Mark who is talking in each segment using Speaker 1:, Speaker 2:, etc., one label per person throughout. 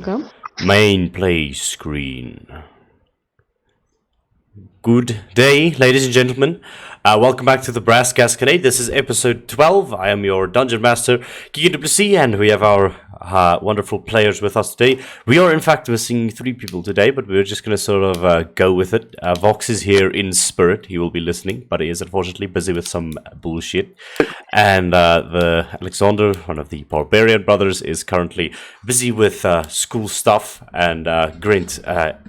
Speaker 1: Welcome.
Speaker 2: Main play screen. Good day, ladies and gentlemen. Welcome back to the Brass Gasconade. This is episode 12. I am your Dungeon Master, KWC, and we have our wonderful players with us today. We are, in fact, missing 3 people today, but we're just going to sort of go with it. Vox is here in spirit. He will be listening, but he is unfortunately busy with some bullshit. And the Alexander, one of the Barbarian brothers, is currently busy with school stuff, and Grint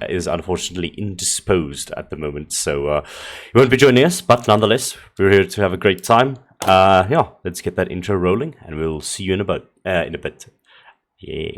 Speaker 2: is unfortunately indisposed at the moment, so he won't be joining us, but nonetheless, we're here to have a great time. Yeah, let's get that intro rolling, and we'll see you in a bit. Yeah.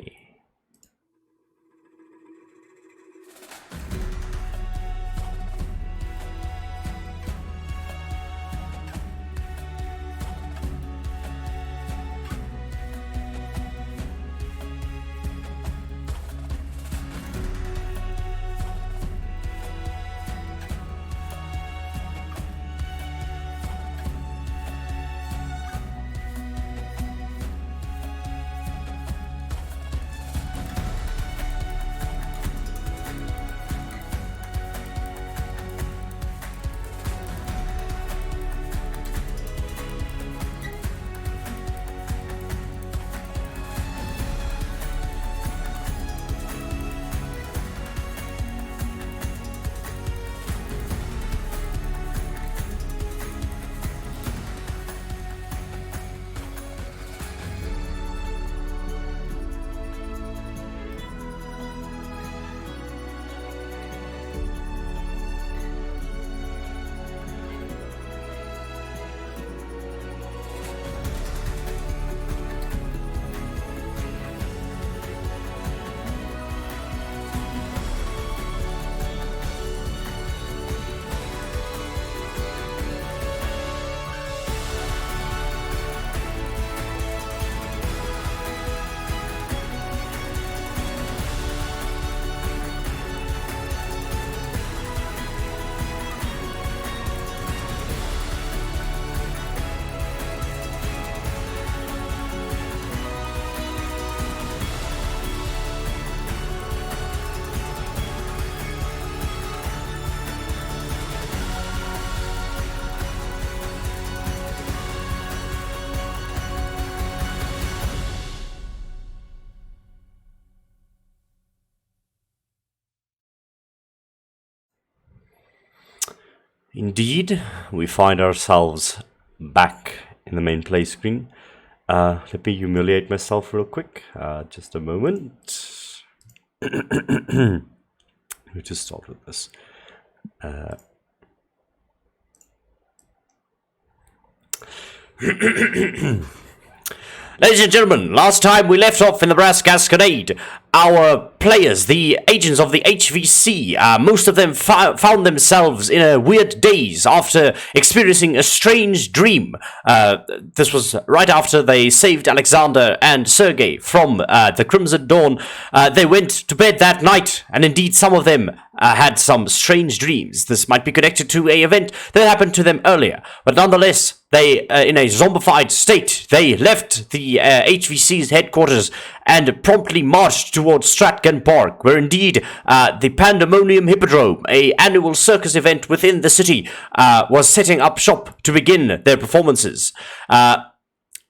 Speaker 2: Indeed, we find ourselves back in the main play screen. Let me humiliate myself real quick. Just a moment. Let me just start with this. Ladies and gentlemen, last time we left off in the Brass Gasconade, our players, the agents of the HVC, most of them found themselves in a weird daze after experiencing a strange dream. This was right after they saved Alexander and Sergei from the Crimson Dawn. They went to bed that night, and indeed some of them had some strange dreams. This might be connected to an event that happened to them earlier, but nonetheless, they, in a zombified state, they left the HVC's headquarters and promptly marched towards Stratton Park, where indeed the Pandemonium Hippodrome, an annual circus event within the city, was setting up shop to begin their performances. Lo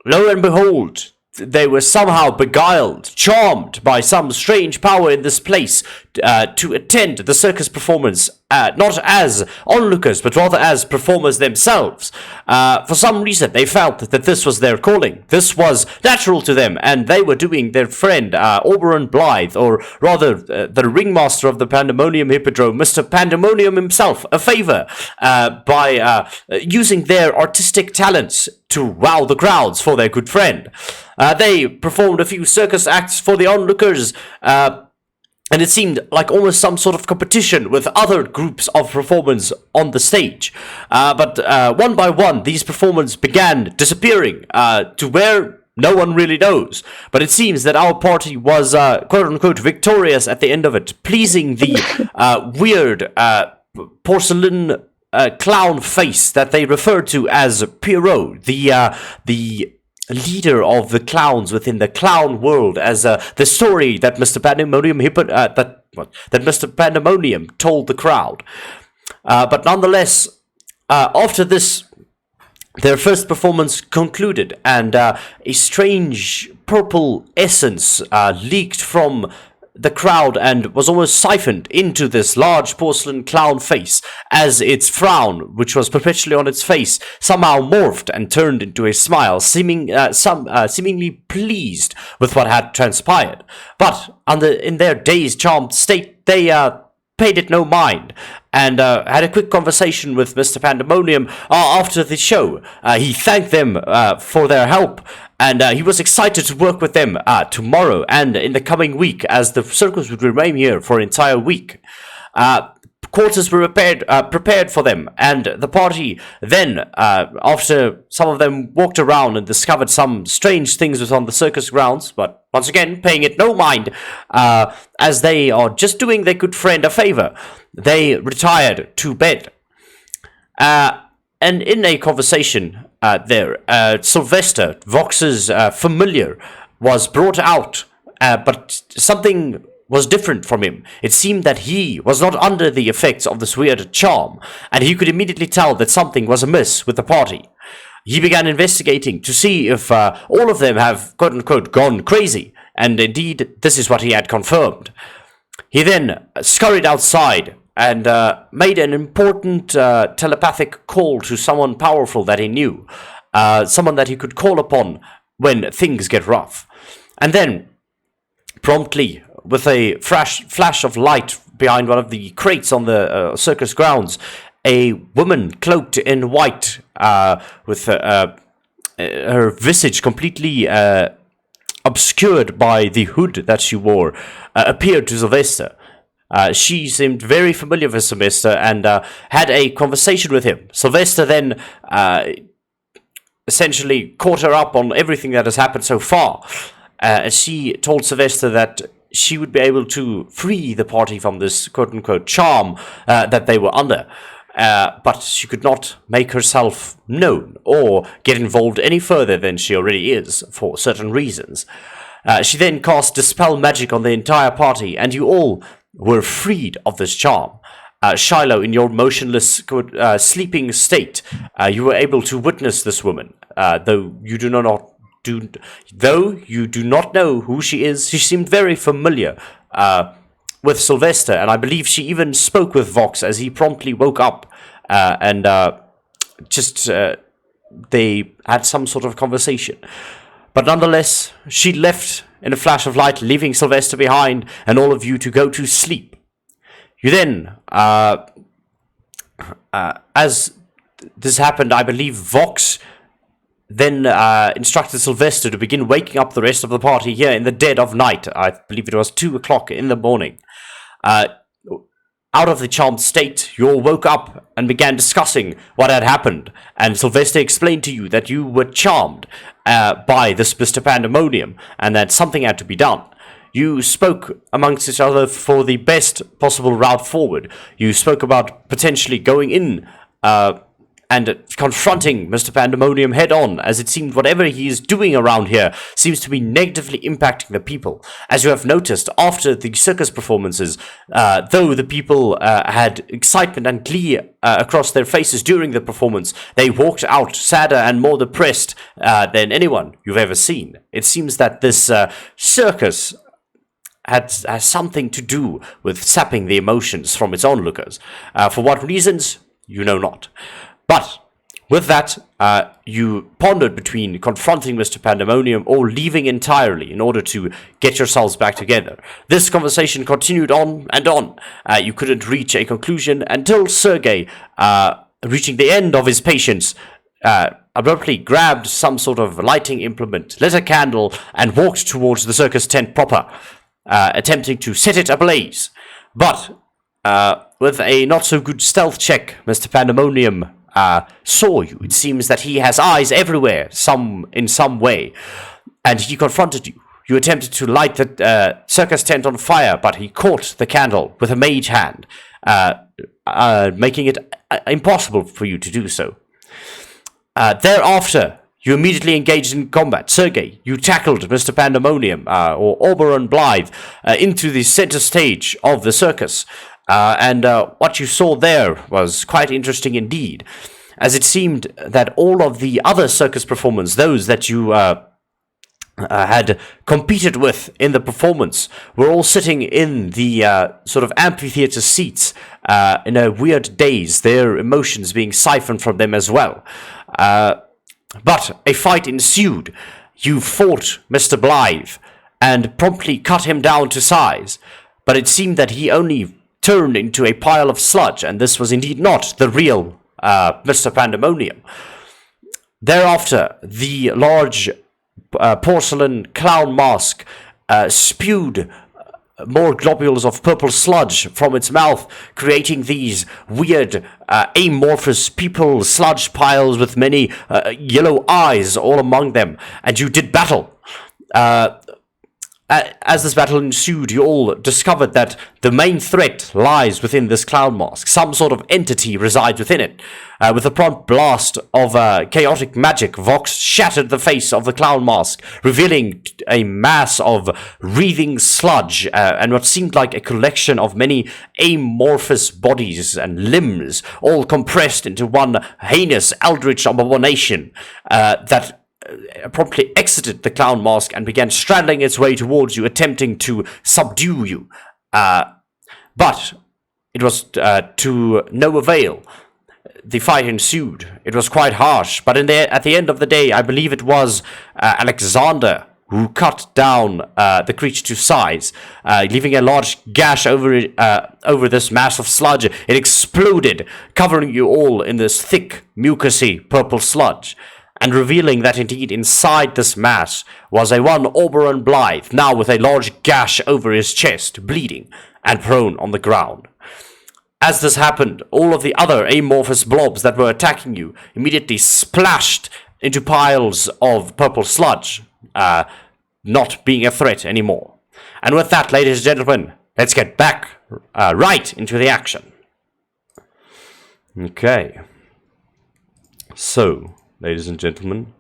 Speaker 2: and behold, they were somehow beguiled, charmed by some strange power in this place to attend the circus performance, not as onlookers, but rather as performers themselves. For some reason, they felt that this was their calling. This was natural to them, and they were doing their friend, Oberon Blythe, or rather, the ringmaster of the Pandemonium Hippodrome, Mr. Pandemonium himself, a favor by using their artistic talents to wow the crowds for their good friend. They performed a few circus acts for the onlookers, and it seemed like almost some sort of competition with other groups of performers on the stage. But one by one, these performers began disappearing to where no one really knows. But it seems that our party was quote-unquote victorious at the end of it, pleasing the weird porcelain clown face that they referred to as Pierrot, the leader of the clowns within the clown world, as the story that Mr. Mr. Pandemonium told the crowd. But nonetheless, after this, their first performance concluded, and a strange purple essence leaked from the crowd and was almost siphoned into this large porcelain clown face, as its frown, which was perpetually on its face, somehow morphed and turned into a smile, seemingly pleased with what had transpired. But in their dazed, charmed state, they paid it no mind, and had a quick conversation with Mr. Pandemonium after the show. He thanked them for their help, and he was excited to work with them tomorrow and in the coming week, as the circus would remain here for an entire week. Quarters were prepared for them, and the party then, after some of them walked around and discovered some strange things within the circus grounds, but once again paying it no mind, as they are just doing their good friend a favor, they retired to bed. And in a conversation Sylvester, Vox's familiar, was brought out, but something was different from him. It seemed that he was not under the effects of this weird charm, and he could immediately tell that something was amiss with the party. He began investigating to see if all of them have, quote-unquote, gone crazy, and indeed, this is what he had confirmed. He then scurried outside and made an important telepathic call to someone powerful that he knew, someone that he could call upon when things get rough. And then, promptly, with a flash of light behind one of the crates on the circus grounds, a woman cloaked in white, with her visage completely obscured by the hood that she wore, appeared to Sylvester. She seemed very familiar with Sylvester and had a conversation with him. Sylvester then essentially caught her up on everything that has happened so far. She told Sylvester that she would be able to free the party from this quote-unquote charm that they were under. But she could not make herself known or get involved any further than she already is for certain reasons. She then cast Dispel Magic on the entire party, and you all were freed of this charm. Shiloh, in your motionless, sleeping state, you were able to witness this woman, though you do not know who she is. She seemed very familiar with Sylvester, and I believe she even spoke with Vox as he promptly woke up, and they had some sort of conversation. But nonetheless, she left in a flash of light, leaving Sylvester behind and all of you to go to sleep. You then, as this happened, I believe Vox then instructed Sylvester to begin waking up the rest of the party here in the dead of night. I believe it was 2 o'clock in the morning. Out of the charmed state, you all woke up and began discussing what had happened, and Sylvester explained to you that you were charmed by this Mr. Pandemonium, and that something had to be done. You spoke amongst each other for the best possible route forward. You spoke about potentially going in and confronting Mr. Pandemonium head-on, as it seemed whatever he is doing around here seems to be negatively impacting the people. As you have noticed, after the circus performances, though the people had excitement and glee across their faces during the performance, they walked out sadder and more depressed than anyone you've ever seen. It seems that this circus has something to do with sapping the emotions from its onlookers. For what reasons, you know not. But with that, you pondered between confronting Mr. Pandemonium or leaving entirely in order to get yourselves back together. This conversation continued on and on. You couldn't reach a conclusion until Sergei, reaching the end of his patience, abruptly grabbed some sort of lighting implement, lit a candle, and walked towards the circus tent proper, attempting to set it ablaze. But with a not-so-good stealth check, Mr. Pandemonium saw you. It seems that he has eyes everywhere, in some way, and he confronted you. You attempted to light the circus tent on fire, but he caught the candle with a mage hand, making it impossible for you to do so. Thereafter, you immediately engaged in combat. Sergei, you tackled Mr. Pandemonium, or Oberon Blythe, into the center stage of the circus. And what you saw there was quite interesting indeed, as it seemed that all of the other circus performers, those that you had competed with in the performance, were all sitting in the sort of amphitheater seats in a weird daze, their emotions being siphoned from them as well. But a fight ensued. You fought Mr. Blythe and promptly cut him down to size, but it seemed that he only turned into a pile of sludge, and this was indeed not the real Mr. Pandemonium. Thereafter, the large porcelain clown mask spewed more globules of purple sludge from its mouth, creating these weird amorphous people sludge piles with many yellow eyes all among them, and you did battle. As this battle ensued, you all discovered that the main threat lies within this clown mask. Some sort of entity resides within it. With a prompt blast of chaotic magic, Vox shattered the face of the clown mask, revealing a mass of wreathing sludge and what seemed like a collection of many amorphous bodies and limbs, all compressed into one heinous eldritch abomination that promptly exited the clown mask and began straddling its way towards you, attempting to subdue you. But it was to no avail. The fight ensued. It was quite harsh, but at the end of the day, I believe it was Alexander who cut down the creature to size, leaving a large gash over this mass of sludge. It exploded, covering you all in this thick, mucousy purple sludge, and revealing that indeed inside this mass was a one Oberon Blythe, now with a large gash over his chest, bleeding, and prone on the ground. As this happened, all of the other amorphous blobs that were attacking you immediately splashed into piles of purple sludge, not being a threat anymore. And with that, ladies and gentlemen, let's get back right into the action. Okay. So, ladies and gentlemen,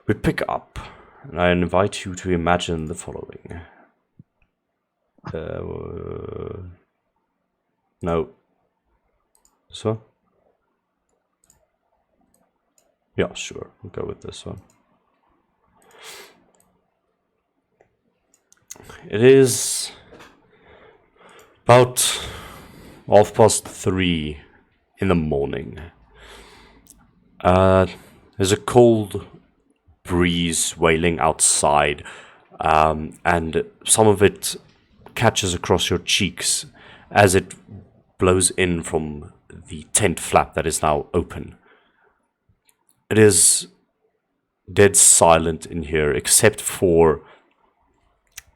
Speaker 2: we pick up, and I invite you to imagine the following. No. This one? Yeah, sure. We'll go with this one. It is about 3:30 in the morning. There's a cold breeze wailing outside, and some of it catches across your cheeks as it blows in from the tent flap that is now open. It is dead silent in here, except for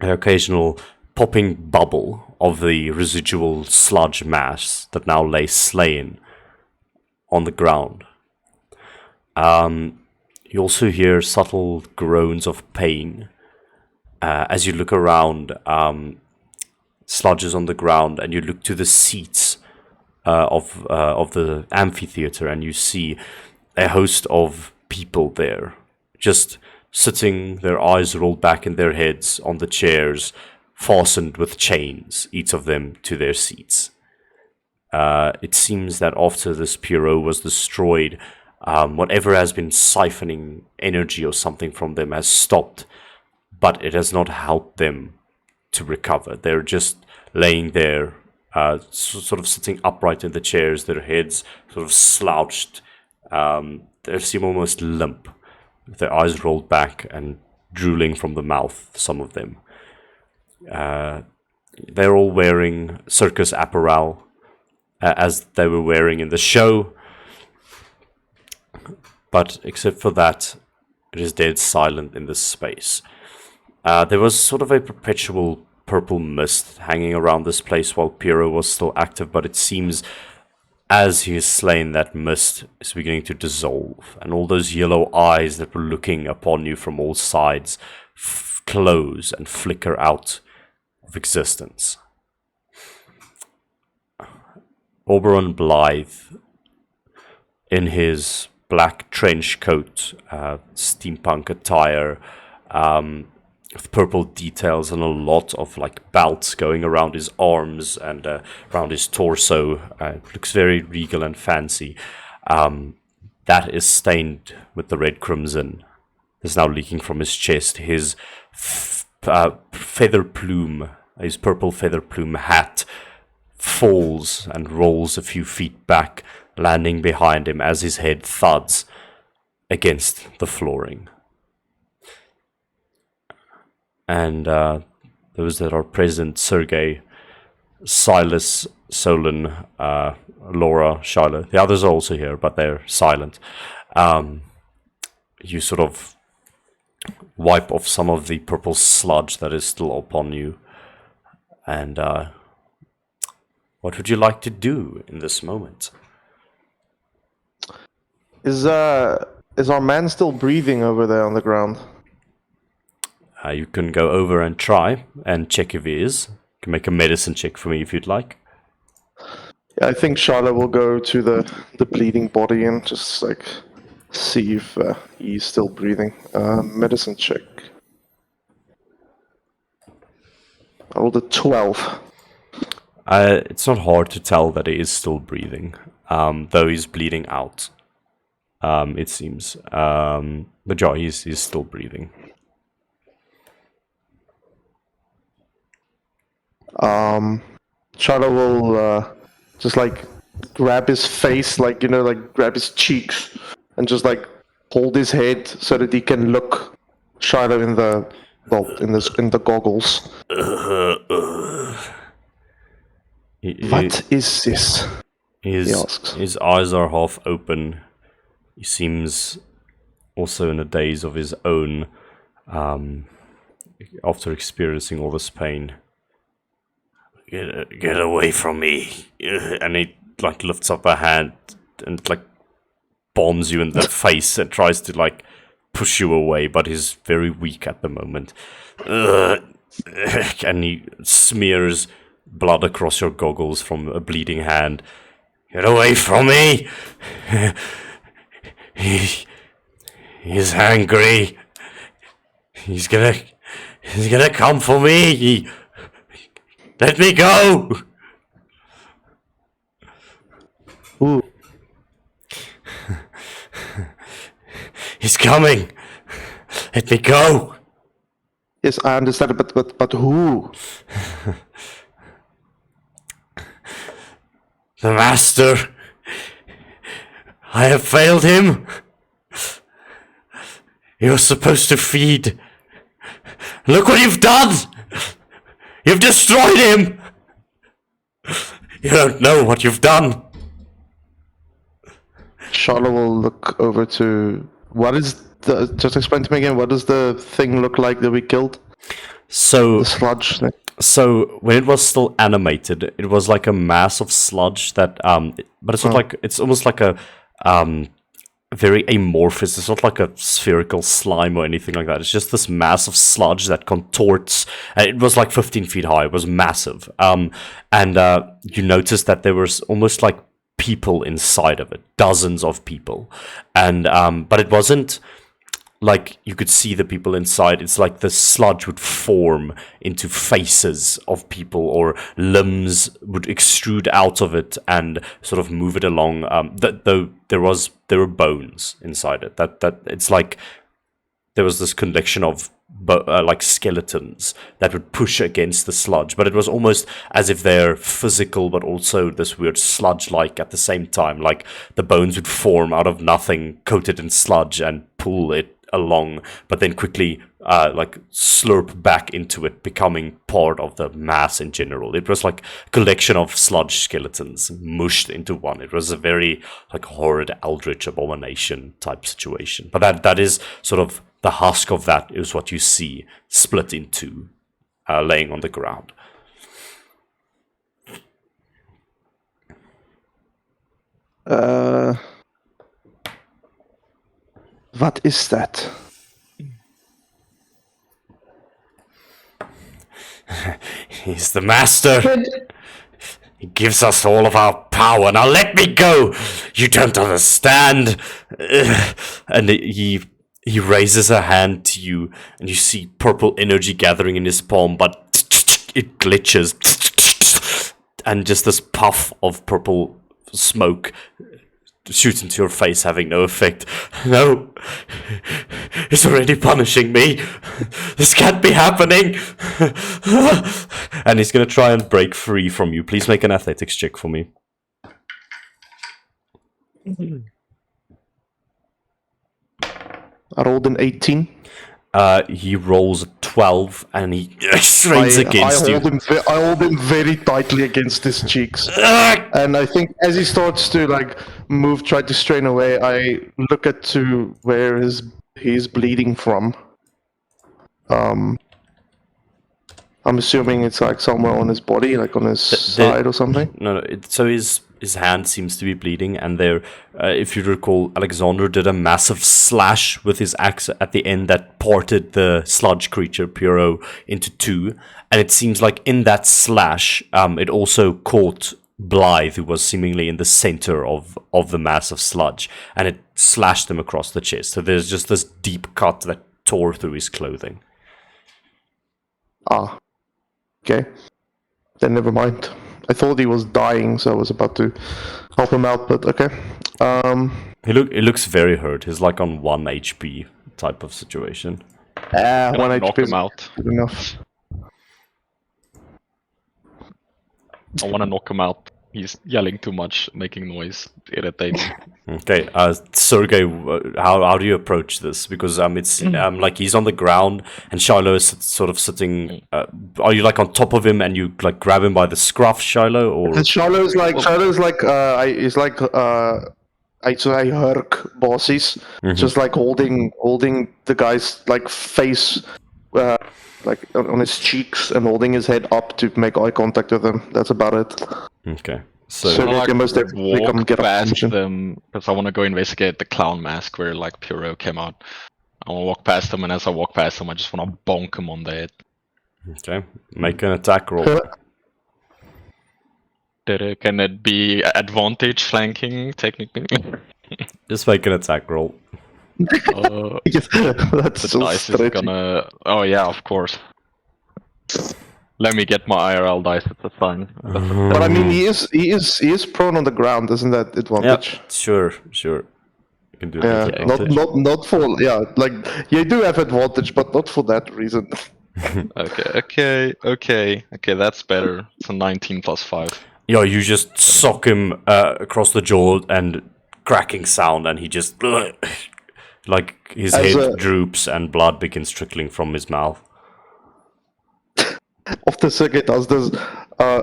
Speaker 2: an occasional popping bubble of the residual sludge mass that now lay slain on the ground. You also hear subtle groans of pain as you look around. Sludge is on the ground, and you look to the seats of the amphitheater, and you see a host of people there, just sitting, their eyes rolled back in their heads on the chairs, fastened with chains, each of them to their seats. It seems that after this Pierrot was destroyed, whatever has been siphoning energy or something from them has stopped, but it has not helped them to recover. They're just laying there, sort of sitting upright in the chairs, their heads sort of slouched. They seem almost limp, with their eyes rolled back and drooling from the mouth, some of them. They're all wearing circus apparel, as they were wearing in the show. But except for that, it is dead silent in this space. There was sort of a perpetual purple mist hanging around this place while Pierrot was still active, but it seems as he is slain, that mist is beginning to dissolve, and all those yellow eyes that were looking upon you from all sides close and flicker out of existence. Oberon Blythe, in his black trench coat, steampunk attire, with purple details and a lot of like belts going around his arms and around his torso. Looks very regal and fancy. That is stained with the red crimson. Is now leaking from his chest. His feather plume, his purple feather plume hat falls and rolls a few feet back, landing behind him as his head thuds against the flooring. And those that are present, Sergei, Silas, Solon, Laura, Shiloh, the others are also here, but they're silent. You sort of wipe off some of the purple sludge that is still upon you. And what would you like to do in this moment?
Speaker 1: Is our man still breathing over there on the ground?
Speaker 2: You can go over and try and check if he is. You can make a medicine check for me if you'd like.
Speaker 1: Yeah, I think Charlotte will go to the bleeding body and just like see if he's still breathing. Medicine check. I rolled a 12.
Speaker 2: It's not hard to tell that he is still breathing, though he's bleeding out. It seems, but yeah, he's still breathing.
Speaker 1: Charlotte will just like grab his face, like like grab his cheeks, and just like hold his head so that he can look Shiloh in the goggles. What is this? He asks.
Speaker 2: His eyes are half open. He seems also in a daze of his own, after experiencing all this pain. Get away from me! And he like lifts up a hand and like bombs you in the face and tries to like push you away, but he's very weak at the moment. And he smears blood across your goggles from a bleeding hand. Get away from me! He's angry. He's gonna come for me. Let me go!
Speaker 1: Ooh.
Speaker 2: He's coming. Let me go.
Speaker 1: Yes, I understand, but who?
Speaker 2: The master. I have failed him. He was supposed to feed. Look what you've done! You've destroyed him! You don't know what you've done.
Speaker 1: Charlotte will look over to... Just explain to me again, what does the thing look like that we killed?
Speaker 2: So...
Speaker 1: The sludge thing.
Speaker 2: So, when it was still animated, it was like a mass of sludge that... but it's not like... It's almost like a... very amorphous. It's not like a spherical slime or anything like that. It's just this mass of sludge that contorts. It was like 15 feet high. It was massive. And you noticed that there was almost like people inside of it, dozens of people. And but it wasn't like you could see the people inside. It's like the sludge would form into faces of people, or limbs would extrude out of it and sort of move it along. Though there were bones inside it. That it's like there was this collection of like skeletons that would push against the sludge, but it was almost as if they're physical, but also this weird sludge-like at the same time. Like the bones would form out of nothing, coated in sludge, and pull it along, but then quickly like slurp back into it, becoming part of the mass in general. It was like a collection of sludge skeletons mushed into one. It was a very like horrid eldritch abomination type situation. But that is sort of the husk of that is what you see split in two, laying on the ground.
Speaker 1: What is that?
Speaker 2: He's the master. He gives us all of our power. Now let me go! You don't understand! And he raises a hand to you, and you see purple energy gathering in his palm, but it glitches. And just this puff of purple smoke shoots into your face, having no effect. No! It's already punishing me! This can't be happening! And he's gonna try and break free from you. Please make an athletics check for me.
Speaker 1: I rolled an 18.
Speaker 2: He rolls a 12 and he strains against you.
Speaker 1: I hold him very tightly against his cheeks. And I think as he starts to like move, try to strain away, I look at to where he's bleeding from. I'm assuming it's like somewhere on his body, like on his side or something.
Speaker 2: No. So his hand seems to be bleeding, and there, if you recall, Alexander did a massive slash with his axe at the end that parted the sludge creature Pierrot into two, and it seems like in that slash, it also caught Blythe, who was seemingly in the center of the mass of sludge, and it slashed him across the chest. So there's just this deep cut that tore through his clothing.
Speaker 1: Ah. Okay. Then never mind. I thought he was dying, so I was about to help him out, but okay.
Speaker 2: He looks very hurt. He's like on 1 HP type of situation.
Speaker 1: 1 HP
Speaker 3: knock him out.
Speaker 1: Good enough.
Speaker 3: I want to knock him out. He's yelling too much, making noise, irritating.
Speaker 2: Okay, Sergey, how do you approach this? Because it's like he's on the ground and Shiloh is sort of sitting. Are you like on top of him and you like grab him by the scruff, Shiloh? Or
Speaker 1: Shiloh's like he's like I'd say herk bosses, just like holding the guy's like face. Like on his cheeks and holding his head up to make eye contact with him. That's about it.
Speaker 2: Okay. So
Speaker 1: you must definitely come
Speaker 3: walk
Speaker 1: get
Speaker 3: past
Speaker 1: attention.
Speaker 3: them, because I want to go investigate the clown mask where like Pierrot came out. I want to walk past them, and as I walk past them, I just want to bonk him on the head.
Speaker 2: Okay, make an attack roll.
Speaker 3: Can it be advantage flanking technically?
Speaker 2: Just make an attack roll.
Speaker 1: Yes, that's
Speaker 3: The
Speaker 1: so
Speaker 3: dice is
Speaker 1: stretchy.
Speaker 3: gonna. Oh yeah, of course. Let me get my IRL dice. It's a sign.
Speaker 1: But I mean, he is prone on the ground, isn't that advantage?
Speaker 2: Yeah, sure. You can do
Speaker 1: Yeah,
Speaker 2: that.
Speaker 1: not for like you do have advantage, but not for that reason.
Speaker 3: Okay. That's better. It's a 19 plus 5.
Speaker 2: Yeah, you just sock him across the jaw and cracking sound, and he just like his head droops and blood begins trickling from his mouth.
Speaker 1: After Sergey does this,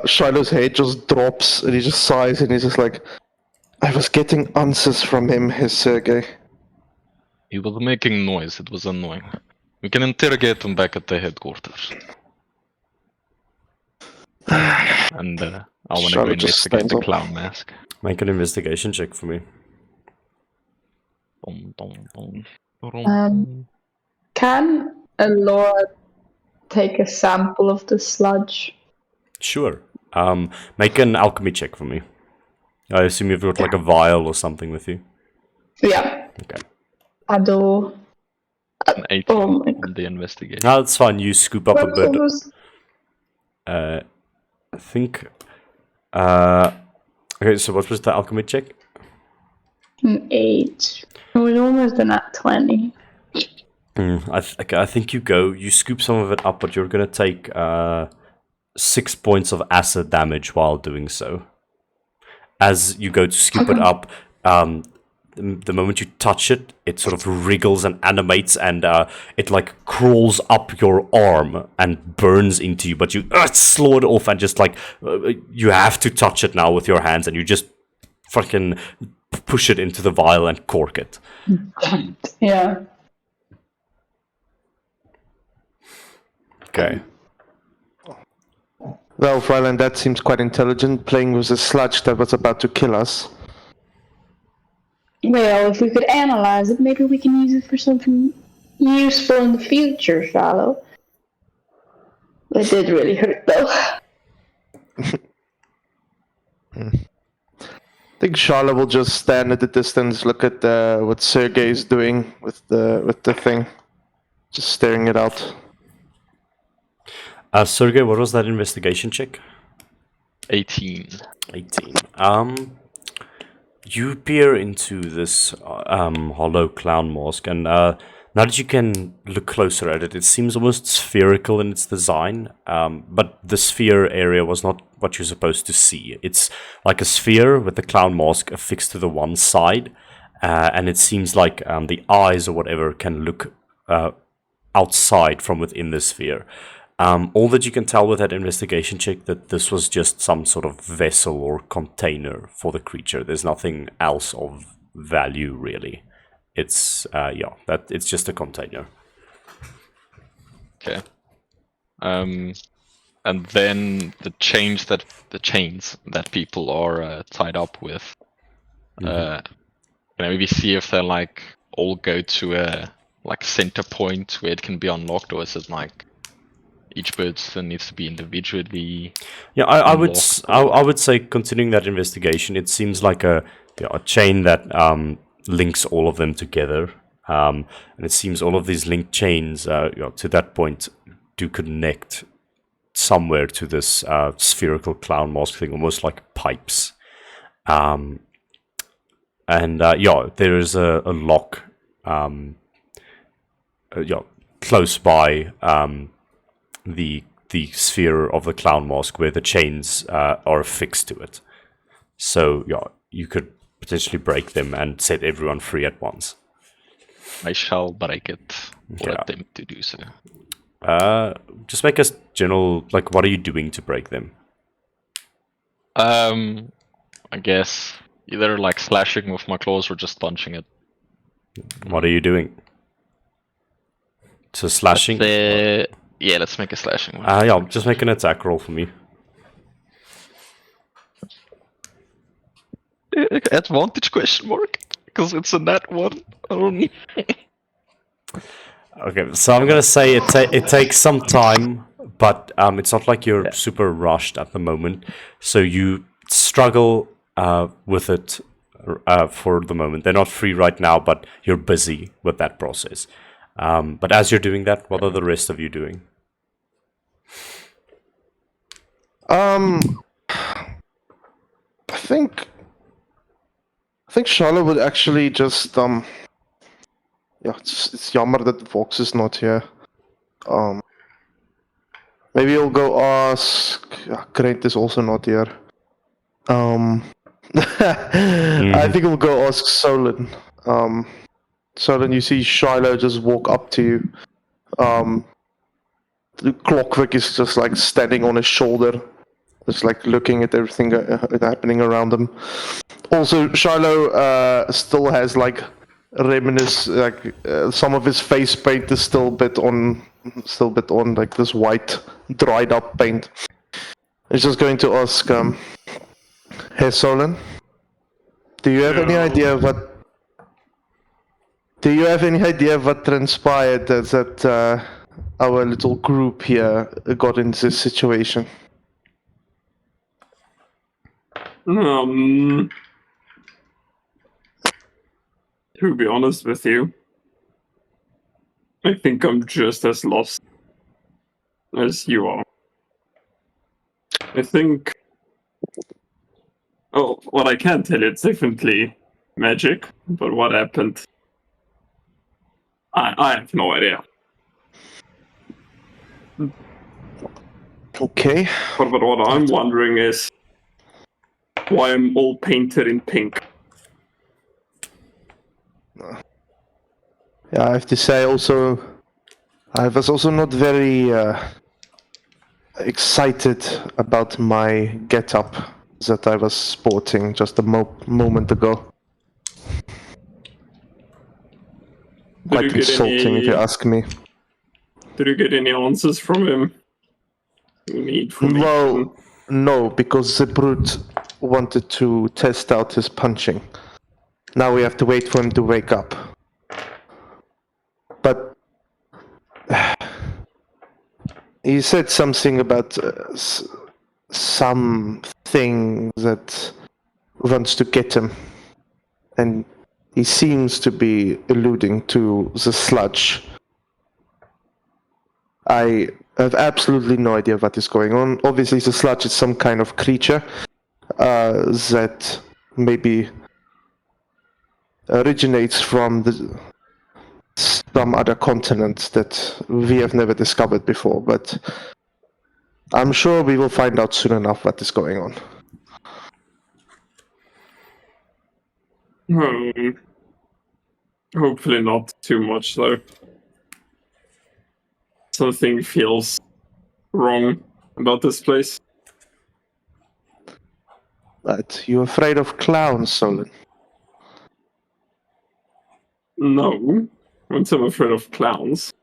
Speaker 1: Shiloh's head just drops and he just sighs and he's just like, I was getting answers from him, his Sergey.
Speaker 3: He was making noise. It was annoying. We can interrogate him back at the headquarters. And I want to go
Speaker 1: Shiloh just
Speaker 3: investigate
Speaker 1: stands
Speaker 3: the
Speaker 1: up.
Speaker 3: clown mask.
Speaker 2: Make an investigation check for me.
Speaker 4: Can Laura take a sample of the sludge?
Speaker 2: Sure. Make an alchemy check for me. I assume you've got like a vial or something with you.
Speaker 4: Yeah.
Speaker 2: Okay.
Speaker 4: I do.
Speaker 3: An 18
Speaker 4: Oh my
Speaker 3: on the investigation.
Speaker 2: No, that's fine. You scoop up a
Speaker 4: What
Speaker 2: bit.
Speaker 4: was
Speaker 2: I think. Okay, so what was the alchemy check?
Speaker 4: an 8? It was almost an at 20.
Speaker 2: I think you scoop some of it up, but you're gonna take 6 points of acid damage while doing so. As you go to scoop it up, the moment you touch it, it sort of wriggles and animates, and it like crawls up your arm and burns into you. But you slow it off, and just like you have to touch it now with your hands, and you just fucking push it into the vial and cork it.
Speaker 4: Yeah.
Speaker 2: Okay.
Speaker 1: Well, Fräulein, that seems quite intelligent, playing with a sludge that was about to kill us.
Speaker 4: Well, if we could analyze it, maybe we can use it for something useful in the future, Shallow. It did really hurt, though.
Speaker 1: I think Charlotte will just stand at the distance, look at what Sergey's doing with the thing, just staring it out.
Speaker 2: Sergey, what was that investigation check?
Speaker 3: 18.
Speaker 2: 18. You peer into this hollow clown mask, and now that you can look closer at it, it seems almost spherical in its design. But the sphere area was not what you're supposed to see. It's like a sphere with the clown mask affixed to the one side, and it seems like the eyes or whatever can look outside from within the sphere. All that you can tell with that investigation check that this was just some sort of vessel or container for the creature. There's nothing else of value really. It's it's just a container.
Speaker 3: Okay. And then the chains that people are tied up with. Can I maybe see if they like all go to a like center point where it can be unlocked, or is it like each person needs to be individually?
Speaker 2: Yeah, I would say, continuing that investigation, it seems like a chain that links all of them together, and it seems all of these linked chains to that point do connect somewhere to this spherical clown mask thing, almost like pipes. And there is a lock close by the sphere of the clown mask where the chains are affixed to it. So you could potentially break them and set everyone free at once.
Speaker 3: I shall break it or attempt to do so.
Speaker 2: Just make a general, like, what are you doing to break them?
Speaker 3: I guess either like slashing with my claws or just punching it.
Speaker 2: What are you doing? So slashing?
Speaker 3: Yeah, let's make a slashing one.
Speaker 2: Just make an attack roll for me.
Speaker 3: Advantage question mark? Because it's a nat one. I don't know.
Speaker 2: Okay, so I'm gonna say it takes some time, but it's not like you're super rushed at the moment. So you struggle with it for the moment. They're not free right now, but you're busy with that process. But as you're doing that, what are the rest of you doing?
Speaker 1: I think Charlotte would actually just it's jammer that Vox is not here. Maybe he'll go ask. Grant is also not here. I think he'll go ask Solon. Solon, you see Shiloh just walk up to you. The Clockwork is just like standing on his shoulder, just like looking at everything happening around him. Also, Shiloh still has like some of his face paint is still a bit on like this white dried up paint. He's just going to ask, hey Solon, do you have any idea what transpired that our little group here got in this situation?
Speaker 5: To be honest with you, I think I'm just as lost as you are. I think... Oh, what I can tell you, it's definitely magic, but what happened? I have no idea.
Speaker 1: Okay.
Speaker 5: But what I'm wondering is why I'm all painted in pink.
Speaker 1: Yeah, I have to say also, I was also not very excited about my get-up that I was sporting just a moment ago. Quite insulting, if you ask me.
Speaker 5: Did you get any answers from him?
Speaker 1: Well, no, because the brute wanted to test out his punching. Now we have to wait for him to wake up. But he said something about something that wants to get him. And he seems to be alluding to the sludge. I have absolutely no idea what is going on. Obviously, the sludge is some kind of creature that maybe originates from some other continent that we have never discovered before, but I'm sure we will find out soon enough what is going on.
Speaker 5: Hopefully not too much, though. Something feels wrong about this place.
Speaker 1: But you afraid of clowns, Solon?
Speaker 5: No, I'm afraid of clowns.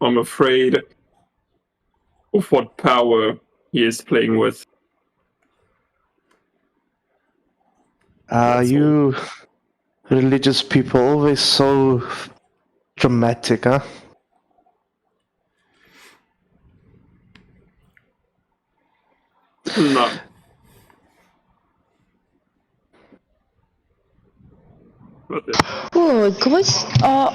Speaker 5: I'm afraid of what power he is playing with.
Speaker 1: You religious people always so dramatic, huh?
Speaker 5: No.
Speaker 6: Oh, guys, are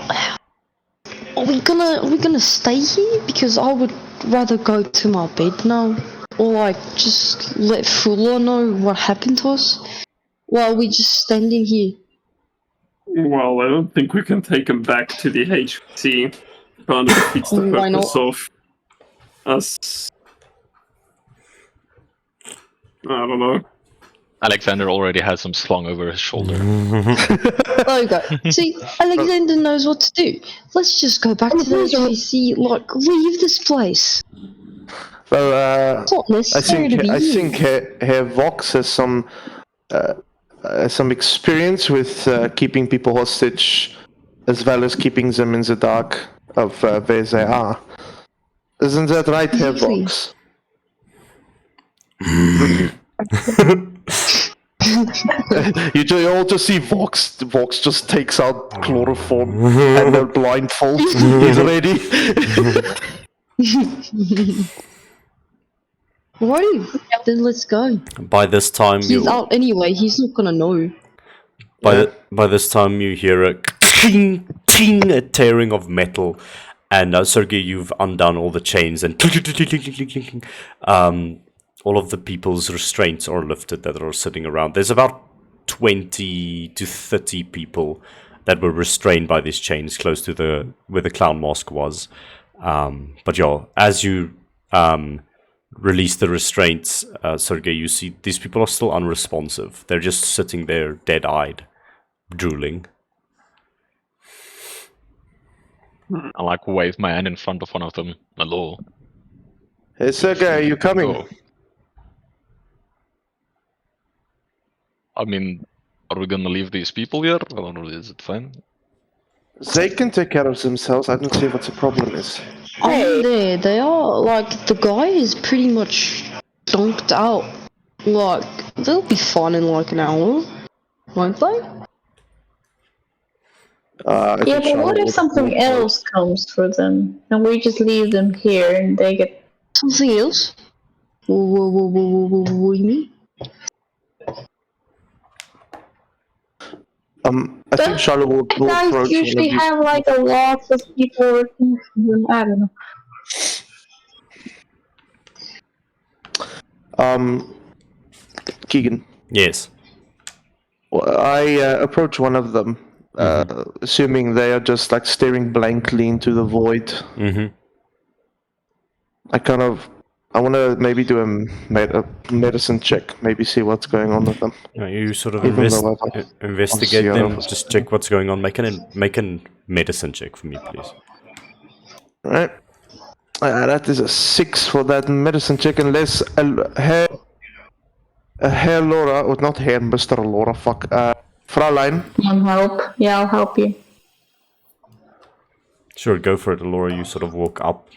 Speaker 6: we gonna stay here? Because I would rather go to my bed now, or like just let Fuller know what happened to us while we just standing here.
Speaker 5: Well, I don't think we can take him back to the HC. Kind of defeats the
Speaker 6: Why not?
Speaker 5: purpose of us. I don't know.
Speaker 3: Alexander already has him slung over his shoulder.
Speaker 6: There you go. See, Alexander knows what to do. Let's just go back to the HVC, like, leave this place.
Speaker 1: Well,
Speaker 6: It's not necessary to be
Speaker 1: I
Speaker 6: here.
Speaker 1: think Herr Vox has some experience with keeping people hostage, as well as keeping them in the dark of where they are. Isn't that right, Herr
Speaker 6: Exactly.
Speaker 1: Vox? You all just see Vox. Vox just takes out chloroform and a blindfold. He's ready.
Speaker 6: Alrighty, then let's go.
Speaker 2: By this time,
Speaker 6: He's out anyway, he's not gonna know.
Speaker 2: by this time you hear a ting, ting, a tearing of metal, and Sergey, you've undone all the chains, and all of the people's restraints are lifted that are sitting around. There's about 20 to 30 people that were restrained by these chains close to where the clown mask was. But yeah, as you release the restraints, Sergey, you see these people are still unresponsive. They're just sitting there dead-eyed, drooling.
Speaker 3: I like wave my hand in front of one of them. Hello.
Speaker 1: Hey, Sergey, are you coming?
Speaker 3: Oh. I mean, are we gonna leave these people here, or is it fine?
Speaker 1: They can take care of themselves. I don't see what the problem is.
Speaker 6: Hey, they are, like, the guy is pretty much dunked out. Like, they'll be fine in like an hour, won't they?
Speaker 4: Yeah, but what if something else comes for them and we just leave them here and they get.
Speaker 6: Something else? What do you mean?
Speaker 1: I think Charlotte will
Speaker 4: Guys
Speaker 1: approach one of
Speaker 4: usually
Speaker 1: these.
Speaker 4: have like a lot of people working for them. I don't know.
Speaker 1: Keegan.
Speaker 2: Yes.
Speaker 1: Well, I approach one of them, assuming they are just like staring blankly into the void.
Speaker 2: Mm-hmm.
Speaker 1: I want to maybe do a medicine check, maybe see what's going on with them.
Speaker 2: You sort of
Speaker 1: Even though I've
Speaker 2: investigate
Speaker 1: obviously
Speaker 2: them, just check what's going on. Make a medicine check for me, please.
Speaker 1: All right. That is a 6 for that medicine check, unless Herr Laura, or not Herr, Mr. Laura, fuck, Fraulein.
Speaker 4: Want help? Yeah, I'll help you.
Speaker 2: Sure, go for it, Laura. You sort of walk up,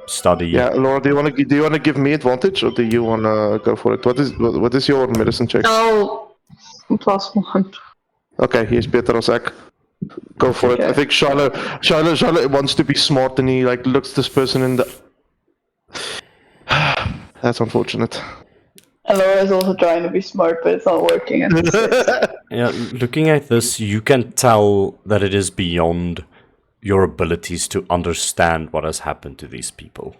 Speaker 2: study.
Speaker 1: Yeah, Laura, do you want to give me advantage, or do you want to go for it? What is your medicine check?
Speaker 4: Oh, +1.
Speaker 1: Okay, here's Pietrosek. Go for it. I think Charlotte wants to be smart, and he like looks this person in the. That's unfortunate.
Speaker 4: And Laura's also trying to be smart, but it's not working.
Speaker 2: Yeah, looking at this, you can tell that it is beyond your abilities to understand what has happened to these people.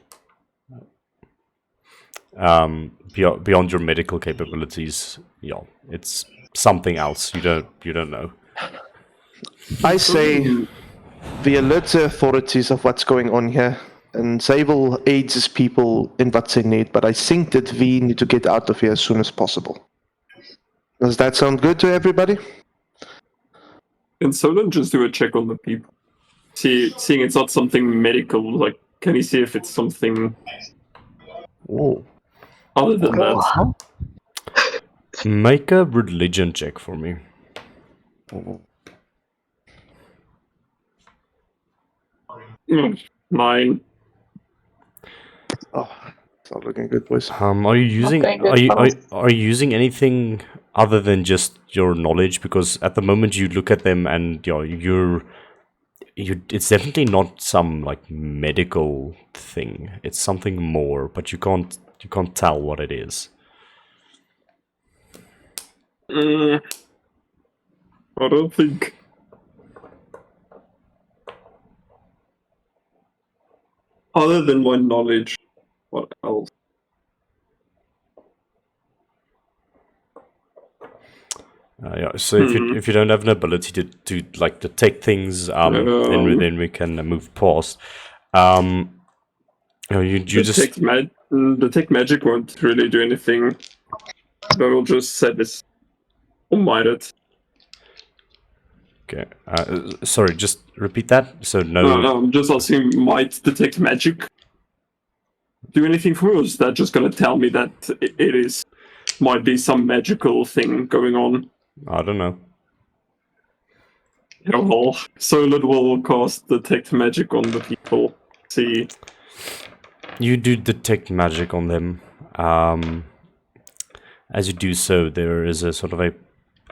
Speaker 2: Beyond your medical capabilities, yeah, it's something else. You don't know.
Speaker 1: I say we alert the authorities of what's going on here, and they will aid these people in what they need, but I think that we need to get out of here as soon as possible. Does that sound good to everybody?
Speaker 5: Can Solon just do a check on the people? Seeing it's not something medical, like, can he see if it's something
Speaker 1: Oh.
Speaker 5: other than that?
Speaker 2: Make a religion check for me.
Speaker 5: Mine.
Speaker 1: Oh, it's not looking good, boys.
Speaker 2: Are you using
Speaker 4: Okay, good
Speaker 2: are you using anything other than just your knowledge? Because at the moment you look at them and you're it's definitely not some like medical thing. It's something more, but you can't tell what it is.
Speaker 5: I don't think. Other than my knowledge, what else?
Speaker 2: Yeah. So if you don't have an ability to like detect things, then we can move past. You just
Speaker 5: Detect magic won't really do anything. But we'll just set this. Might it?
Speaker 2: okay. Sorry, just repeat that. So
Speaker 5: No, I'm just asking. Might detect magic do anything for us? That's just gonna tell me that it might be some magical thing going on.
Speaker 2: I don't know.
Speaker 5: Well, Solid will cast detect magic on the people. See.
Speaker 2: You do detect magic on them. As you do so, there is a sort of a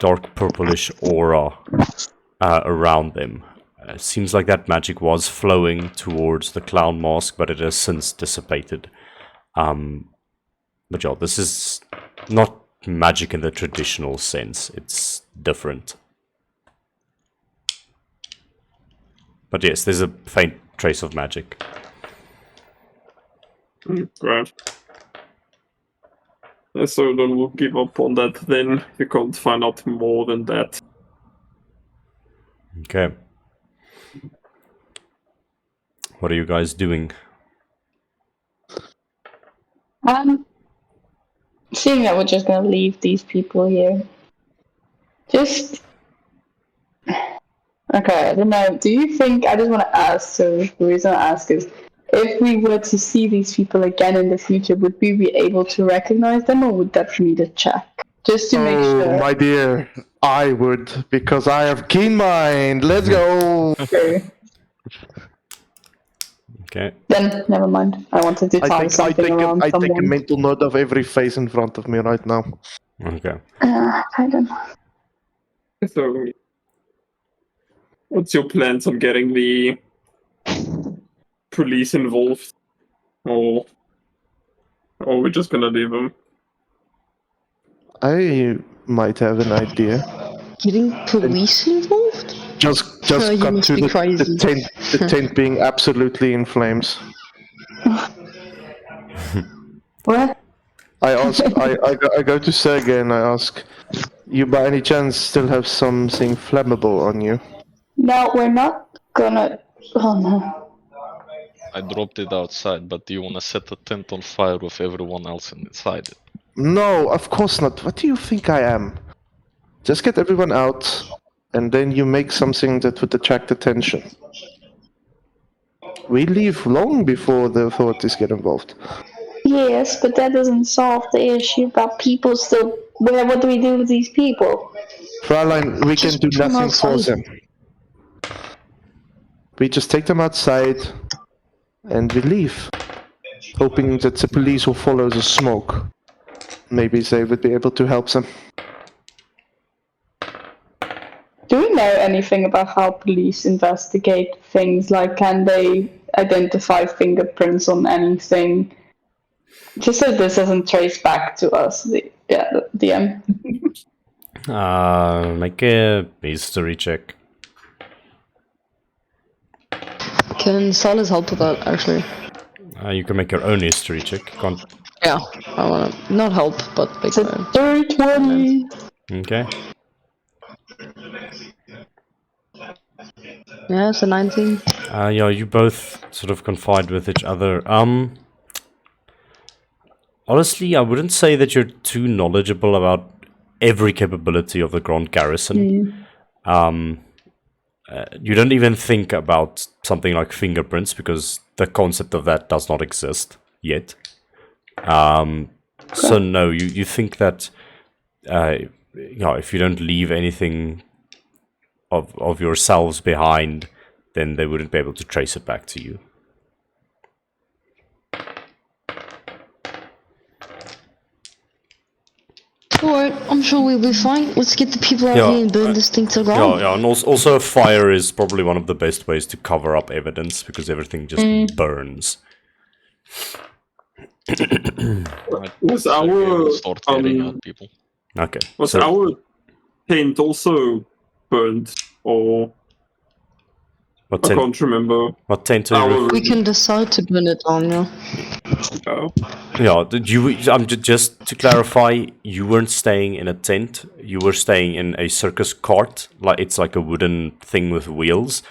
Speaker 2: dark purplish aura around them. It seems like that magic was flowing towards the clown mask, but it has since dissipated. But yeah, this is not magic in the traditional sense. It's different. But yes, there's a faint trace of magic.
Speaker 5: Right. So then we'll give up on that then. You can't find out more than that.
Speaker 2: Okay. What are you guys doing?
Speaker 4: Seeing that we're just gonna leave these people here. Just okay, I don't know. Do you think I just want to ask? So the reason I ask is, if we were to see these people again in the future, would we be able to recognize them, or would that need a check just to make sure?
Speaker 1: Oh, my dear, I would, because I have keen mind. Let's go.
Speaker 4: Okay.
Speaker 2: Okay.
Speaker 4: Then never mind. I wanted to tie something around
Speaker 1: I take a
Speaker 4: someone.
Speaker 1: mental note of every face in front of me right now.
Speaker 2: Okay.
Speaker 4: I don't know.
Speaker 5: So, what's your plans on getting the police involved? Or we're just gonna leave them?
Speaker 1: I might have an idea.
Speaker 6: Getting police involved?
Speaker 1: Just
Speaker 6: Oh, you
Speaker 1: cut
Speaker 6: must
Speaker 1: to
Speaker 6: be crazy.
Speaker 1: the tent being absolutely in flames.
Speaker 4: What?
Speaker 1: I ask, I go to Sergey and I ask, you by any chance still have something flammable on you?
Speaker 4: No, we're not gonna. Oh no.
Speaker 3: I dropped it outside, but do you want to set the tent on fire with everyone else inside it?
Speaker 1: No, of course not. What do you think I am? Just get everyone out, and then you make something that would attract attention. We leave long before the authorities get involved.
Speaker 4: Yes, but that doesn't solve the issue about people still. What do we do with these people?
Speaker 1: Fraulein, we can
Speaker 6: Just
Speaker 1: do
Speaker 6: put them
Speaker 1: nothing for
Speaker 6: outside.
Speaker 1: them. We just take them outside, and we leave, hoping that the police will follow the smoke. Maybe they would be able to help them.
Speaker 4: Do we know anything about how police investigate things? Like, can they identify fingerprints on anything? Just so this doesn't trace back to us, the DM.
Speaker 2: Make a history check.
Speaker 6: Can Silas help with that, actually?
Speaker 2: You can make your own history check. Can't...
Speaker 6: Yeah, I wanna not help, but make
Speaker 4: It's a
Speaker 6: my own.
Speaker 4: dirty 20.
Speaker 2: Okay.
Speaker 6: Yeah, it's a 19.
Speaker 2: Yeah, you both sort of confide with each other. Honestly, I wouldn't say that you're too knowledgeable about every capability of the Grand Garrison. You don't even think about something like fingerprints because the concept of that does not exist yet. So no, you think that if you don't leave anything of yourselves behind, then they wouldn't be able to trace it back to you.
Speaker 6: Alright, I'm sure we'll be fine. Let's get the people out here and burn this thing to the ground.
Speaker 2: Yeah, and also fire is probably one of the best ways to cover up evidence because everything just burns.
Speaker 5: Was our
Speaker 3: start carrying out people.
Speaker 2: Okay.
Speaker 5: was
Speaker 2: so,
Speaker 5: our tent also burned, or
Speaker 2: what
Speaker 5: I
Speaker 2: tent?
Speaker 5: can't remember.
Speaker 2: What tent are you?
Speaker 5: Our
Speaker 6: We can decide to burn it down, yeah.
Speaker 2: Yeah, did you? Just to clarify, you weren't staying in a tent. You were staying in a circus cart. Like it's like a wooden thing with wheels.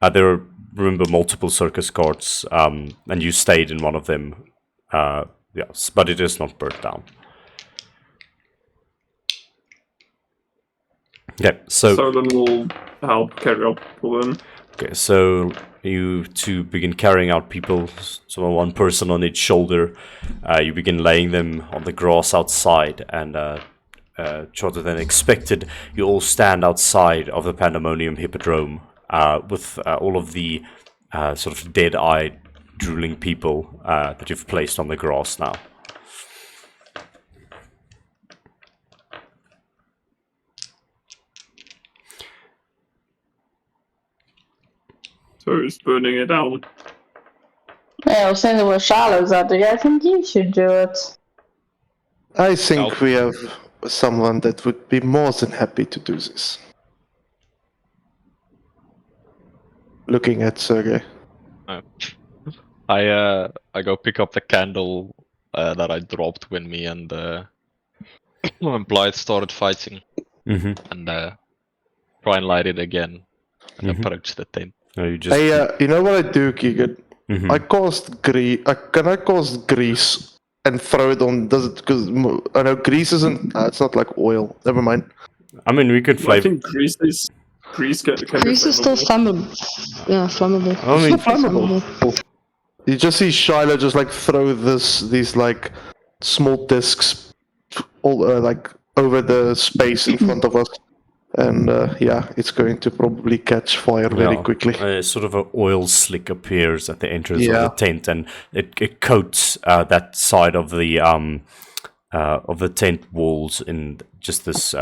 Speaker 2: There are, remember, multiple circus carts, and you stayed in one of them. Yes, but it is not burnt down. Okay, so
Speaker 5: Solon will help carry out people then.
Speaker 2: okay, so you two begin carrying out people, so one person on each shoulder. You begin laying them on the grass outside, and shorter than expected, you all stand outside of the Pandemonium Hippodrome with all of the sort of dead-eyed, drooling people that you've placed on the grass now.
Speaker 5: So who's burning it down?
Speaker 4: Yeah, I was saying there were shallows out there. I think you should do it.
Speaker 1: I think we have someone that would be more than happy to do this. Looking at Sergey.
Speaker 3: I go pick up the candle that I dropped when me and Blythe started fighting, and try and light it again and approach the tent.
Speaker 2: No, you just
Speaker 1: Hey, you know what I do, Keegan? I caused grease. Can I cause grease and throw it on? Does it? Because I know grease isn't. It's not like oil. Never mind.
Speaker 2: I mean, we could
Speaker 5: I
Speaker 2: flavor.
Speaker 5: think grease can be
Speaker 6: Grease is still
Speaker 5: flammable.
Speaker 6: flammable. Yeah, flammable.
Speaker 2: I mean,
Speaker 1: Flammable. You just see Shiloh just like throw these like small discs, all like over the space in front of us, and yeah, it's going to probably catch fire very quickly.
Speaker 2: Sort of an oil slick appears at the entrance
Speaker 1: Yeah.
Speaker 2: of the tent, and it coats that side of the tent walls in just this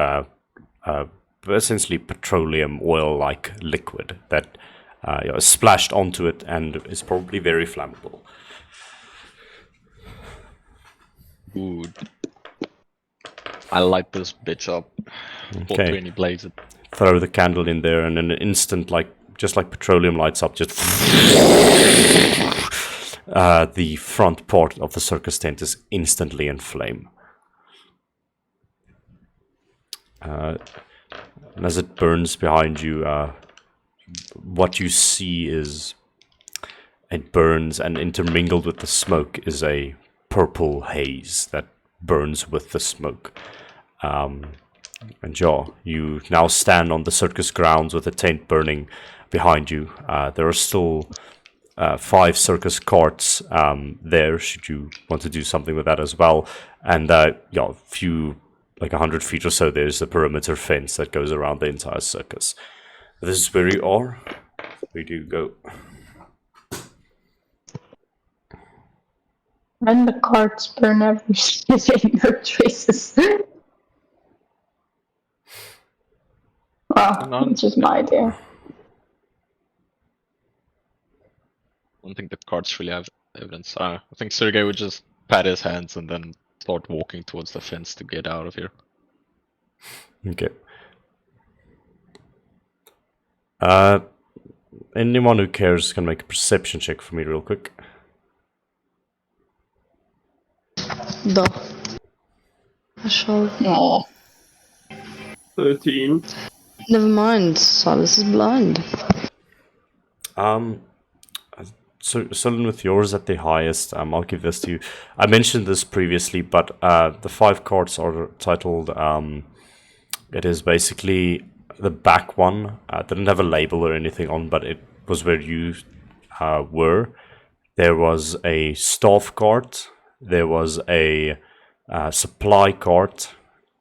Speaker 2: essentially petroleum oil-like liquid that is splashed onto it and is probably very flammable.
Speaker 3: Good. I light this bitch up. Put
Speaker 2: Okay.
Speaker 3: 20 blazes.
Speaker 2: Throw the candle in there, and in an instant, just like petroleum lights up, just the front part of the circus tent is instantly in flame. And as it burns behind you, what you see is it burns, and intermingled with the smoke is a purple haze that burns with the smoke. And yeah, you now stand on the circus grounds with the tent burning behind you. There are still 5 circus carts there, should you want to do something with that as well. And a few, like 100 feet or so, there's a perimeter fence that goes around the entire circus. This is where you are. Where do you go?
Speaker 4: And the carts burn everything, no traces. Well,
Speaker 3: None.
Speaker 4: it's just my idea.
Speaker 3: I don't think the cards really have evidence. I think Sergey would just pat his hands and then start walking towards the fence to get out of here.
Speaker 2: Okay. Anyone who cares can make a perception check for me real quick.
Speaker 6: Duh. I shall.
Speaker 4: Aw.
Speaker 5: 13.
Speaker 6: Never mind. Silas is blind.
Speaker 2: So Solon, with yours at the highest, I'll give this to you. I mentioned this previously, but the 5 cards are titled. It is basically the back one. Didn't have a label or anything on, but it was where you were. There was a staff card. There was a supply card.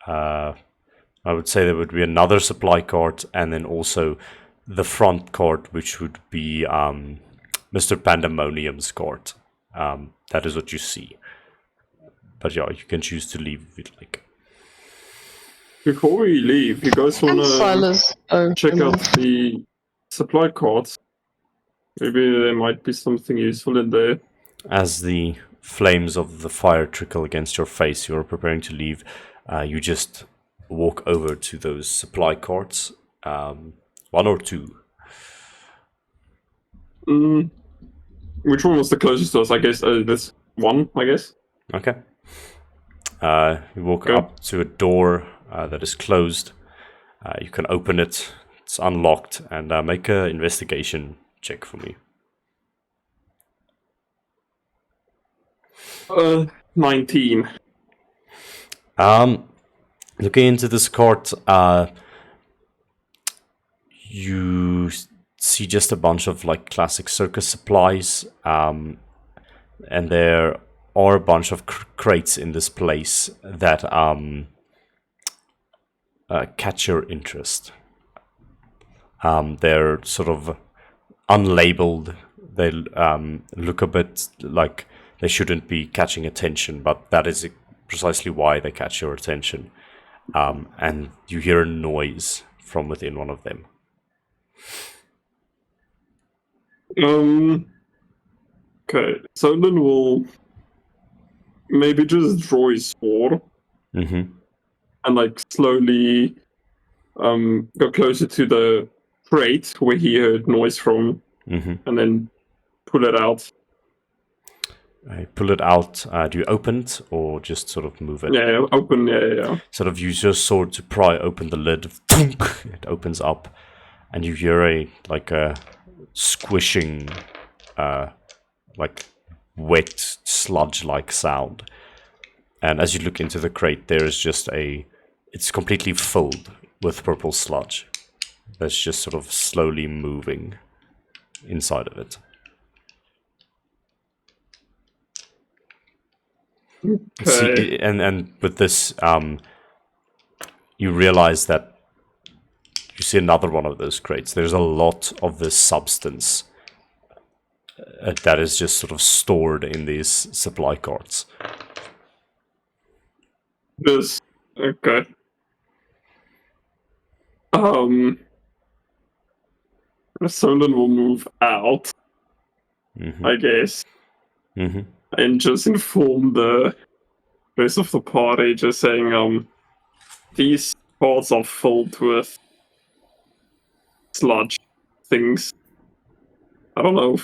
Speaker 2: I would say there would be another supply card, and then also the front card, which would be Mr. Pandemonium's card. That is what you see. But yeah, you can choose to leave if you'd like.
Speaker 5: Before we leave, you guys
Speaker 6: And
Speaker 5: wanna
Speaker 6: Silas. Oh,
Speaker 5: check
Speaker 6: never
Speaker 5: out
Speaker 6: mind.
Speaker 5: the supply cards? Maybe there might be something useful in there.
Speaker 2: As the flames of the fire trickle against your face, you're preparing to leave. You just walk over to those supply carts. 1 or 2.
Speaker 5: Which one was the closest to us? I guess this one, I guess.
Speaker 2: Okay. You walk
Speaker 5: Go.
Speaker 2: up to a door that is closed. You can open it. It's unlocked, and make an investigation check for me.
Speaker 5: 19.
Speaker 2: Looking into this cart, you see just a bunch of like classic circus supplies, and there are a bunch of crates in this place that catch your interest. They're sort of unlabeled. They look a bit like they shouldn't be catching attention, but that is precisely why they catch your attention. And you hear a noise from within one of them.
Speaker 5: Okay, Solon will maybe just draw his sword
Speaker 2: Mm-hmm.
Speaker 5: and like slowly go closer to the crate where he heard noise from,
Speaker 2: Mm-hmm.
Speaker 5: and then pull it out.
Speaker 2: I pull it out. Do you open it or just sort of move it?
Speaker 5: Yeah, open. Yeah.
Speaker 2: Sort of use your sword to pry open the lid. Thunk! It opens up, and you hear a squishing, like wet sludge-like sound. And as you look into the crate, there is just it's completely filled with purple sludge. That's just sort of slowly moving inside of it.
Speaker 5: Okay.
Speaker 2: See, and with this, you realize that you see another one of those crates. There's a lot of this substance that is just sort of stored in these supply carts.
Speaker 5: This. Okay. Solon will move out,
Speaker 2: Mm-hmm.
Speaker 5: I guess,
Speaker 2: Mm-hmm.
Speaker 5: and just inform the rest of the party, just saying, these parts are filled with sludge things. I don't know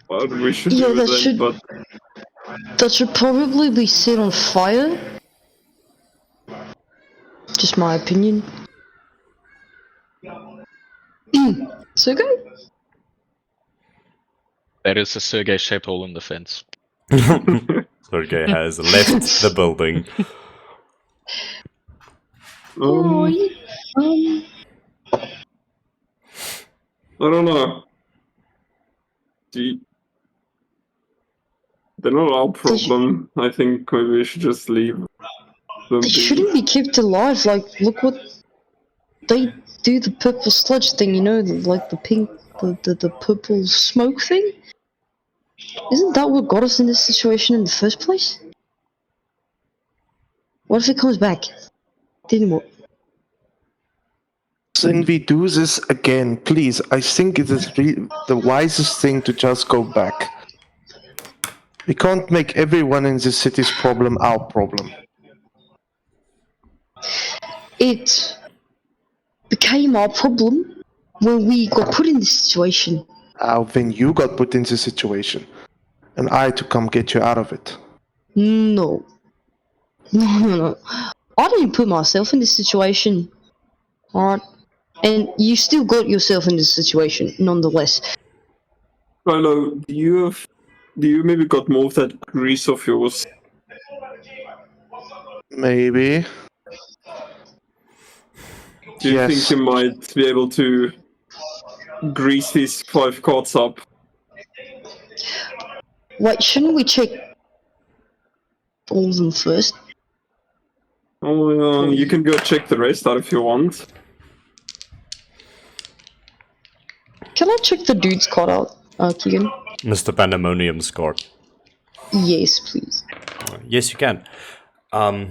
Speaker 5: what we should
Speaker 6: Yeah,
Speaker 5: do with
Speaker 6: that
Speaker 5: it,
Speaker 6: should-
Speaker 5: but
Speaker 6: That should probably be set on fire. Just my opinion. Sergey?
Speaker 3: There is a Sergei-shaped hole in the fence.
Speaker 2: Sergey has left the building.
Speaker 6: Oh,
Speaker 5: I don't know. They're not our problem. I think maybe we should just leave them
Speaker 6: they
Speaker 5: be.
Speaker 6: shouldn't be kept alive. Like, look what they do. The purple sludge thing, you know, like the pink, the purple smoke thing. Isn't that what got us in this situation in the first place? What if it comes back? Then what?
Speaker 1: Then we do this again, please. I think it is the wisest thing to just go back. We can't make everyone in this city's problem our problem.
Speaker 6: It became our problem when we got put in this situation.
Speaker 1: When you got put in this situation, and I to come get you out of it.
Speaker 6: No. No. I didn't put myself in this situation. Alright? And you still got yourself in this situation, nonetheless.
Speaker 5: Philo, do you maybe got more of that grease of yours?
Speaker 1: Maybe.
Speaker 5: Do you
Speaker 1: Yes.
Speaker 5: think you might be able to grease these 5 cards up?
Speaker 6: Wait, shouldn't we check all of them first?
Speaker 5: Oh, you can go check the rest out if you want.
Speaker 6: Can I check the dude's card out, Keegan?
Speaker 2: Mr. Pandemonium's card.
Speaker 6: Yes, please.
Speaker 2: Yes, you can.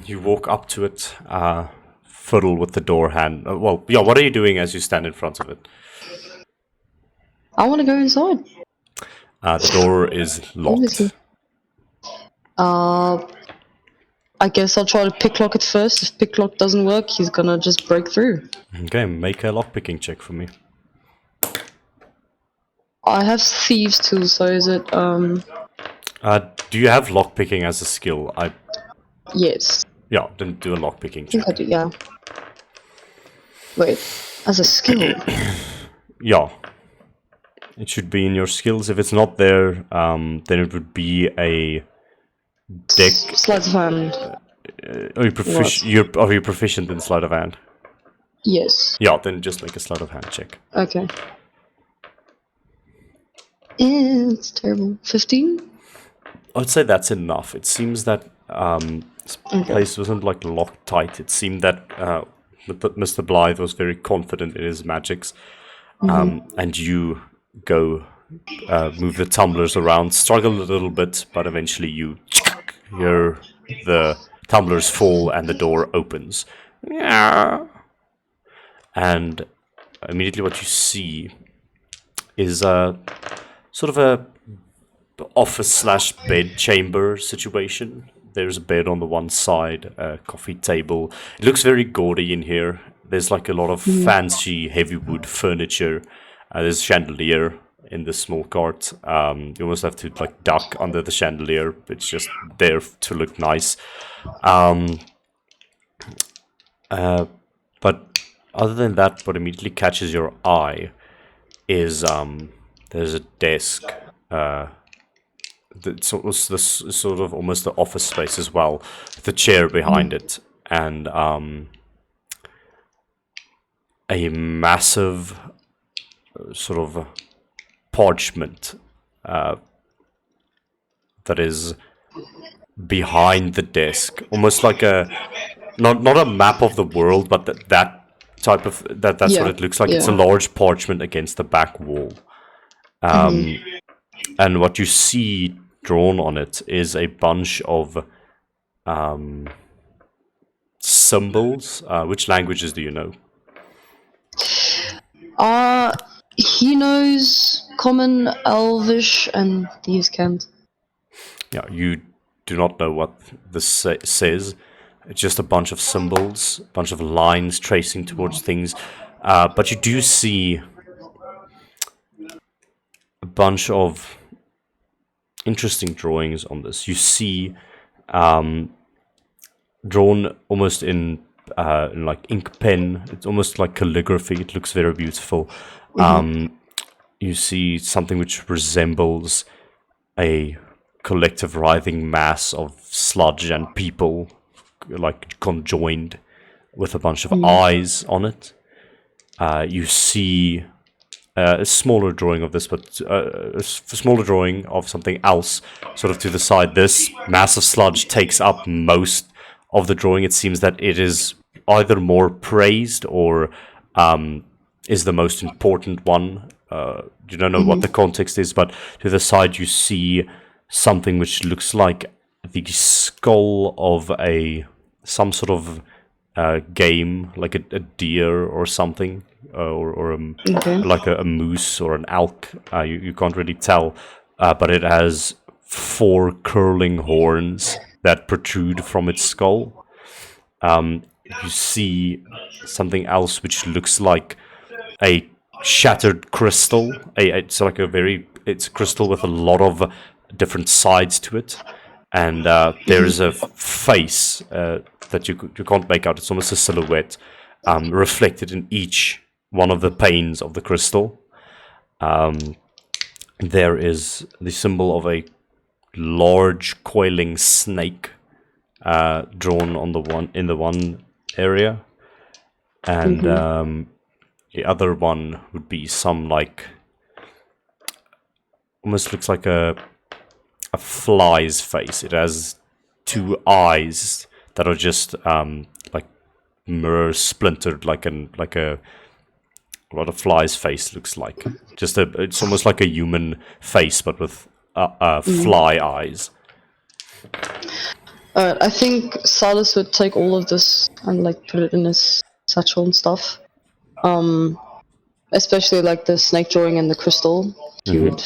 Speaker 2: You walk up to it, fiddle with the door hand. What are you doing as you stand in front of it?
Speaker 6: I want to go inside.
Speaker 2: The door is locked.
Speaker 6: I guess I'll try to picklock it first. If picklock doesn't work, he's gonna just break through.
Speaker 2: Okay, make a lockpicking check for me.
Speaker 6: I have thieves too, so is it,
Speaker 2: Do you have lockpicking as a skill?
Speaker 6: yes.
Speaker 2: Yeah, then do a lockpicking
Speaker 6: I think
Speaker 2: check.
Speaker 6: I do, yeah. Wait, as a skill?
Speaker 2: Yeah. It should be in your skills. If it's not there, then it would be a deck.
Speaker 6: Sleight of hand.
Speaker 2: Are you proficient in sleight of hand?
Speaker 6: Yes.
Speaker 2: Yeah, then just make a sleight of hand check.
Speaker 6: Okay. It's terrible. 15?
Speaker 2: I'd say that's enough. It seems that this place wasn't like locked tight. It seemed that Mr. Blythe was very confident in his magics, and you go move the tumblers around, struggle a little bit, but eventually you hear the tumblers fall and the door opens. And immediately what you see is sort of a office/bed chamber situation. There's a bed on the one side, a coffee table. It looks very gaudy in here. There's like a lot of fancy heavy wood furniture. There's a chandelier in the small cart. You almost have to like duck under the chandelier. It's just there to look nice. But other than that, what immediately catches your eye is there's a desk. It's sort of almost the office space as well, with a chair behind it, and a massive sort of parchment that is behind the desk, almost like a not a map of the world, but that type of that's what it looks like. It's a large parchment against the back wall. And what you see drawn on it is a bunch of symbols. Which languages do you know?
Speaker 6: He knows Common, Elvish, and thieves' cant.
Speaker 2: Yeah, you do not know what this says. It's just a bunch of symbols, a bunch of lines tracing towards things. But you do see a bunch of interesting drawings on this. You see drawn almost in like ink pen. It's almost like calligraphy. It looks very beautiful. You see something which resembles a collective writhing mass of sludge and people, like conjoined, with a bunch of eyes on it. You see a smaller drawing of this, but a smaller drawing of something else, sort of to the side. This mass of sludge takes up most of the drawing. It seems that it is either more praised or is the most important one. You don't know what the context is, but to the side you see something which looks like the skull of some sort of game, like a deer or something, or like a moose or an elk. You can't really tell, but it has 4 curling horns that protrude from its skull. You see something else which looks like a shattered crystal. It's like it's a crystal with a lot of different sides to it, and there is a face that you can't make out. It's almost a silhouette reflected in each one of the panes of the crystal. There is the symbol of a large coiling snake drawn on in the one area, and the other one would be some almost looks like a fly's face. It has 2 eyes that are just mirror splintered, like what a fly's face looks like. It's almost like a human face, but with fly eyes.
Speaker 6: Alright, I think Silas would take all of this and put it in his satchel and stuff. Especially the snake drawing and the crystal. He would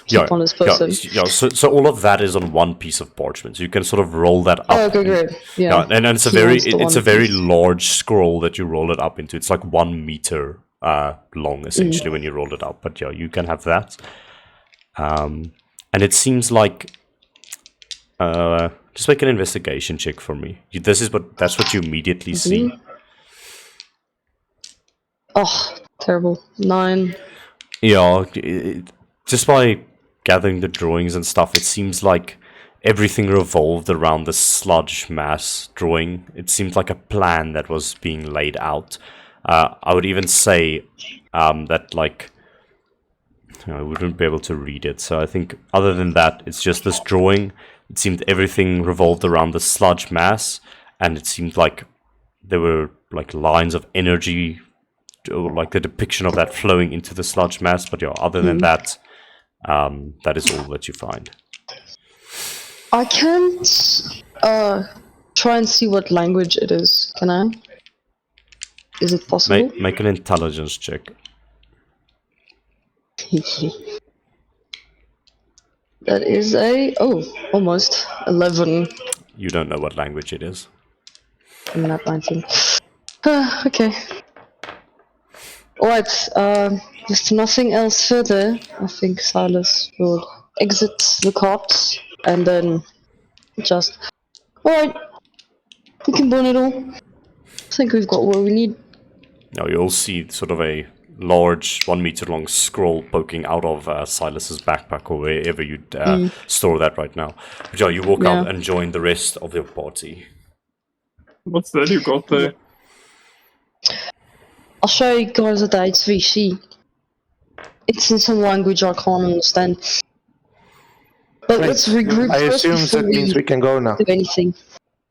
Speaker 6: keep on his person.
Speaker 2: So all of that is on one piece of parchment. So you can sort of roll that up.
Speaker 6: Oh, okay, great. Yeah.
Speaker 2: And it's a very large scroll that you roll it up into. It's 1 meter long, essentially, when you roll it up. But you can have that. And it seems like just make an investigation check for me. That's what you immediately see.
Speaker 6: Oh, terrible. 9.
Speaker 2: Yeah, just by gathering the drawings and stuff, it seems like everything revolved around the sludge mass drawing. It seemed like a plan that was being laid out. I would even say that I wouldn't be able to read it. So I think other than that, it's just this drawing. It seemed everything revolved around the sludge mass, and it seemed like there were lines of energy, or the depiction of that flowing into the sludge mass. But other than that, that is all that you find.
Speaker 6: I can't try and see what language it is. Can I? Is it possible?
Speaker 2: Make an intelligence check.
Speaker 6: That is almost 11.
Speaker 2: You don't know what language it is.
Speaker 6: I'm not 19. Okay. Alright, with nothing else further, I think Silas will exit the cart and then just... Alright, we can burn it all. I think we've got what we need.
Speaker 2: Now you'll see sort of a large 1 meter long scroll poking out of Silas's backpack or wherever you'd store that right now. But you walk out and join the rest of your party.
Speaker 5: What's that you got there?
Speaker 6: I'll show you guys at the HVC. It's in some language I can't understand. But let's regroup
Speaker 1: I
Speaker 6: first
Speaker 1: assume
Speaker 6: before
Speaker 1: that means we can go now.
Speaker 6: do anything.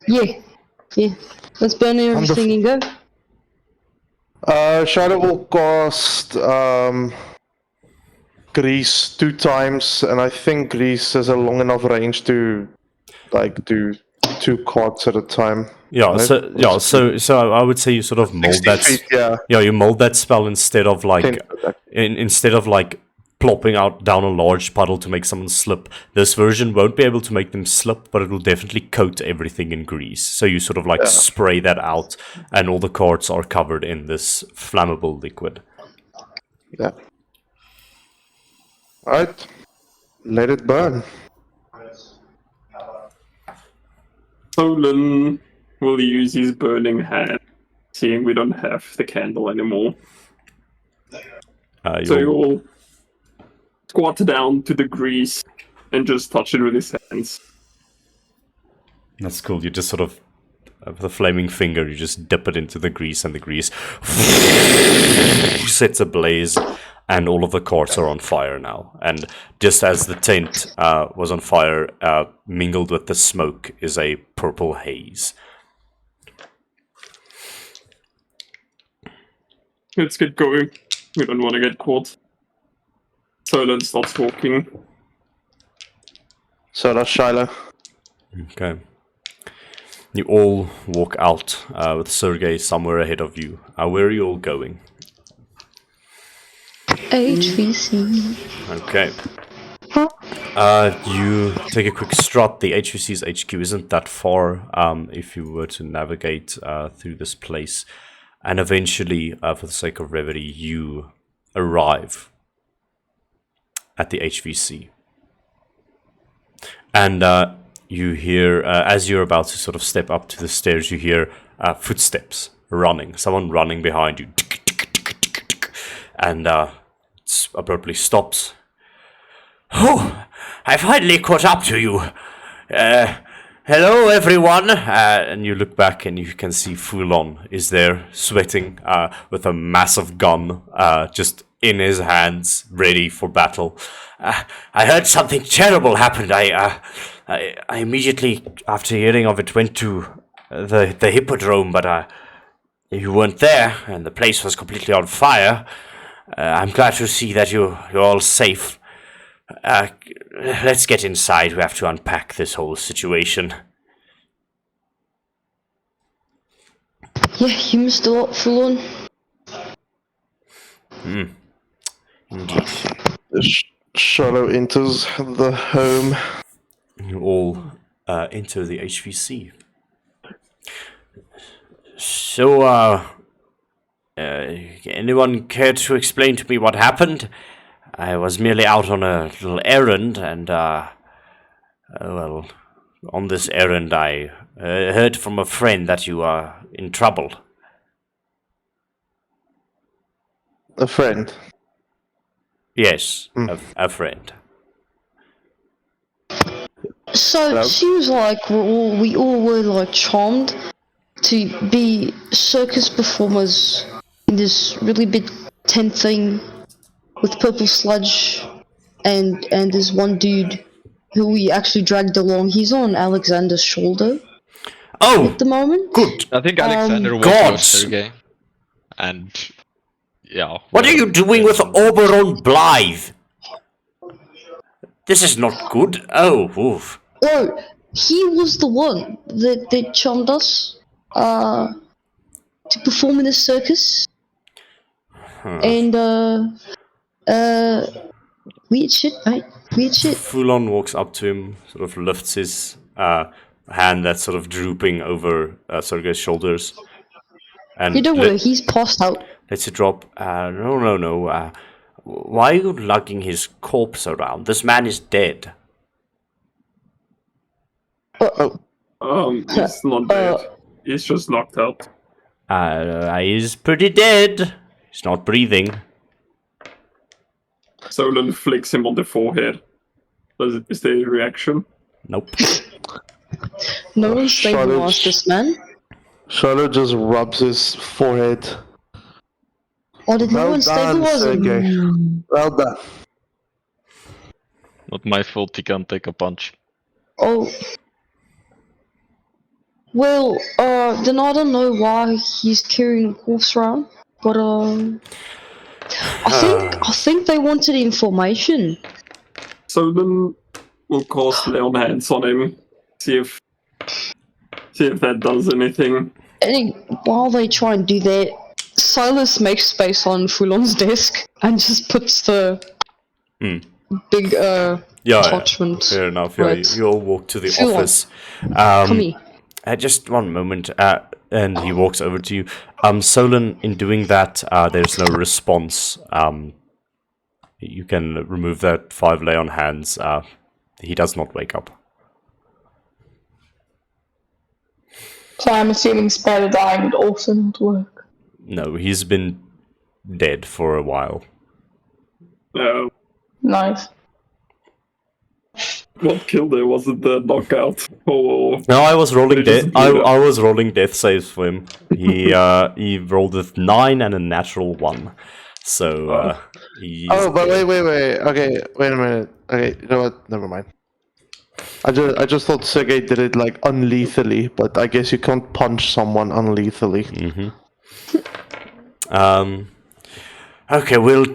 Speaker 6: Yeah. Let's burn everything and go.
Speaker 1: Shadow will cost Grease 2 times, and I think Grease has a long enough range to do 2 cards at a time.
Speaker 2: Yeah,
Speaker 1: right?
Speaker 2: So I would say you sort of mold that.
Speaker 1: feet,
Speaker 2: You mold that spell instead of instead of plopping down a large puddle to make someone slip. This version won't be able to make them slip, but it will definitely coat everything in grease. So you sort of spray that out, and all the cards are covered in this flammable liquid.
Speaker 1: Yeah. Alright. Let it burn.
Speaker 5: Solon will use his burning hand, seeing we don't have the candle anymore. So he will squat down to the grease and just touch it with his hands.
Speaker 2: That's cool. You just sort of, with a flaming finger, you just dip it into the grease, and the grease sets ablaze, and all of the carts are on fire now. And just as the tent was on fire, mingled with the smoke is a purple haze.
Speaker 5: Let's get going. We don't want to get caught. Solon starts walking.
Speaker 1: So does Shiloh.
Speaker 2: Okay. You all walk out with Sergei somewhere ahead of you. Where are you all going?
Speaker 6: HVC.
Speaker 2: Okay. You take a quick strut. The HVC's HQ isn't that far if you were to navigate through this place. And eventually, for the sake of brevity, you arrive at the HVC. And you hear, as you're about to sort of step up to the stairs, you hear footsteps running. Someone running behind you. And it abruptly stops. Oh, I finally caught up to you. Hello, everyone. And you look back and you can see Foulon is there, sweating, with a massive gun just in his hands, ready for battle. I heard something terrible happened. I immediately, after hearing of it, went to the Hippodrome, but you weren't there, and the place was completely on fire. I'm glad to see that you're all safe. Let's get inside. We have to unpack this whole situation.
Speaker 6: Yeah, you missed a lot, Fulon.
Speaker 2: Indeed.
Speaker 1: Charlotte enters the home.
Speaker 2: You all enter the HVC. So, anyone care to explain to me what happened? I was merely out on a little errand, and, well, on this errand I heard from a friend that you are in trouble.
Speaker 1: A friend.
Speaker 2: Yes, a friend.
Speaker 6: So
Speaker 1: Hello?
Speaker 6: it seems like we all were like charmed to be circus performers in this really big tent thing with purple sludge, and there's one dude who we actually dragged along. He's on Alexander's shoulder
Speaker 2: Oh,
Speaker 6: at the moment.
Speaker 2: good.
Speaker 3: I think Alexander was
Speaker 2: gods.
Speaker 3: with Sergey. And yeah.
Speaker 2: What are you doing with Oberon Blythe? This is not good. Oh, oof.
Speaker 6: Oh, he was the one that charmed us to perform in the circus. And weird shit, mate. Weird shit.
Speaker 2: Foulon walks up to him, sort of lifts his hand that's sort of drooping over Sergei's shoulders. And
Speaker 6: You don't worry, he's passed out.
Speaker 2: lets it drop. No. Why are you lugging his corpse around? This man is dead.
Speaker 5: He's not dead. He's just knocked out.
Speaker 2: He's pretty dead. He's not breathing.
Speaker 5: Solon flicks him on the forehead. Is there a reaction?
Speaker 2: Nope.
Speaker 6: No one's staying
Speaker 1: Charlotte-
Speaker 6: past this man.
Speaker 1: Charlotte just rubs his forehead.
Speaker 6: Or did no
Speaker 1: Well
Speaker 6: one stay
Speaker 1: done,
Speaker 6: was
Speaker 1: Sergey. Well done.
Speaker 3: Not my fault he can't take a punch.
Speaker 6: Oh. Well, then I don't know why he's carrying a corpse around, but I think they wanted information.
Speaker 5: Solon will cast lay on hands on him. See if that does anything.
Speaker 6: And while they try and do that, Silas makes space on Foulon's desk and just puts the big attachment.
Speaker 2: Fair enough.
Speaker 6: Right.
Speaker 2: Yeah, you all walk to the
Speaker 6: Foulon,
Speaker 2: office.
Speaker 6: Come here.
Speaker 2: Just one moment. And he walks over to you. Solon, in doing that, there's no response. You can remove that 5 lay on hands. He does not wake up.
Speaker 4: So I'm assuming spare the dying would also not work.
Speaker 2: No, he's been dead for a while.
Speaker 5: No.
Speaker 4: Nice.
Speaker 5: What killed him? Was it the knockout? Or
Speaker 2: No, I was rolling
Speaker 5: They just
Speaker 2: death.
Speaker 5: blew it.
Speaker 2: I was rolling death saves for him. He rolled with 9 and a natural 1. So he's
Speaker 1: Oh, but
Speaker 2: dead.
Speaker 1: wait. Okay, wait a minute. Okay, you know what? Never mind. I just thought Sergey did it like unlethally, but I guess you can't punch someone unlethally.
Speaker 2: Okay, well,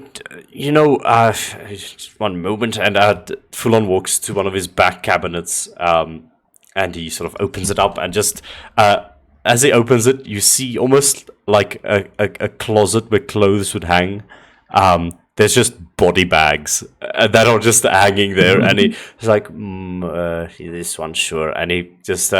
Speaker 2: just one moment, and Fulon walks to one of his back cabinets, and he sort of opens it up, and just as he opens it, you see almost like a closet where clothes would hang. there's just body bags that are just hanging there, and he's like, this one, sure, and he just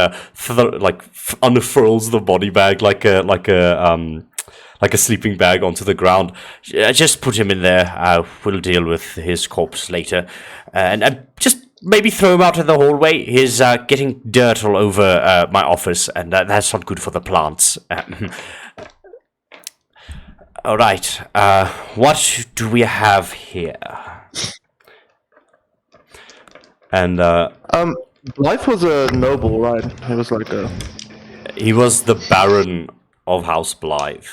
Speaker 2: unfurls the body bag like a sleeping bag onto the ground. Just put him in there. We'll deal with his corpse later, and just maybe throw him out in the hallway. He's getting dirt all over my office, and that's not good for the plants. All right. What do we have here? And
Speaker 1: Blythe was a noble, right? He was like a.
Speaker 2: he was the Baron of House Blythe.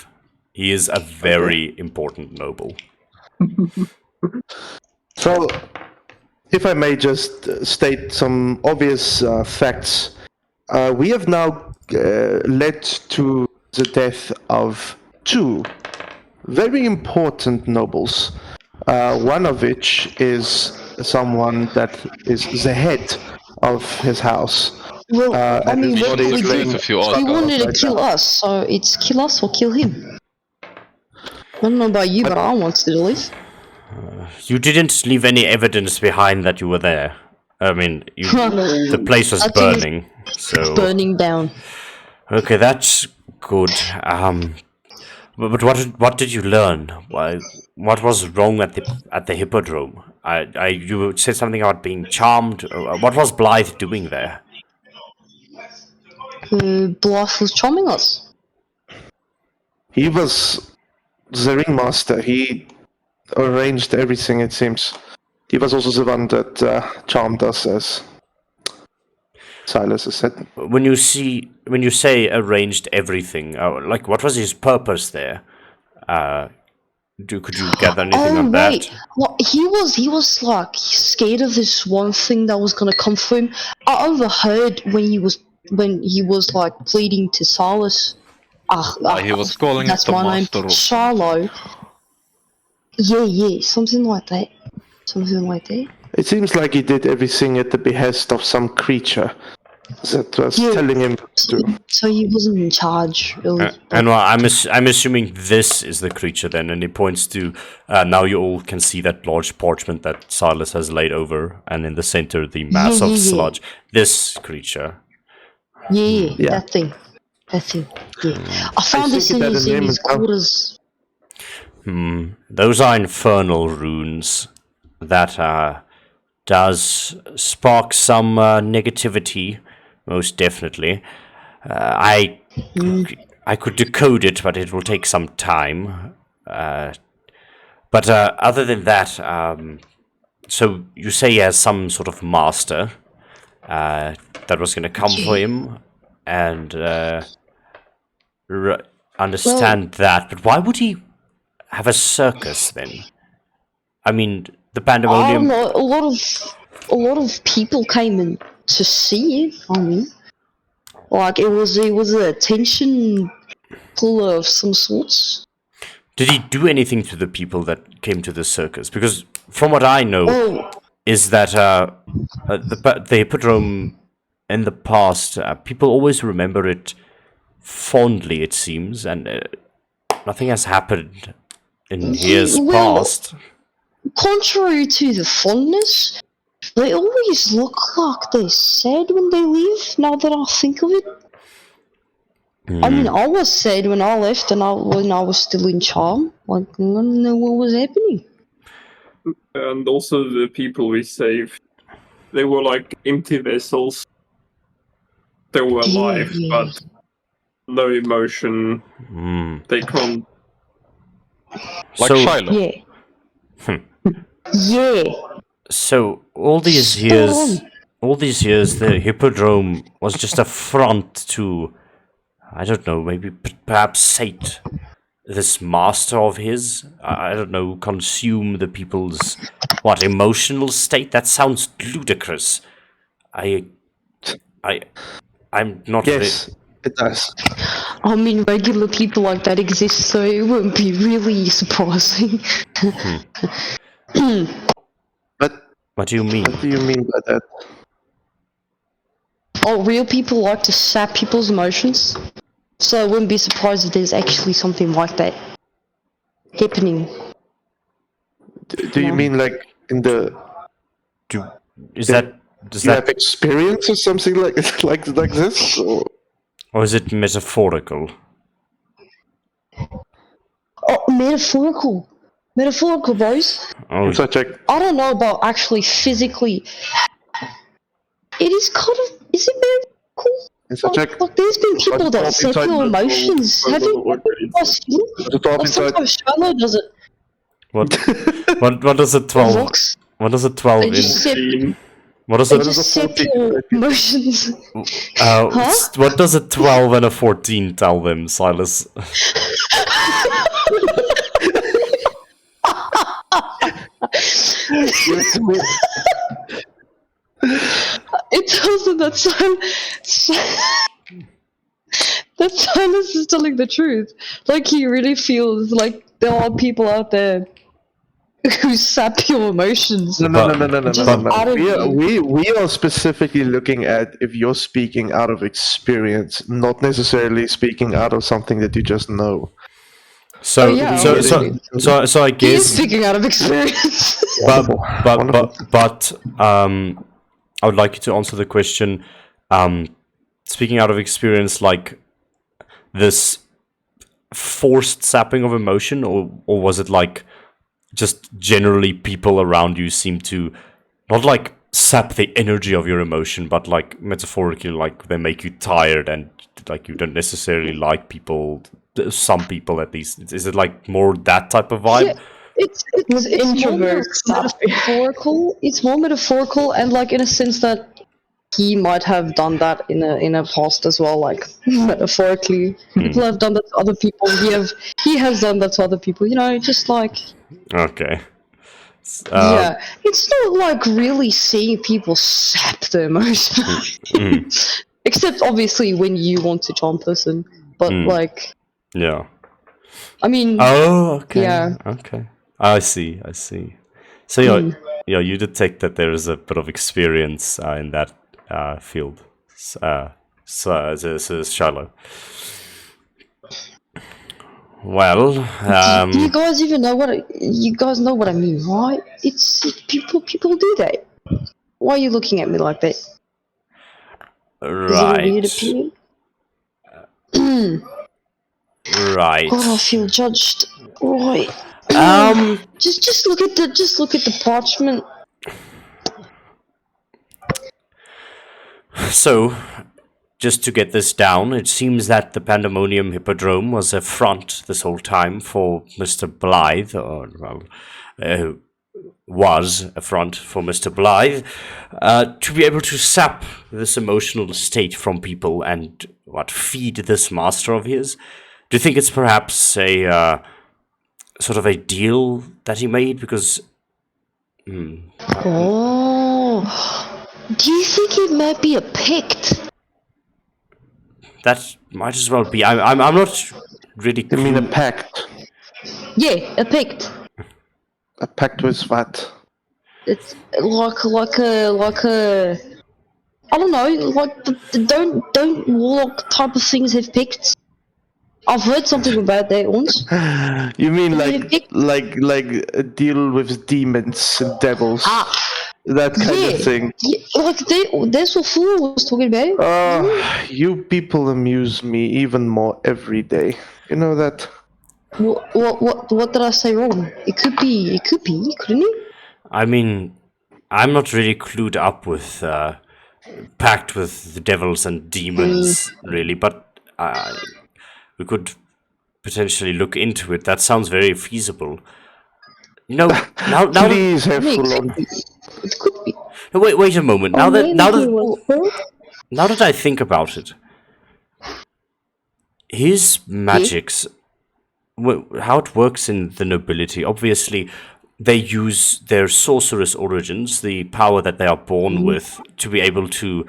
Speaker 2: He is a very important noble.
Speaker 1: So, if I may just state some obvious facts, we have now led to the death of 2 very important nobles. One of which is someone that is the head of his house.
Speaker 6: Well, I
Speaker 1: and
Speaker 6: mean,
Speaker 1: his
Speaker 6: what
Speaker 1: body
Speaker 6: we
Speaker 1: is
Speaker 6: did,
Speaker 1: laying-
Speaker 3: if you
Speaker 6: he
Speaker 3: ask
Speaker 6: wanted to
Speaker 1: like
Speaker 6: kill
Speaker 1: that.
Speaker 6: us, so it's kill us or kill him. I don't know about you, but I want to leave.
Speaker 2: You didn't leave any evidence behind that you were there. I mean, the place was
Speaker 6: I think it's
Speaker 2: burning, so
Speaker 6: burning down.
Speaker 2: okay, that's good. But what did you learn? What was wrong at the Hippodrome? You said something about being charmed. What was Blythe doing there?
Speaker 6: Bluff was charming us.
Speaker 1: He was the ringmaster. He arranged everything, it seems. He was also the one that charmed us, as Silas has said.
Speaker 2: When you say arranged everything, like what was his purpose there? Could you gather anything on that?
Speaker 6: Wait, well, he was like scared of this one thing that was gonna come for him. I overheard when he was like pleading to Silas.
Speaker 3: he was calling
Speaker 6: that's
Speaker 3: it the
Speaker 6: my
Speaker 3: master
Speaker 6: name,
Speaker 3: of
Speaker 6: Charlo. Yeah, something like that.
Speaker 1: It seems like he did everything at the behest of some creature that was
Speaker 6: Yeah.
Speaker 1: telling him to.
Speaker 6: So he wasn't in charge, really.
Speaker 2: And well, I'm assuming this is the creature then, and he points to. Now you all can see that large parchment that Silas has laid over, and in the center the mass of
Speaker 6: Yeah.
Speaker 2: sludge. This creature.
Speaker 6: Yeah,
Speaker 1: Yeah.
Speaker 6: that thing. Yeah. I found this
Speaker 1: think
Speaker 6: in
Speaker 1: it had a
Speaker 6: his
Speaker 1: name as well.
Speaker 6: quarters.
Speaker 2: Those are infernal runes. That does spark some negativity, most definitely. I could decode it, but it will take some time. But other than that, so you say he has some sort of master that was going to come for him, and understand that. But why would he have a circus then? I mean, the
Speaker 6: I don't
Speaker 2: Pandemonium.
Speaker 6: know. A lot of people came in to see it. I mean, like it was an attention puller of some sorts.
Speaker 2: Did he do anything to the people that came to the circus? Because from what I know,
Speaker 6: Oh,
Speaker 2: is that the Hippodrome in the past, people always remember it fondly, it seems, and nothing has happened in years
Speaker 6: Well-
Speaker 2: past.
Speaker 6: contrary to the fondness, they always look like they're sad when they leave. Now that I think of it, I mean, I was sad when I left, and when I was still in charm. Like, I don't know what was happening.
Speaker 5: And also the people we saved, they were like empty vessels. They were alive,
Speaker 6: Yeah.
Speaker 5: but no emotion. They can't.
Speaker 3: like
Speaker 2: So-
Speaker 3: Shiloh.
Speaker 6: Yeah. Yeah.
Speaker 2: So all these years, the Hippodrome was just a front to, I don't know, maybe perhaps sate this master of his. I don't know, consume the people's emotional state. That sounds ludicrous. I'm not.
Speaker 1: Yes, it does.
Speaker 6: I mean, regular people like that exist, so it wouldn't be really surprising.
Speaker 1: But
Speaker 2: What do you mean?
Speaker 1: what do you mean by that?
Speaker 6: Oh, real people like to sap people's emotions, so I wouldn't be surprised if there's actually something like that happening.
Speaker 1: Do you mean like in the?
Speaker 2: Is
Speaker 1: Yeah.
Speaker 2: that does
Speaker 1: Do you have
Speaker 2: that
Speaker 1: experience or something like this?
Speaker 2: or is it metaphorical?
Speaker 6: Oh, metaphorical. Metaphorical, boys.
Speaker 2: Oh,
Speaker 1: So check.
Speaker 6: I don't know about actually physically. It is kind of. Is it metaphorical?
Speaker 1: So check.
Speaker 6: Like, there's been people that
Speaker 1: top
Speaker 6: set
Speaker 1: inside
Speaker 6: your
Speaker 1: the
Speaker 6: emotions.
Speaker 5: roll-
Speaker 6: Have
Speaker 5: roll
Speaker 6: you
Speaker 5: the order
Speaker 6: guys feel?
Speaker 1: The top
Speaker 6: Like,
Speaker 1: inside.
Speaker 6: sometimes Shiloh does it.
Speaker 2: what does a 12?
Speaker 6: Vox,
Speaker 2: What does a 12
Speaker 6: they
Speaker 2: in?
Speaker 6: just set,
Speaker 2: What does
Speaker 6: they
Speaker 2: a
Speaker 1: What is
Speaker 6: just
Speaker 1: a
Speaker 6: set
Speaker 1: 14?
Speaker 6: your emotions. Huh?
Speaker 2: what does a 12 and a 14 tell them, Silas?
Speaker 6: It tells them that that Silas is telling the truth. Like, he really feels like there are people out there who sap your emotions.
Speaker 1: No.
Speaker 6: Just out of you.
Speaker 1: We are specifically looking at if you're speaking out of experience, not necessarily speaking out of something that you just know.
Speaker 2: So,
Speaker 6: Oh, yeah,
Speaker 2: so I
Speaker 6: He is
Speaker 2: guess,
Speaker 6: speaking out of experience.
Speaker 1: Wonderful.
Speaker 2: but I would like you to answer the question. Speaking out of experience, like this forced sapping of emotion, or was it like just generally people around you seem to not like sap the energy of your emotion, but like metaphorically, like they make you tired and like you don't necessarily like people. Some people, at least, is it like more that type of vibe?
Speaker 6: Yeah, it's
Speaker 4: introverts,
Speaker 6: more metaphorical. It's more metaphorical, and like in a sense that he might have done that in a past as well. Like metaphorically, people have done that to other people. He has done that to other people. You know, just like
Speaker 2: Okay.
Speaker 6: yeah, it's not like really seeing people sap the emotion. Except obviously when you want to charm person, but like
Speaker 2: Yeah.
Speaker 6: I mean,
Speaker 2: Oh, okay.
Speaker 6: Yeah.
Speaker 2: Okay. I see. So you detect that there is a bit of experience in that field. So this is Shiloh. Well,
Speaker 6: do you guys even know you guys know what I mean, right? It's people do that. Why are you looking at me like that? Is it a weird
Speaker 2: right,
Speaker 6: opinion?
Speaker 2: right.
Speaker 6: God, I feel judged. Right. Just look at the parchment.
Speaker 2: So, just to get this down, it seems that the Pandemonium Hippodrome was a front this whole time for Mr. Blythe, or well, was a front for Mr. Blythe, to be able to sap this emotional state from people and feed this master of his. Do you think it's perhaps a sort of a deal that he made? Because
Speaker 6: Oh, do you think it might be a pact?
Speaker 2: that might as well be. I'm not really.
Speaker 1: You mean a pact?
Speaker 6: Yeah, a pact.
Speaker 1: A pact with what?
Speaker 6: It's like a. I don't know. Like don't warlock type of things have pacts? I've heard something about that once.
Speaker 1: You mean
Speaker 6: Yeah,
Speaker 1: like a deal with demons and devils? That kind of thing.
Speaker 6: Yeah, like that's what Fool was talking about.
Speaker 1: You people amuse me even more every day. You know that?
Speaker 6: What did I say wrong? It could be, couldn't it?
Speaker 2: I mean, I'm not really clued up with pact with the devils and demons, really, but we could potentially look into it. That sounds very feasible. You know, now
Speaker 1: Please have
Speaker 6: Yeah,
Speaker 1: full on.
Speaker 6: it could be.
Speaker 2: no, wait a moment. Now
Speaker 4: Maybe he was hurt.
Speaker 2: that I think about it, his magics, how it works in the nobility, obviously they use their sorceress origins, the power that they are born with, to be able to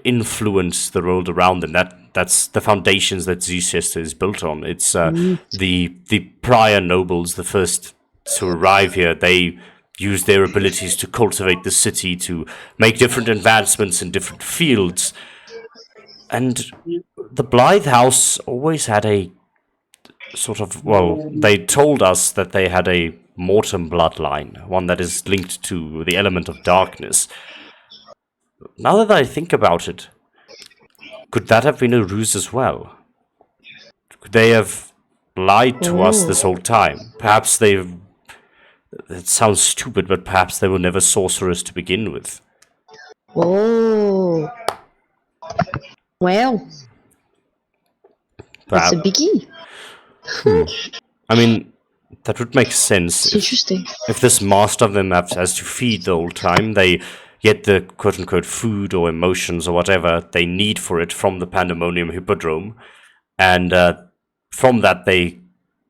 Speaker 2: influence the world around them. That's the foundations that Zesiester is built on. It's the prior nobles, the first to arrive here, they use their abilities to cultivate the city, to make different advancements in different fields. And the Blythe House always had a sort of, well, they told us that they had a mortem bloodline, one that is linked to the element of darkness. Now that I think about it, could that have been a ruse as well? Could they have lied to us this whole time? Perhaps they've... It sounds stupid, but perhaps they were never sorcerers to begin with.
Speaker 6: Oh. Well, that's a biggie.
Speaker 2: I mean, that would make sense.
Speaker 6: It's interesting.
Speaker 2: If this master of them has to feed the whole time, they get the quote-unquote food or emotions or whatever they need for it from the Pandemonium Hippodrome, and from that they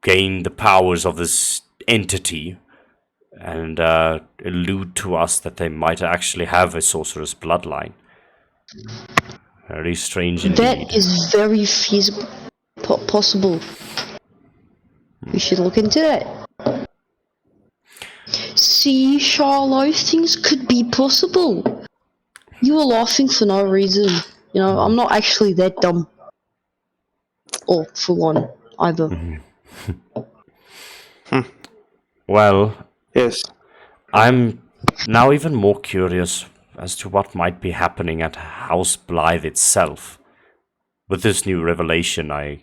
Speaker 2: gain the powers of this entity and allude to us that they might actually have a sorcerer's bloodline. Very strange indeed.
Speaker 6: That is very feasible. Possible. We should look into that. See, Charlo, things could be possible. You were laughing for no reason. You know, I'm not actually that dumb. Or for one, either.
Speaker 2: Well,
Speaker 1: Yes.
Speaker 2: I'm now even more curious as to what might be happening at House Blythe itself. With this new revelation, I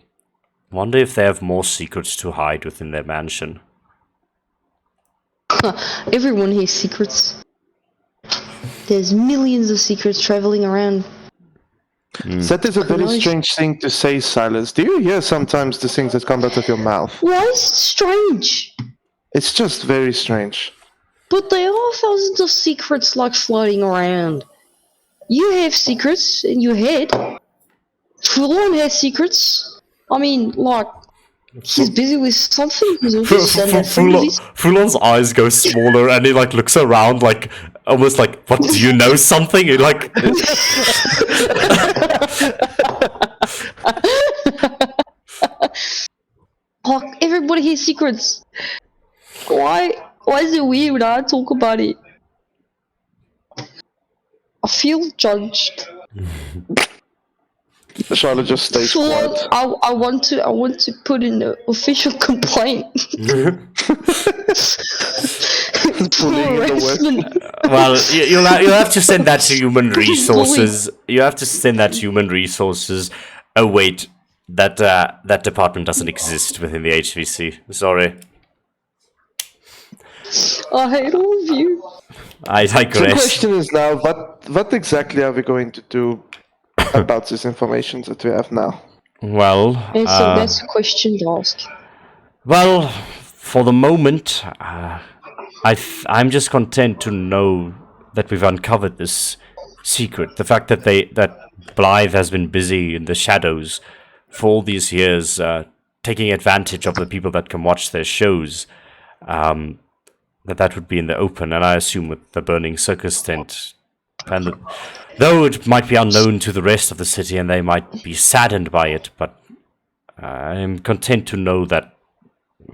Speaker 2: wonder if they have more secrets to hide within their mansion.
Speaker 6: Everyone has secrets. There's millions of secrets traveling around.
Speaker 1: That is a very
Speaker 6: Nice.
Speaker 1: strange thing to say, Silas. Do you hear sometimes the things that come out of your mouth?
Speaker 6: Why is it strange?
Speaker 1: It's just very strange.
Speaker 6: But there are thousands of secrets like floating around. You have secrets in your head. Fulon has secrets. I mean, like, he's busy with something. He's also sending a friend of his.
Speaker 2: Fulon's eyes go smaller and he like looks around like almost like, what, do you know something? He, like
Speaker 6: Like, everybody has secrets. Why is it weird when I talk about it? I feel judged.
Speaker 1: Charlotte just stays
Speaker 6: Fulon,
Speaker 1: quiet.
Speaker 6: I want to put in an official complaint.
Speaker 1: Bullying in the West.
Speaker 6: Harassment.
Speaker 2: well, you'll have to send that to human resources. You have to send that to human resources. Oh wait, that department doesn't exist within the HVC. Sorry,
Speaker 6: I hate all of you.
Speaker 2: I
Speaker 1: The
Speaker 2: digress.
Speaker 1: question is now, what exactly are we going to do about this information that we have now?
Speaker 2: Well,
Speaker 6: That's a question to ask.
Speaker 2: well, for the moment, I'm just content to know that we've uncovered this secret. The fact that that Blythe has been busy in the shadows for all these years, taking advantage of the people that can watch their shows, that would be in the open, and I assume with the burning circus tent. And though it might be unknown to the rest of the city and they might be saddened by it, but I'm content to know that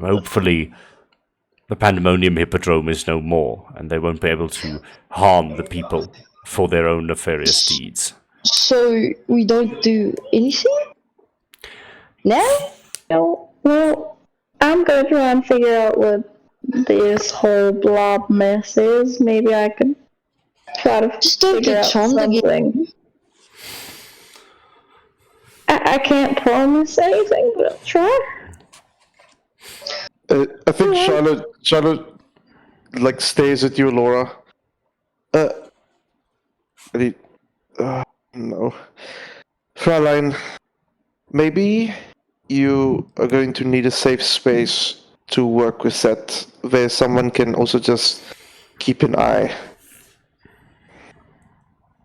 Speaker 2: hopefully the Pandemonium Hippodrome is no more and they won't be able to harm the people for their own nefarious deeds.
Speaker 6: So we don't do anything? Now?
Speaker 4: No, well, I'm gonna try and figure out what this whole blob mess is. Maybe I could try to
Speaker 6: Just don't
Speaker 4: figure
Speaker 6: get
Speaker 4: out
Speaker 6: charmed again.
Speaker 4: something. I can't promise anything, but I'll try.
Speaker 1: I think Charlotte, like stays with you, Laura. No, Fraulein, maybe you are going to need a safe space to work with that, where someone can also just keep an eye.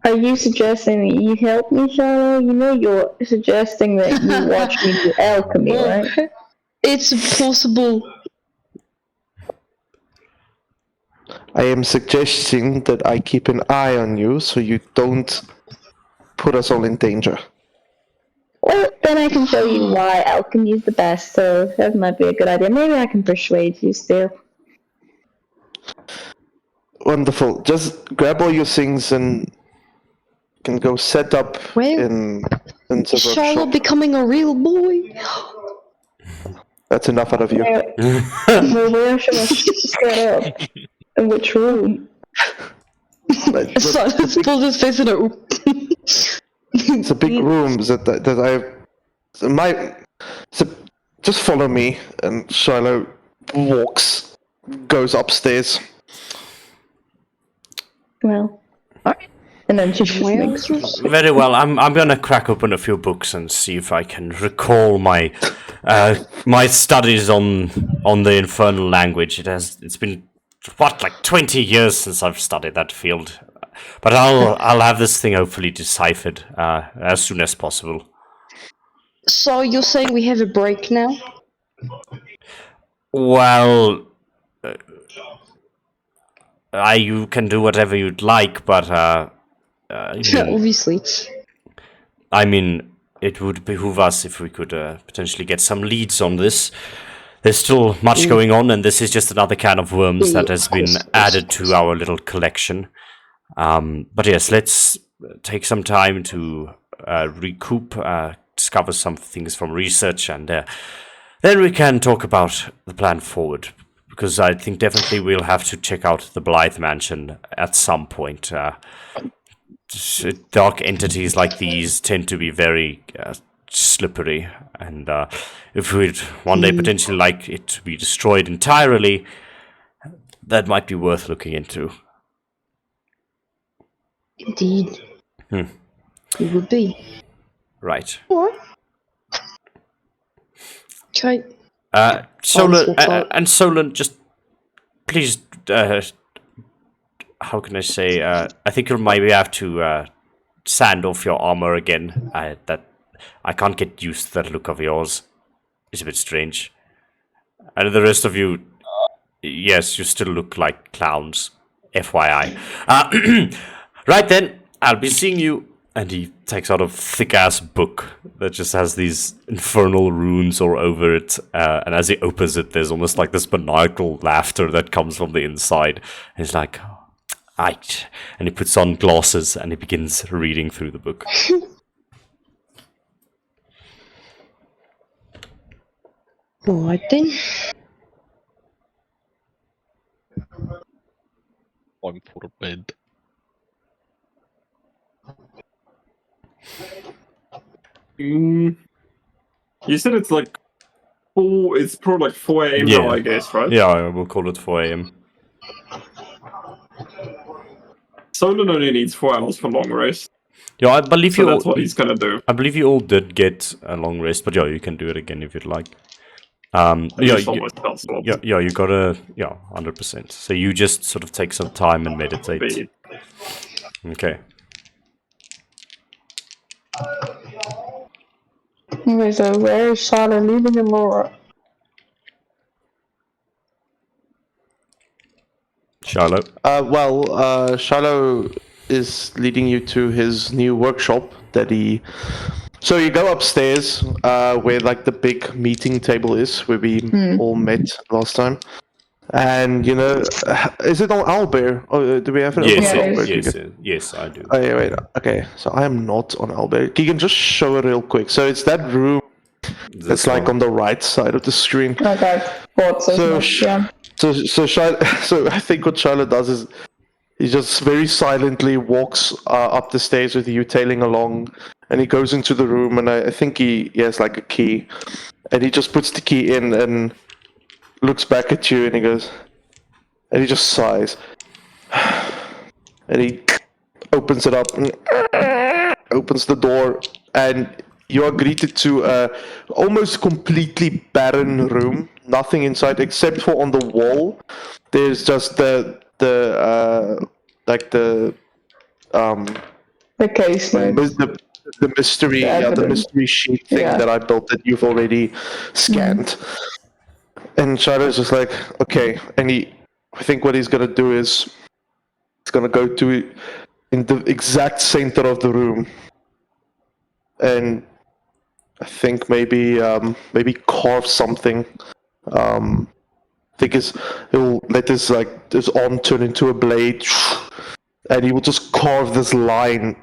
Speaker 4: Are you suggesting that you help me, Charlotte? You know you're suggesting that you watch me do alchemy, right?
Speaker 6: It's possible.
Speaker 1: I am suggesting that I keep an eye on you so you don't put us all in danger.
Speaker 4: Well, then I can show you why alchemy is the best, so that might be a good idea. Maybe I can persuade you still.
Speaker 1: Wonderful. Just grab all your things and can go set up
Speaker 6: Well,
Speaker 1: in the
Speaker 6: Is Charlotte
Speaker 1: workshop.
Speaker 6: becoming a real boy?
Speaker 1: That's enough out of you.
Speaker 4: Well, where should I set up? In which room?
Speaker 6: Silence pulls his face and
Speaker 1: It's a big room that so just follow me, and Shiloh goes upstairs.
Speaker 4: Well, alright. And then she just makes
Speaker 2: Very well. I'm gonna crack open a few books and see if I can recall my my studies on the infernal language. It's been like 20 years since I've studied that field, but I'll have this thing hopefully deciphered as soon as possible.
Speaker 6: So you're saying we have a break now?
Speaker 2: Well, you can do whatever you'd like, but
Speaker 6: Obviously.
Speaker 2: I mean, it would behoove us if we could potentially get some leads on this. There's still much going on, and this is just another can of worms that has been added to our little collection. But yes, let's take some time to recoup, discover some things from research, and then we can talk about the plan forward. Because I think definitely we'll have to check out the Blythe Mansion at some point. Dark entities like these tend to be very slippery, and if we'd one day potentially like it to be destroyed entirely, that might be worth looking into.
Speaker 6: Indeed. It would be.
Speaker 2: Right.
Speaker 6: Alright. Okay.
Speaker 2: Solon, just please, how can I say, I think you'll maybe have to sand off your armor again. That I can't get used to that look of yours. It's a bit strange. And the rest of you, yes, you still look like clowns. FYI. Right then, I'll be seeing you. And he takes out a thick-ass book that just has these infernal runes all over it. And as he opens it, there's almost like this maniacal laughter that comes from the inside. And he's like, right. And he puts on glasses and he begins reading through the book.
Speaker 6: Alright then.
Speaker 3: I'm for bed.
Speaker 5: You said it's like 4. It's probably like 4 a.m. now, I guess, right?
Speaker 2: Yeah, we'll call it 4 a.m.
Speaker 5: Solon only needs 4 hours for long rest.
Speaker 2: Yeah, I believe
Speaker 5: So
Speaker 2: you.
Speaker 5: that's what he's gonna do.
Speaker 2: I believe you all did get a long rest, but yeah, you can do it again if you'd like.
Speaker 5: You
Speaker 2: gotta 100%. So you just sort of take some time and meditate. Okay.
Speaker 4: Okay, so where is Charlotte leaving him or?
Speaker 2: Shiloh.
Speaker 1: Shiloh is leading you to his new workshop that he. So you go upstairs, where like the big meeting table is, where we all met last time. And is it on Owlbear? Oh, do we have it?
Speaker 2: Yes,
Speaker 1: on Owlbear?
Speaker 2: yes, I do.
Speaker 1: Oh, yeah, wait. Okay, so I am not on Owlbear. You can just show it real quick. So it's that room. It's like on the right side of the screen.
Speaker 4: Okay, thought so.
Speaker 1: So I think what Charlotte does is he just very silently walks up the stairs with you tailing along, and he goes into the room, and I think he has like a key, and he just puts the key in and looks back at you, and he goes, and he just sighs, and he opens it up, and opens the door, and you are greeted to a almost completely barren room. Nothing inside except for on the wall. There's just the
Speaker 4: case notes.
Speaker 1: The mystery, the mystery sheet thing that I built that you've already scanned. And Shadow's just like, okay, and I think what he's gonna do is he's gonna go to it in the exact center of the room, and I think maybe carve something. I think he'll let his arm turn into a blade, and he will just carve this line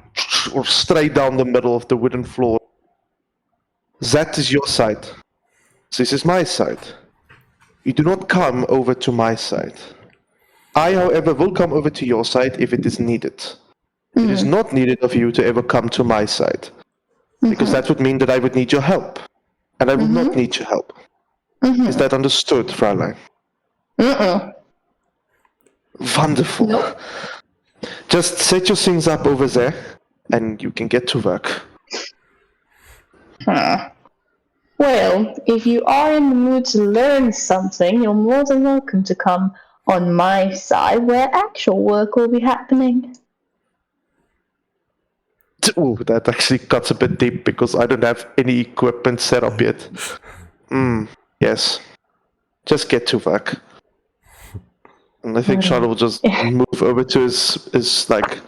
Speaker 1: or straight down the middle of the wooden floor. That is your side. This is my side. You do not come over to my side. I, however, will come over to your side if it is needed. It is not needed of you to ever come to my side. Because that would mean that I would need your help. And I would not need your help. Is that understood, Fräulein? Wonderful.
Speaker 4: Nope.
Speaker 1: Just set your things up over there, and you can get to work.
Speaker 4: Well, if you are in the mood to learn something, you're more than welcome to come on my side where actual work will be happening.
Speaker 1: Ooh, that actually cuts a bit deep because I don't have any equipment set up yet. Yes. Just get to work. And I think Charlotte will just move over to his like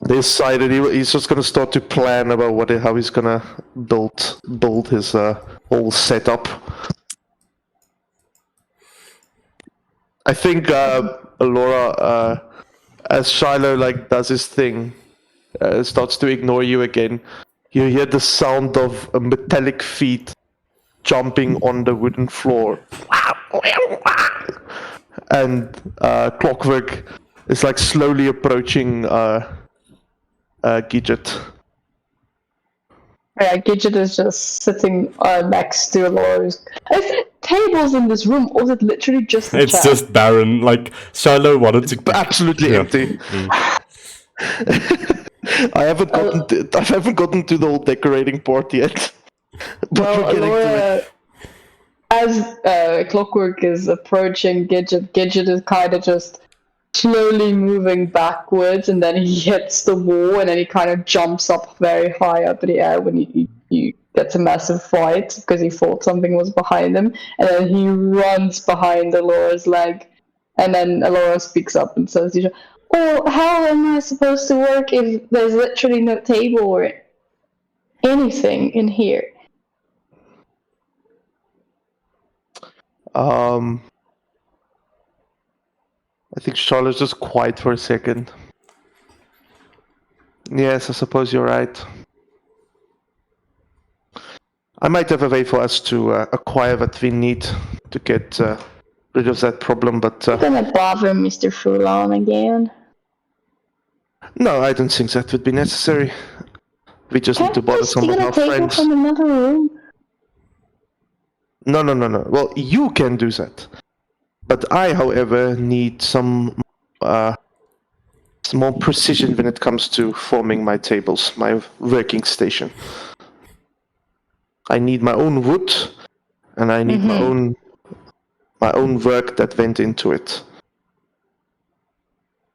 Speaker 1: this side, and he's just gonna start to plan about how he's gonna build his whole setup. I think Laura, as Shiloh like does his thing, starts to ignore you again. You hear the sound of a metallic feet jumping on the wooden floor. And Clockwork is like slowly approaching Gidget.
Speaker 4: Yeah, Gidget is just sitting next to Laura's. Is there tables in this room, or is it literally just a
Speaker 2: It's
Speaker 4: chair?
Speaker 2: just barren. Like Shiloh wanted to.
Speaker 1: Absolutely empty. I haven't gotten to the whole decorating part yet. But we're getting to it.
Speaker 4: As Clockwork is approaching Gidget is kind of just slowly moving backwards, and then he hits the wall, and then he kind of jumps up very high up in the air when he gets a massive fright because he thought something was behind him, and then he runs behind Alora's leg, and then Alora speaks up and says, "Oh, how am I supposed to work if there's literally no table or anything in here?"
Speaker 1: I think Charlotte's just quiet for a second. Yes, I suppose you're right. I might have a way for us to acquire what we need to get rid of that problem, but...
Speaker 4: Gonna bother Mr. Fulon again.
Speaker 1: No, I don't think that would be necessary. We just need to bother some of our friends.
Speaker 4: From another room?
Speaker 1: No. Well, you can do that. But I, however, need some more precision when it comes to forming my tables, my working station. I need my own wood, and I need my own work that went into it.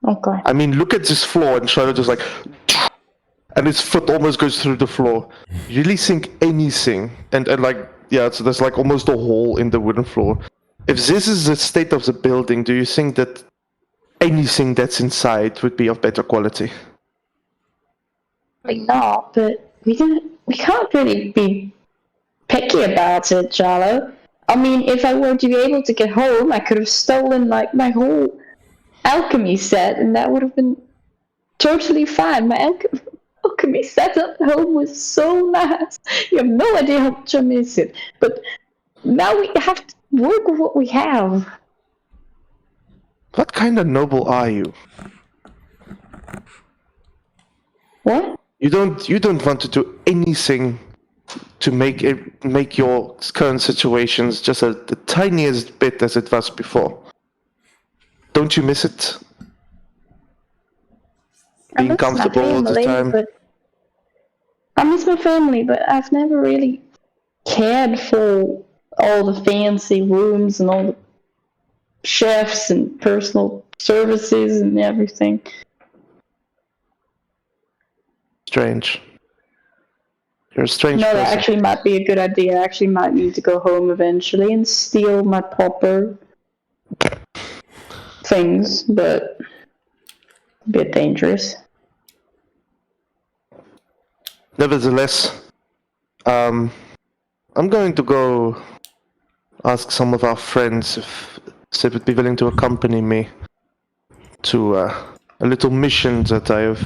Speaker 4: Okay.
Speaker 1: I mean, look at this floor, and Charlotte just like, and his foot almost goes through the floor. You really think anything, and like, yeah, so there's like almost a hole in the wooden floor. If this is the state of the building, do you think that anything that's inside would be of better quality?
Speaker 4: No, but we can't really be picky about it, Jalo. I mean, if I were to be able to get home, I could have stolen like my whole alchemy set, and that would have been totally fine. My alchemy setup at home was so nice. You have no idea how much I miss it. But now we have to work with what we have.
Speaker 1: What kind of noble are you?
Speaker 4: What?
Speaker 1: You don't want to do anything to make your current situations just the tiniest bit as it was before. Don't you miss it? Being comfortable all the time.
Speaker 4: I miss my family, but I've never really cared for all the fancy rooms and all the chefs and personal services and everything.
Speaker 1: Strange. You're a strange
Speaker 4: No,
Speaker 1: person.
Speaker 4: that actually might be a good idea. I actually might need to go home eventually and steal my proper things, but a bit dangerous.
Speaker 1: Nevertheless, I'm going to go ask some of our friends if they would be willing to accompany me to a little mission that I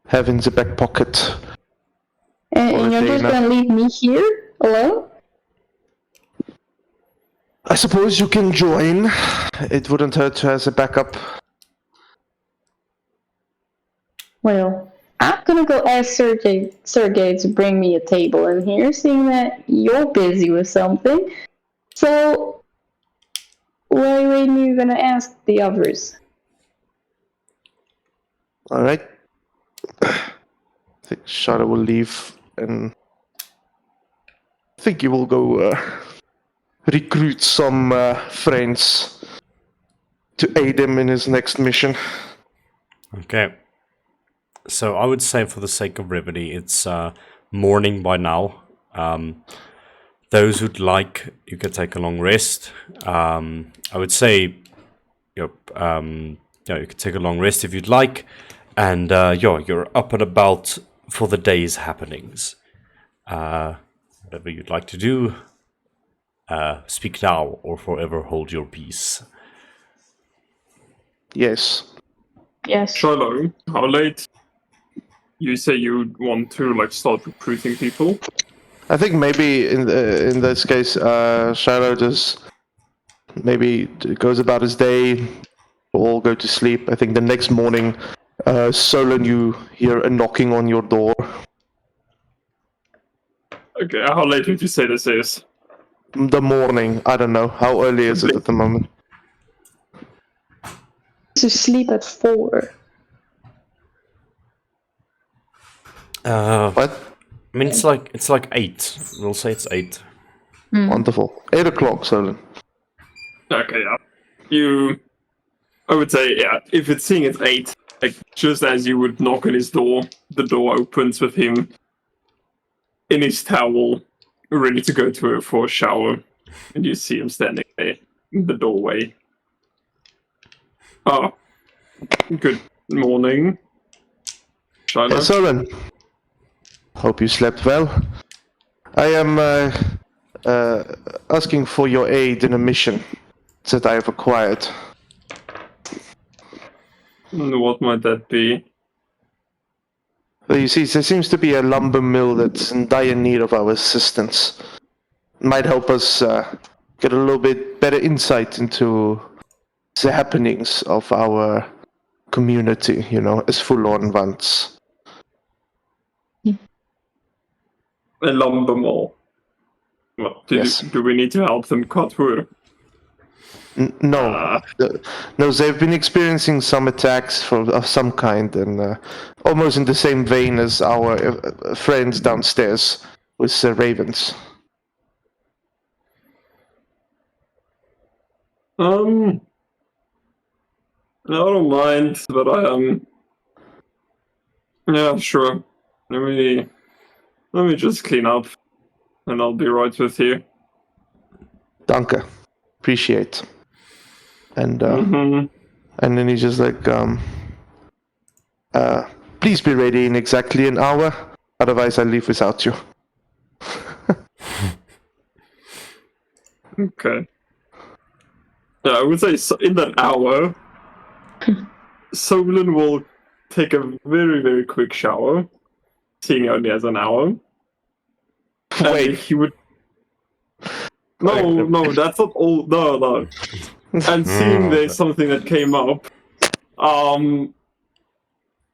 Speaker 1: have in the back pocket.
Speaker 4: And you're just gonna leave me here alone?
Speaker 1: I suppose you can join. It wouldn't hurt to have a backup.
Speaker 4: Well, I'm gonna go ask Sergey to bring me a table in here, seeing that you're busy with something. So, when are you gonna ask the others?
Speaker 1: All right. I think Shada will leave, and I think you will go recruit some friends to aid him in his next mission.
Speaker 2: Okay. So I would say, for the sake of brevity, it's morning by now. Those who'd like, you can take a long rest. I would say, you could take a long rest if you'd like, and you're up and about for the day's happenings. Whatever you'd like to do, speak now or forever hold your peace.
Speaker 1: Yes.
Speaker 4: Yes.
Speaker 5: Shiloh, how late? You say you want to start recruiting people?
Speaker 1: I think maybe in this case, Shiloh just maybe goes about his day. All go to sleep. I think the next morning, Solon, you hear a knocking on your door.
Speaker 5: Okay, how late would you say this is?
Speaker 1: The morning. I don't know. How early is it at the moment?
Speaker 4: To sleep at 4.
Speaker 1: What?
Speaker 2: I mean, it's like 8. We'll say it's 8.
Speaker 1: Wonderful. 8 o'clock, Solon.
Speaker 5: Okay, yeah. I would say, yeah, if it's seeing it's 8, just as you would knock on his door, the door opens with him in his towel, ready to go for a shower, and you see him standing there in the doorway. Oh, good morning, Shiloh.
Speaker 1: Hey, Solon. Hope you slept well. I am asking for your aid in a mission that I have acquired.
Speaker 5: What might that be?
Speaker 1: Well, you see, there seems to be a lumber mill that's in dire need of our assistance. Might help us get a little bit better insight into the happenings of our community, as full-on ones.
Speaker 5: A lumber mill. What,
Speaker 1: Yes.
Speaker 5: do we need to help them cut wood?
Speaker 1: No, no, they've been experiencing some attacks of some kind, and almost in the same vein as our friends downstairs with the ravens.
Speaker 5: I don't mind, but yeah, sure. Let me just clean up, and I'll be right with you.
Speaker 1: Danke, appreciate. And and then he's just like, please be ready in exactly an hour, otherwise I leave without you.
Speaker 5: Okay. Yeah, I would say in that hour, Solon will take a very, very quick shower, seeing he only has an hour.
Speaker 1: Wait.
Speaker 5: And he would... No, that's not all... No. And seeing there's something that came up,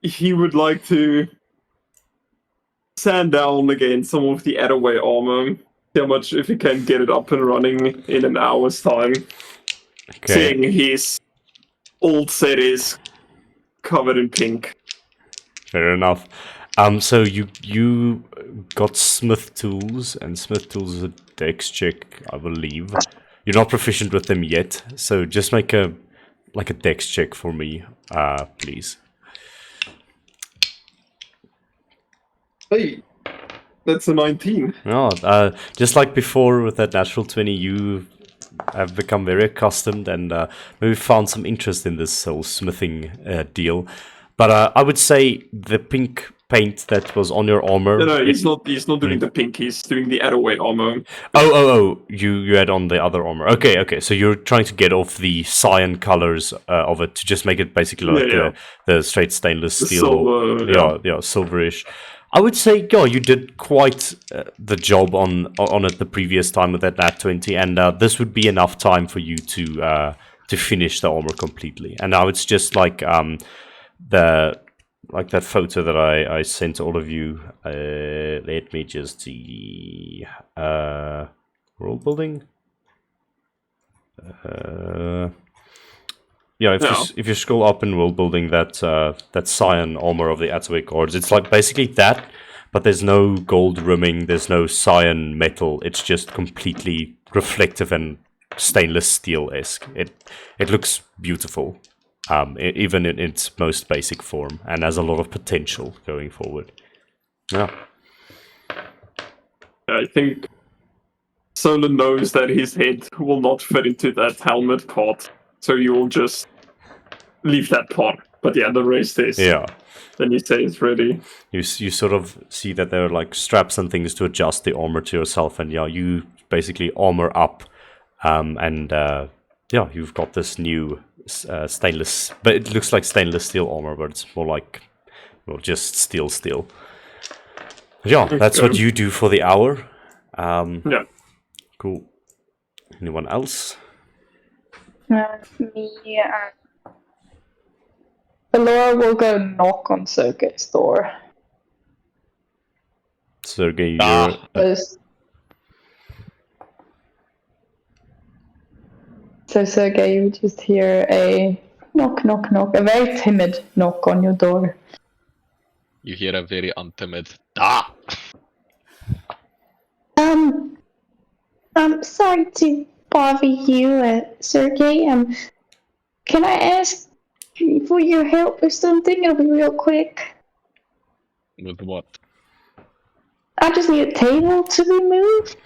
Speaker 5: he would like to sand down again some of the Attaway armor. See how much, if he can get it up and running in an hour's time.
Speaker 2: Okay.
Speaker 5: Seeing his old set is covered in pink.
Speaker 2: Fair enough. So you got Smith tools, and Smith tools is a dex check, I believe. You're not proficient with them yet, so just make a dex check for me, please.
Speaker 5: Hey, that's a 19.
Speaker 2: No, just like before with that natural 20, you have become very accustomed and maybe found some interest in this whole smithing deal. But I would say the pink paint that was on your armor...
Speaker 5: No, he's not doing the pink, he's doing the Attaway armor.
Speaker 2: Oh, you had on the other armor. Okay, so you're trying to get off the cyan colors of it to just make it basically like the straight stainless steel.
Speaker 5: Silver,
Speaker 2: yeah, silverish. I would say, yeah, you did quite the job on it the previous time with that nat 20, and this would be enough time for you to finish the armor completely. And now it's just like that photo that I sent all of you. Let me just see. World building. Yeah, if you scroll up in world building, that cyan armor of the Attaway Guards, it's like basically that, but there's no gold rimming, there's no cyan metal. It's just completely reflective and stainless steel-esque. It looks beautiful, even in its most basic form, and has a lot of potential going forward. Yeah.
Speaker 5: I think Solon knows that his head will not fit into that helmet part, so you will just leave that part. But yeah, the rest is.
Speaker 2: Yeah.
Speaker 5: Then you say it's ready.
Speaker 2: You sort of see that there are like straps and things to adjust the armor to yourself, and yeah, you basically armor up, and yeah, you've got this new stainless, but it looks like stainless steel armor, but it's more like, well, just steel. Yeah, that's what you do for the hour.
Speaker 5: Yeah.
Speaker 2: Cool. Anyone else?
Speaker 4: Me and Laura will go knock on Sergei's door.
Speaker 2: Sergei, you're...
Speaker 4: So Sergei, you would just hear a knock, a very timid knock on your door.
Speaker 3: You hear a very untimid "Ah!"
Speaker 4: I'm sorry to bother you, Sergei. Can I ask for your help with something? It'll be real quick.
Speaker 3: With what?
Speaker 4: I just need a table to be moved.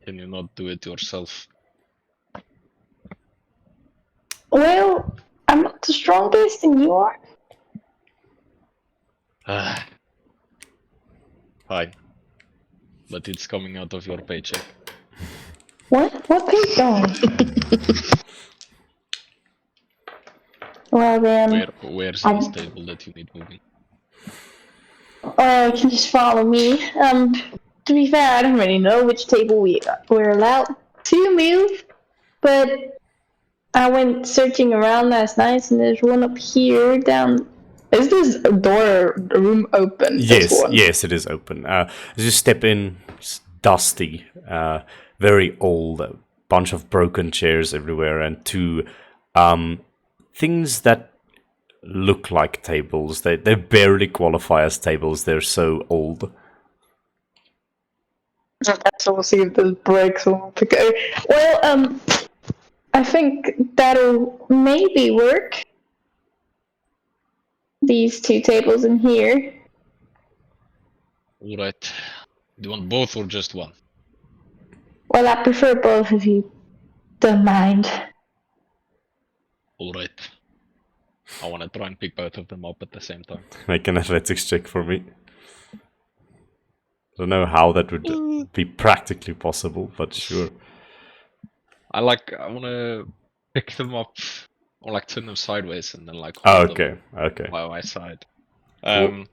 Speaker 3: Can you not do it yourself?
Speaker 4: Well, I'm not the strongest, and you are.
Speaker 3: Fine. But it's coming out of your paycheck.
Speaker 4: What page on? Well then.
Speaker 3: Where's this table that you need moving?
Speaker 4: You can just follow me. To be fair, I don't really know which table we're allowed to move, but I went searching around last night, and there's one up here down. Is this room open?
Speaker 2: Yes, it is open. As you step in, it's dusty, very old, a bunch of broken chairs everywhere, and two things that look like tables. They barely qualify as tables. They're so old.
Speaker 4: So we'll see if this breaks. Well, I think that'll maybe work. These two tables in here.
Speaker 3: Alright. Do you want both or just one?
Speaker 4: Well, I prefer both if you don't mind.
Speaker 3: Alright. I want to try and pick both of them up at the same time.
Speaker 2: Make an athletics check for me. I don't know how that would be practically possible, but sure.
Speaker 3: I want to pick them up, or like turn them sideways and then like hold them by my side.
Speaker 2: Cool.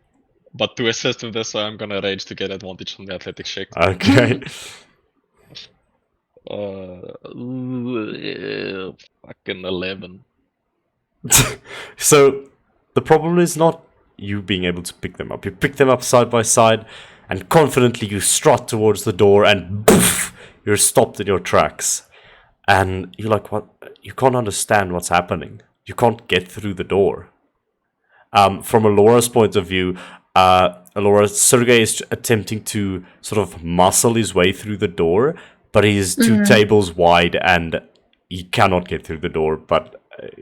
Speaker 3: But to assist with this, I'm gonna rage to get advantage on the athletics check.
Speaker 2: Okay.
Speaker 3: Fucking 11.
Speaker 2: So the problem is not you being able to pick them up. You pick them up side by side, and confidently you strut towards the door, and poof, you're stopped in your tracks. And you're like, what? You can't understand what's happening. You can't get through the door. From Alora's point of view, Sergei is attempting to sort of muscle his way through the door, but he's two tables wide and he cannot get through the door, but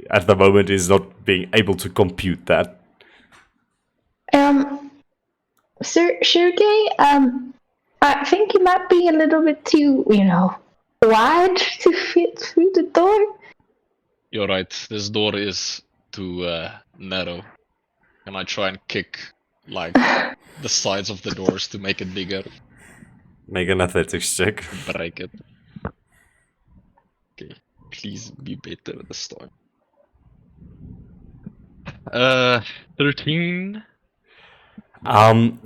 Speaker 2: at the moment is not being able to compute that.
Speaker 4: Sergei, I think you might be a little bit too, wide to fit through the door.
Speaker 3: You're right, this door is too narrow. Can I try and kick, like, the sides of the doors to make it bigger?
Speaker 2: Make an athletics check.
Speaker 3: Break it. Okay, please be better this time. 13.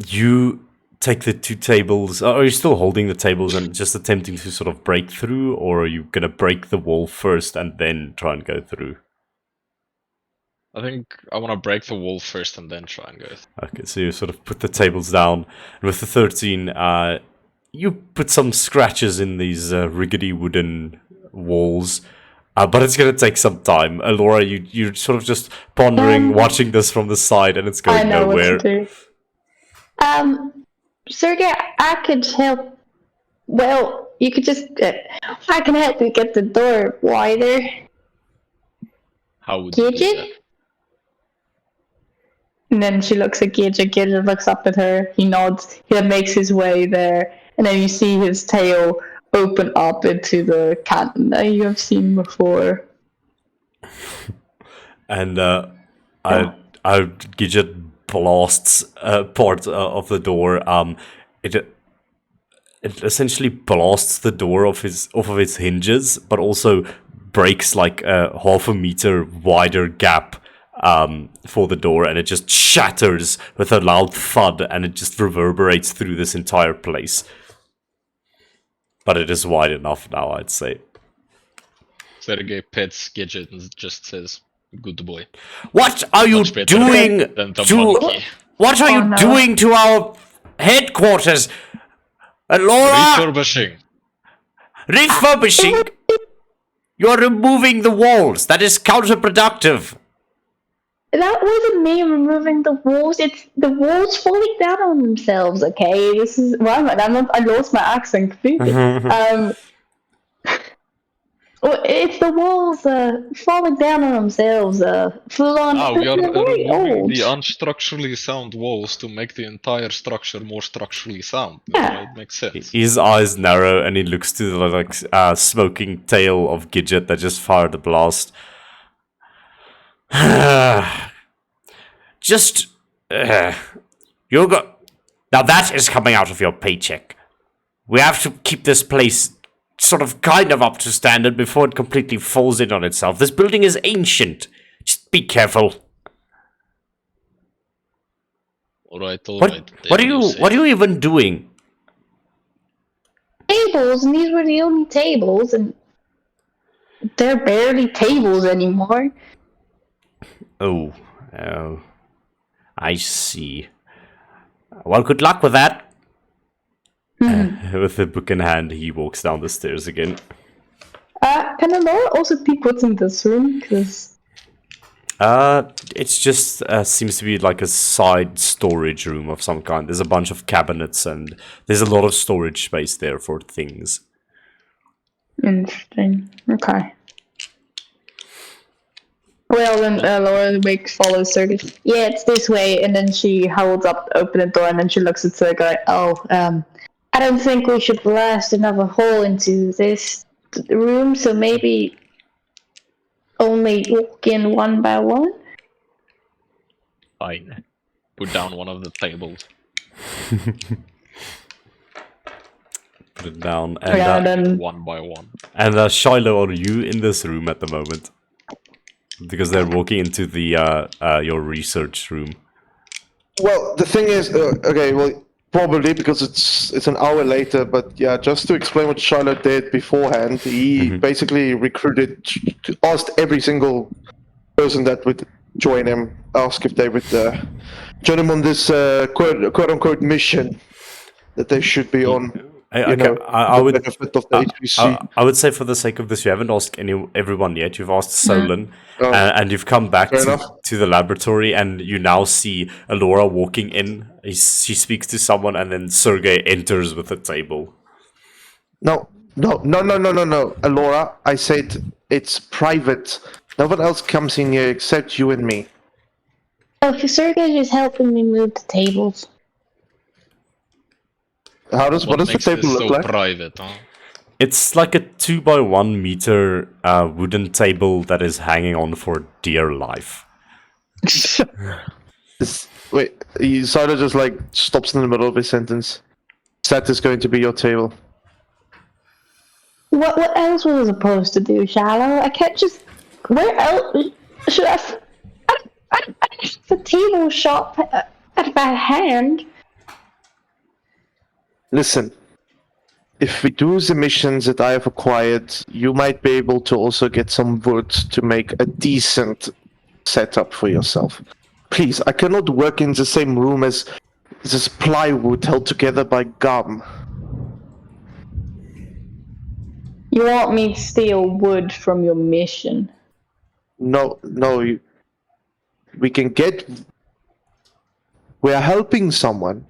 Speaker 2: You take the 2 tables. Are you still holding the tables and just attempting to sort of break through, or are you gonna break the wall first and then try and go through?
Speaker 3: I think I want to break the wall first and then try and go.
Speaker 2: Okay, so you sort of put the tables down, and with the 13, you put some scratches in these rickety wooden walls. But it's gonna take some time. Laura, you're sort of just pondering, watching this from the side, and it's going
Speaker 4: I know
Speaker 2: nowhere.
Speaker 4: what to do. Sergey, I could help. Well, you could just. I can help you get the door wider.
Speaker 3: How would you do
Speaker 4: Gidget?
Speaker 3: that?
Speaker 4: And then she looks at Gidget. Gidget looks up at her. He nods. He makes his way there. And then you see his tail open up into the canton that you have seen before.
Speaker 2: And Gidget blasts part of the door. It essentially blasts the door off of its hinges, but also breaks like a half a meter wider gap for the door, and it just shatters with a loud thud, and it just reverberates through this entire place. But it is wide enough now, I'd say.
Speaker 3: Sergey pets Gidget and just says, "Good boy."
Speaker 2: What are you
Speaker 3: Much better
Speaker 2: doing
Speaker 3: than the
Speaker 2: to?
Speaker 3: monkey.
Speaker 2: What are you
Speaker 4: no.
Speaker 2: doing to our headquarters, Laura?
Speaker 3: Refurbishing.
Speaker 2: Refurbishing. You're removing the walls. That is counterproductive.
Speaker 4: That wasn't me removing the walls. It's the walls falling down on themselves. Okay, this is well. I lost my accent completely. Well, it's the walls falling down on themselves. Full on.
Speaker 3: We are
Speaker 4: they're very
Speaker 3: removing
Speaker 4: old.
Speaker 3: the unstructurally sound walls to make the entire structure more structurally sound.
Speaker 4: Yeah.
Speaker 3: It makes sense.
Speaker 2: His eyes narrow, and he looks to the smoking tail of Gidget that just fired a blast. Just you got now. That is coming out of your paycheck. We have to keep this place sort of kind of up to standard before it completely falls in on itself. This building is ancient. Just be careful.
Speaker 3: Alright,
Speaker 2: What are you even doing?
Speaker 4: Tables, and these were the only tables, and they're barely tables anymore.
Speaker 2: Oh, I see. Well, good luck with that. With the book in hand, he walks down the stairs again.
Speaker 4: Can Laura also peek what's in this room? Because
Speaker 2: It's just seems to be like a side storage room of some kind. There's a bunch of cabinets, and there's a lot of storage space there for things.
Speaker 4: interesting. Okay. Well, then Laura Wake follows Sergey. Yeah, it's this way, and then she holds up, open the door, and then she looks at Sergey. I don't think we should blast another hole into this room, so maybe only walk in one by one.
Speaker 3: Fine. Put down one of the tables.
Speaker 2: Put it down.
Speaker 4: Yeah,
Speaker 2: And
Speaker 4: then
Speaker 3: One by one.
Speaker 2: Shiloh, are you in this room at the moment? Because they're walking into the your research room.
Speaker 1: Well, the thing is, okay, well, probably because it's an hour later, but yeah, just to explain what Charlotte did beforehand, he basically asked every single person that would join him, ask if they would join him on this quote-unquote mission that they should be on.
Speaker 2: I would
Speaker 1: benefit of the HPC.
Speaker 2: I would say, for the sake of this, you haven't asked everyone yet. You've asked Solon, and you've come back to the laboratory, and you now see Alora walking in. She speaks to someone, and then Sergey enters with a table.
Speaker 1: No. Alora, I said it's private. No one else comes in here except you and me.
Speaker 4: Oh, Sergey's just helping me move the tables.
Speaker 1: What does the
Speaker 3: makes
Speaker 1: table
Speaker 3: this
Speaker 1: look
Speaker 3: so
Speaker 1: like?
Speaker 3: private, huh?
Speaker 2: It's like a 2x1 meter wooden table that is hanging on for dear life.
Speaker 1: Wait, Sider just like stops in the middle of his sentence. That is going to be your table.
Speaker 4: What else was I supposed to do, Shallow? I can't just. Where else should I? I the table shop. I Not a bad hand.
Speaker 1: Listen, if we do the missions that I have acquired, you might be able to also get some wood to make a decent setup for yourself. Please, I cannot work in the same room as this plywood held together by gum.
Speaker 4: You want me to steal wood from your mission?
Speaker 1: No, we can get... We are helping someone.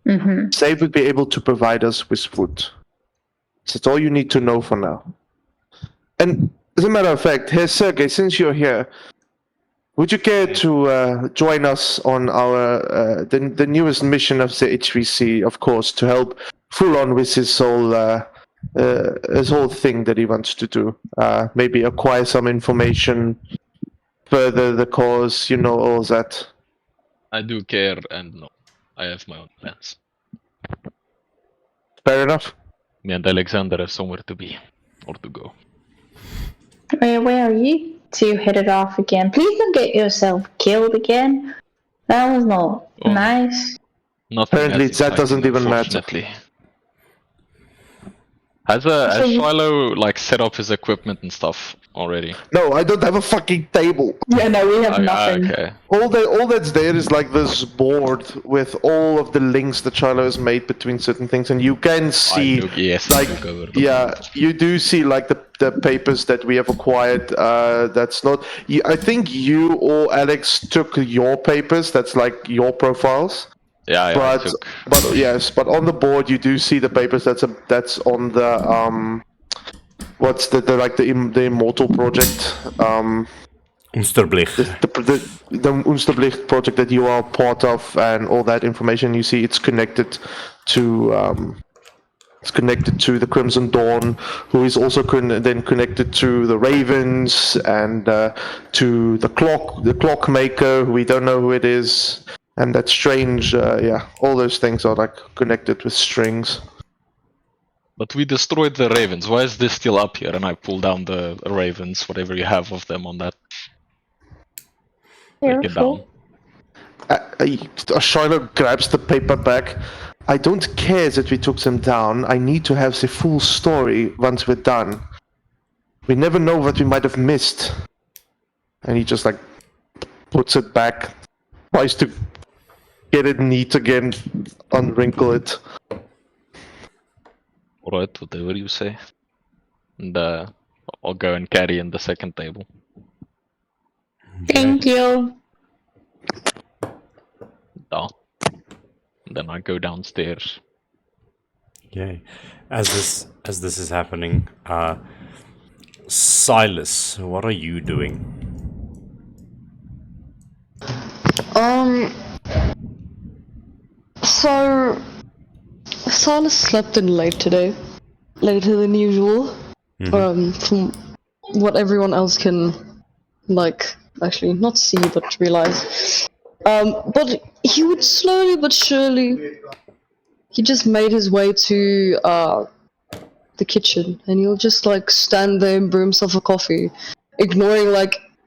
Speaker 4: Mm-hmm.
Speaker 1: They would be able to provide us with wood. That's all you need to know for now. And as a matter of fact, here, Sergey, since you're here, would you care to join us on our the newest mission of the HVC, of course, to help Fulon with his whole thing that he wants to do? Maybe acquire some information, further the cause, all that.
Speaker 3: I do care, and no, I have my own plans.
Speaker 1: Fair enough.
Speaker 3: Me and Alexander have somewhere to be, or to go.
Speaker 4: Where are you? To hit it off again. Please don't get yourself killed again. That was not nice.
Speaker 3: Nothing
Speaker 1: Apparently
Speaker 3: as
Speaker 1: that doesn't
Speaker 3: exciting,
Speaker 1: even matter.
Speaker 3: unfortunately. Has Shiloh set up his equipment and stuff already?
Speaker 1: No, I don't have a fucking table.
Speaker 4: Yeah, no, we have nothing.
Speaker 3: Okay.
Speaker 1: All that's there is this board with all of the links that Shiloh has made between certain things, and you can see you do see the papers that we have acquired. That's not. I think you or Alex took your papers. That's your profiles.
Speaker 3: Yeah,
Speaker 1: but on the board you do see the papers. That's on the what's the Immortal project.
Speaker 2: Unsterblicht.
Speaker 1: The Unsterblicht project that you are part of, and all that information you see, it's connected to the Crimson Dawn, who is also then connected to the Ravens and to the Clockmaker, who we don't know who it is, and that strange. All those things are connected with strings.
Speaker 3: But we destroyed the Ravens. Why is this still up here? And I pull down the Ravens, whatever you have of them on that. Break it down.
Speaker 1: Shiloh grabs the paper back. I don't care that we took them down. I need to have the full story once we're done. We never know what we might have missed. And he just puts it back, tries to get it neat again, unwrinkle it.
Speaker 3: Alright, whatever you say. And I'll go and carry in the second table.
Speaker 4: Thank you.
Speaker 3: Down. And then I go downstairs.
Speaker 2: Okay. As this is happening, Silas, what are you doing?
Speaker 6: So Silas slept in late today, later than usual. From what everyone else can, actually not see but realize. But he would slowly but surely. He just made his way to the kitchen, and he'll just stand there and brew himself a coffee, ignoring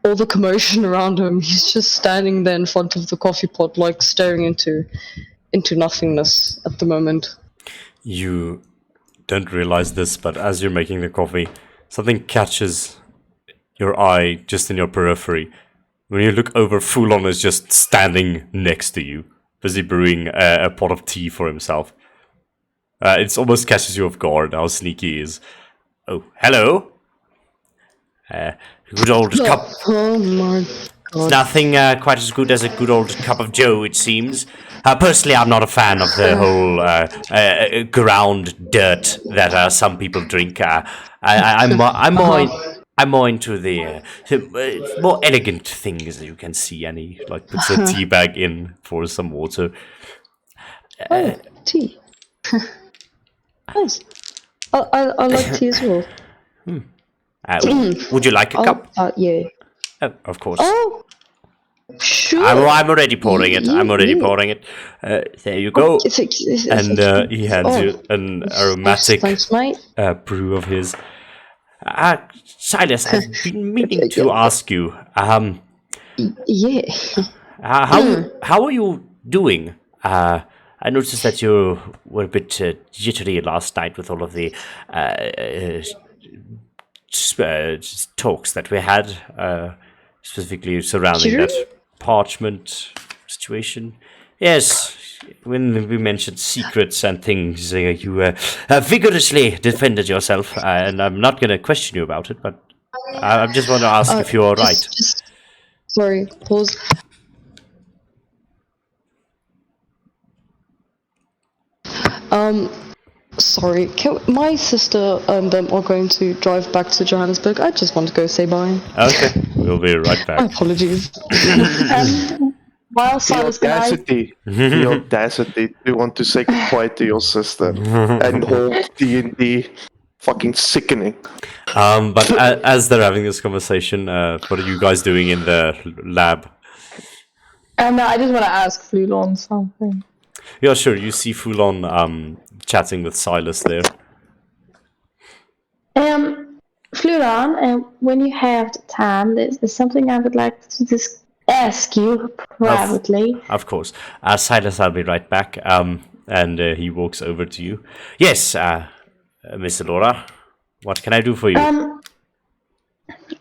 Speaker 6: all the commotion around him. He's just standing there in front of the coffee pot, staring into nothingness at the moment.
Speaker 2: You don't realize this, but as you're making the coffee, something catches your eye just in your periphery. When you look over, Fulon is just standing next to you, busy brewing a pot of tea for himself. It almost catches you off guard how sneaky he is. Oh, hello. Good old cup.
Speaker 6: Oh my god.
Speaker 2: Nothing quite as good as a good old cup of Joe, it seems. Personally, I'm not a fan of the whole ground dirt that some people drink. I'm more into the more elegant things, as you can see. And he puts a tea bag in for some water.
Speaker 6: Oh, tea. Nice. I like tea as well.
Speaker 2: Would you like a cup?
Speaker 6: Yeah.
Speaker 2: Of course.
Speaker 6: Oh, sure.
Speaker 2: I'm already pouring it. I'm already pouring it. There you go. And he hands you an aromatic
Speaker 6: thanks, mate.
Speaker 2: brew of his. Silas, I've been meaning to ask you.
Speaker 6: Yeah.
Speaker 2: How are you doing? I noticed that you were a bit jittery last night with all of the talks that we had, specifically surrounding that parchment situation. Yes, when we mentioned secrets and things, you vigorously defended yourself, and I'm not going to question you about it, but I just want to ask if you're all right.
Speaker 6: Sorry, pause. Sorry, my sister and them are going to drive back to Johannesburg. I just want to go say bye.
Speaker 2: Okay, we'll be right back.
Speaker 6: Apologies.
Speaker 4: While
Speaker 1: The
Speaker 4: Silas and I,
Speaker 1: audacity, the audacity to want to say goodbye to your sister and hold D&D, fucking sickening.
Speaker 2: But as they're having this conversation, what are you guys doing in the lab?
Speaker 4: I just want to ask Flulon something.
Speaker 2: Yeah, sure. You see Fulon chatting with Silas there.
Speaker 4: Flulon, when you have the time, there's something I would like to just ask you privately.
Speaker 2: Of course. Silas, I'll be right back. And he walks over to you. Yes, Miss Laura, what can I do for you?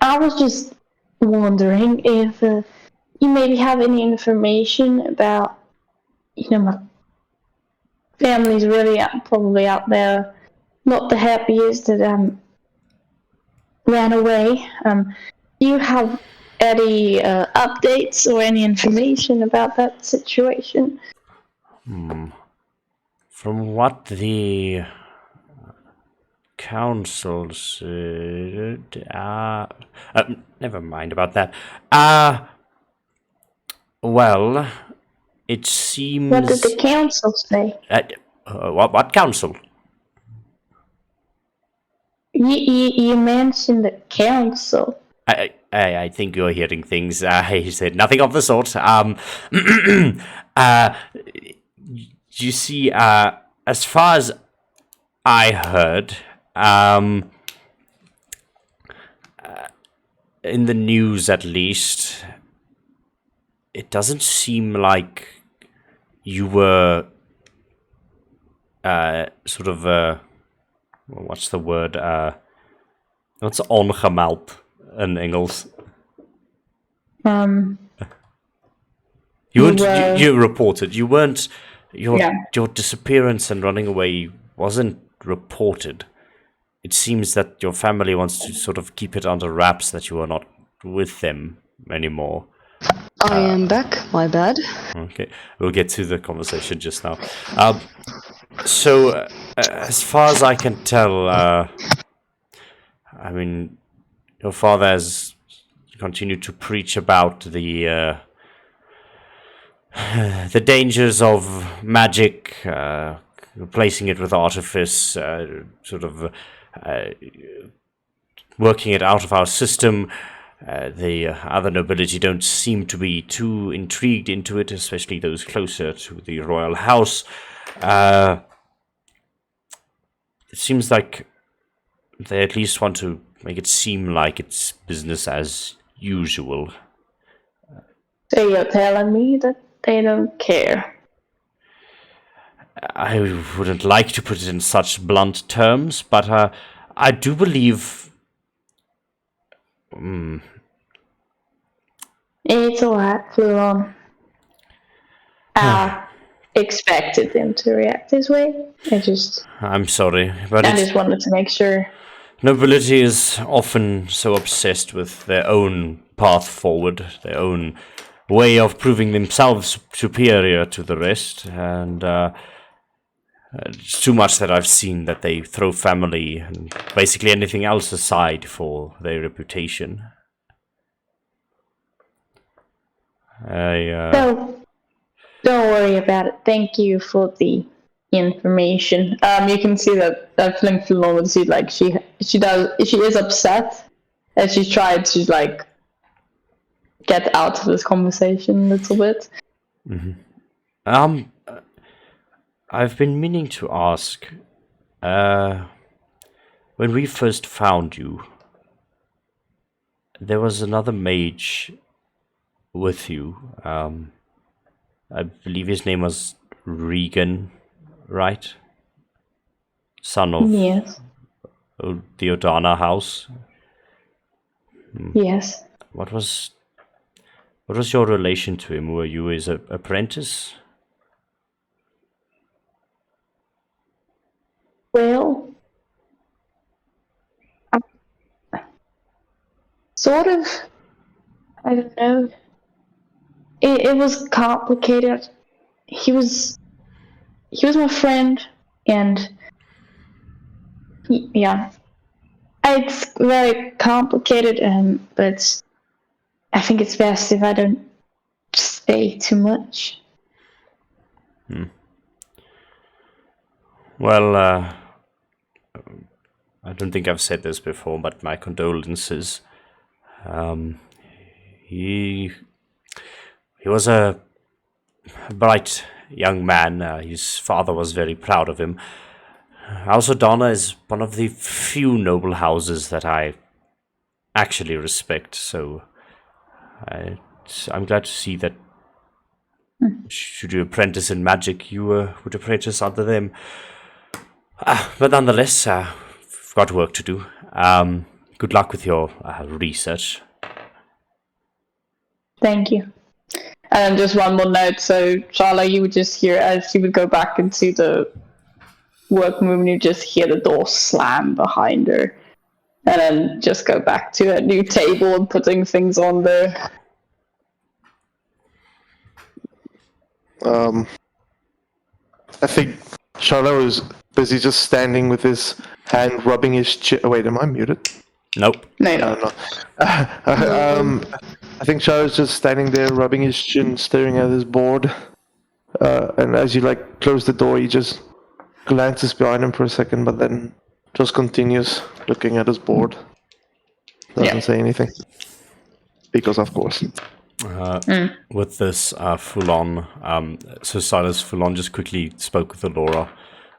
Speaker 4: I was just wondering if you maybe have any information about, my family's really probably out there, not the happiest that ran away. Do you have any updates or any information about that situation?
Speaker 2: From what the council said, never mind about that. Well, it seems.
Speaker 4: What did the council say?
Speaker 2: What council?
Speaker 4: You mentioned the council.
Speaker 2: I think you're hearing things. He said nothing of the sort. You see, as far as I heard, in the news at least, it doesn't seem like you were sort of what's the word? What's ongemeld in Engels? You reported. You weren't. Your disappearance and running away wasn't reported. It seems that your family wants to sort of keep it under wraps that you are not with them anymore.
Speaker 6: I am back. My bad.
Speaker 2: Okay, we'll get to the conversation just now. So, as far as I can tell, I mean, your father has continued to preach about the dangers of magic, replacing it with artifice, sort of working it out of our system. The other nobility don't seem to be too intrigued into it, especially those closer to the royal house. It seems like they at least want to make it seem like it's business as usual.
Speaker 4: So you're telling me that they don't care?
Speaker 2: I wouldn't like to put it in such blunt terms, but I do believe...
Speaker 4: It's alright, Flulon. I expected them to react this way.
Speaker 2: I'm sorry, but
Speaker 4: I just wanted to make sure.
Speaker 2: Nobility is often so obsessed with their own path forward, their own way of proving themselves superior to the rest, and it's too much that I've seen that they throw family and basically anything else aside for their reputation.
Speaker 4: Don't worry about it. Thank you for the information. You can see that Flink Flulon would see like she is upset, and she tried to like get out of this conversation a little bit.
Speaker 2: Mm-hmm. I've been meaning to ask, when we first found you, there was another mage with you, I believe his name was Regan, right? Son of
Speaker 4: Yes.
Speaker 2: the O'Donnell house.
Speaker 4: Yes.
Speaker 2: What was your relation to him? Were you his apprentice?
Speaker 4: Well, sort of. I don't know. It was complicated. He was my friend, and yeah, it's very complicated. But I think it's best if I don't say too much.
Speaker 2: Well, I don't think I've said this before, but my condolences. He was a bright young man. His father was very proud of him. House O'Donnell is one of the few noble houses that I actually respect, so I'm glad to see that should you apprentice in magic, you would apprentice under them. But nonetheless, we've got work to do. Good luck with your research.
Speaker 4: Thank you. And just one more note. So, Charlotte, you would just hear as you would go back into the workroom, you just hear the door slam behind her, and then just go back to a new table and putting things on there.
Speaker 1: I think Charlotte was busy just standing with his hand rubbing his chin. Oh, wait, am I muted?
Speaker 2: Nope.
Speaker 4: No,
Speaker 1: No. I think Charlotte's just standing there rubbing his chin, staring at his board. And as you close the door, he just glances behind him for a second, but then just continues looking at his board. Doesn't say anything. Because of course.
Speaker 2: With this Foulon, so Silas Foulon just quickly spoke with Alora,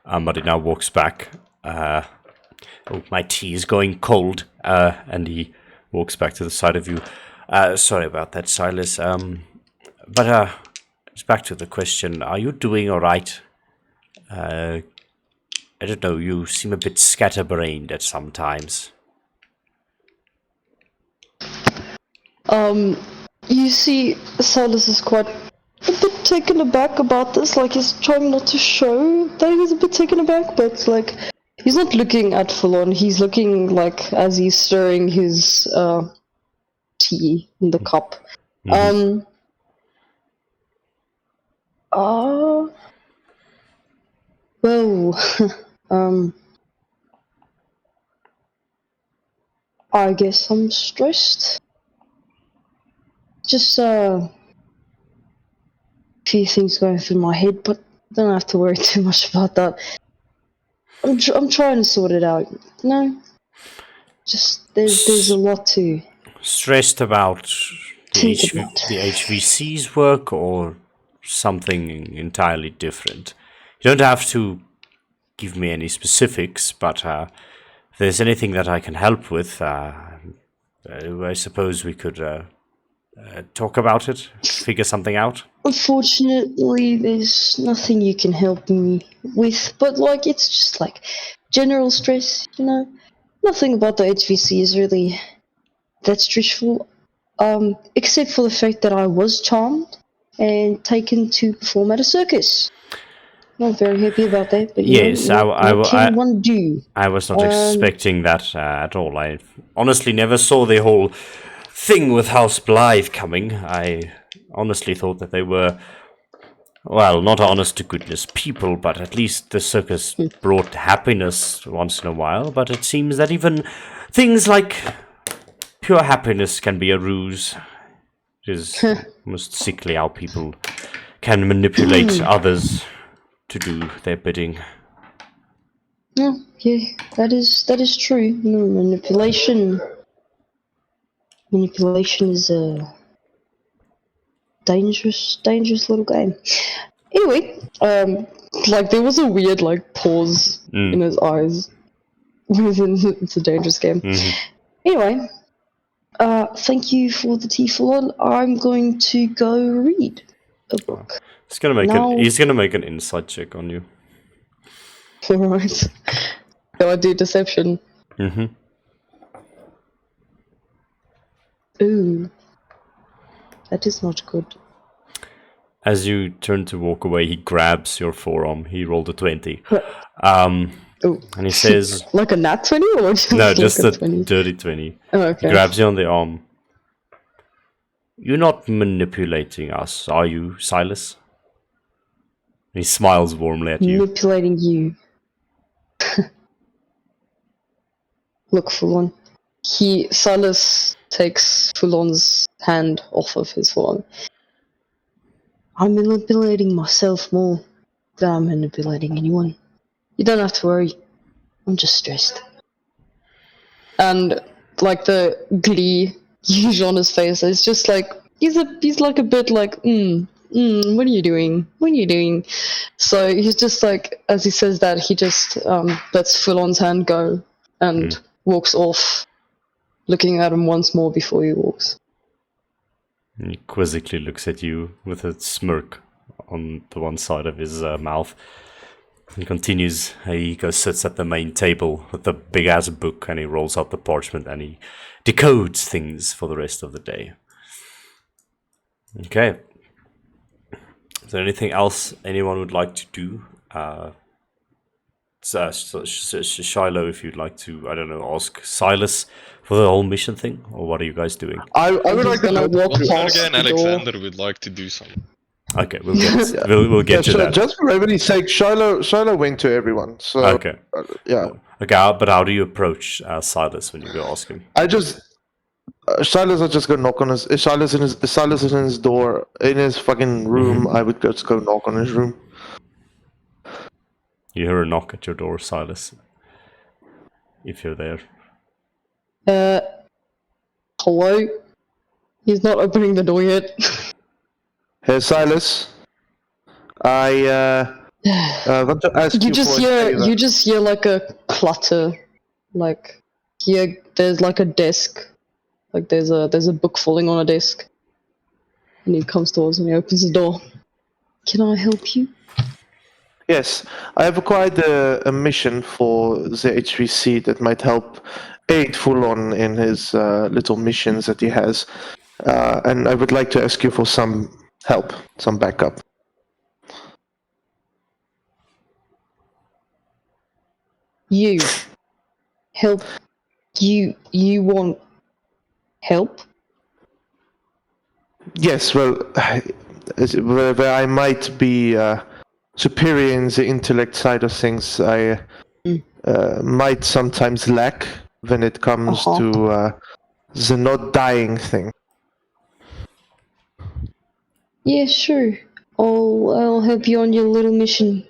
Speaker 2: but he now walks back. My tea is going cold, and he walks back to the side of you. Sorry about that, Silas. But it's back to the question. Are you doing all right? I don't know, you seem a bit scatterbrained at some times.
Speaker 6: You see, Silas is quite a bit taken aback about this. Like, he's trying not to show that he's a bit taken aback, but, like, he's not looking at Fallon. He's looking, like, as he's stirring his tea in the cup. Well, I guess I'm stressed. Just a few things going through my head, but don't have to worry too much about that. I'm trying to sort it out. No, just there's a lot to
Speaker 2: stressed about the,
Speaker 6: think about.
Speaker 2: the HVC's work or something entirely different. You don't have to give me any specifics, but if there's anything that I can help with, I suppose we could talk about it, figure something out.
Speaker 6: Unfortunately, there's nothing you can help me with, but like it's just like general stress, you know. Nothing about the HVC is really that stressful, except for the fact that I was charmed and taken to perform at a circus. Not very happy about that, but
Speaker 2: yes,
Speaker 6: what can one do?
Speaker 2: I was not expecting that at all. I honestly never saw the whole thing with House Blythe coming. I honestly thought that they were, well, not honest to goodness people, but at least the circus brought happiness once in a while. But it seems that even things like pure happiness can be a ruse. It is almost sickly how people can manipulate others to do their bidding.
Speaker 6: Oh, yeah, that is true. You know, manipulation is a dangerous little game. Anyway, like there was a weird like pause in his eyes. It's a dangerous game. Anyway, thank you for the tea, Fallon. I'm going to go read. a book.
Speaker 2: He's gonna make
Speaker 6: No.
Speaker 2: he's gonna make an insight check on you.
Speaker 6: Alright. Do I do deception?
Speaker 2: Mm-hmm.
Speaker 6: Ooh. That is not good.
Speaker 2: As you turn to walk away, he grabs your forearm. He rolled a 20.
Speaker 6: Ooh.
Speaker 2: And he says,
Speaker 6: Like a nat 20 or just
Speaker 2: no,
Speaker 6: like
Speaker 2: just
Speaker 6: a
Speaker 2: a
Speaker 6: 20?
Speaker 2: dirty 20.
Speaker 6: Oh,
Speaker 2: He
Speaker 6: okay.
Speaker 2: grabs you on the arm. You're not manipulating us, are you, Silas? And he smiles warmly at you.
Speaker 6: Manipulating you. Look, Fulon. Silas takes Fulon's hand off of his forearm. I'm manipulating myself more than I'm manipulating anyone. You don't have to worry. I'm just stressed. And like the glee huge on his face, it's just like he's like a bit like, what are you doing? What are you doing? So he's just like, as he says that, he just lets Fulon's hand go and walks off, looking at him once more before he walks.
Speaker 2: And he quizzically looks at you with a smirk on the one side of his mouth. He continues. He goes, sits at the main table with the big ass book, and he rolls out the parchment and he decodes things for the rest of the day. Okay. Is there anything else anyone would like to do? Shiloh, if you'd like to, I don't know, ask Silas for the whole mission thing, or what are you guys doing?
Speaker 1: I would like to
Speaker 6: gonna
Speaker 1: know.
Speaker 6: walk past
Speaker 3: Again,
Speaker 6: the door.
Speaker 3: Alexander would like to do something.
Speaker 2: Okay, we'll get we'll get to that.
Speaker 1: Just for remedy's sake, Shiloh went to everyone. So
Speaker 2: Okay.
Speaker 1: yeah,
Speaker 2: Okay, but how do you approach Silas when you go ask him?
Speaker 1: I just Silas would just go knock on his. If Silas is in his door in his fucking room, I would just go knock on his room.
Speaker 2: You hear a knock at your door, Silas. If you're there.
Speaker 6: Hello? He's not opening the door yet.
Speaker 1: Hey Silas, I want to ask you for a favor.
Speaker 6: You just hear like a clutter. Like here there's like a desk. Like there's a book falling on a desk. And he comes towards and he opens the door. Can I help you?
Speaker 1: Yes, I have acquired a mission for the HVC that might help aid Fulon in his little missions that he has, and I would like to ask you for some help, some backup.
Speaker 6: You help. You want help?
Speaker 1: Yes, well, where I might be superior in the intellect side of things, I might sometimes lack when it comes to the not dying thing.
Speaker 6: Yeah, sure. I'll help you on your little mission.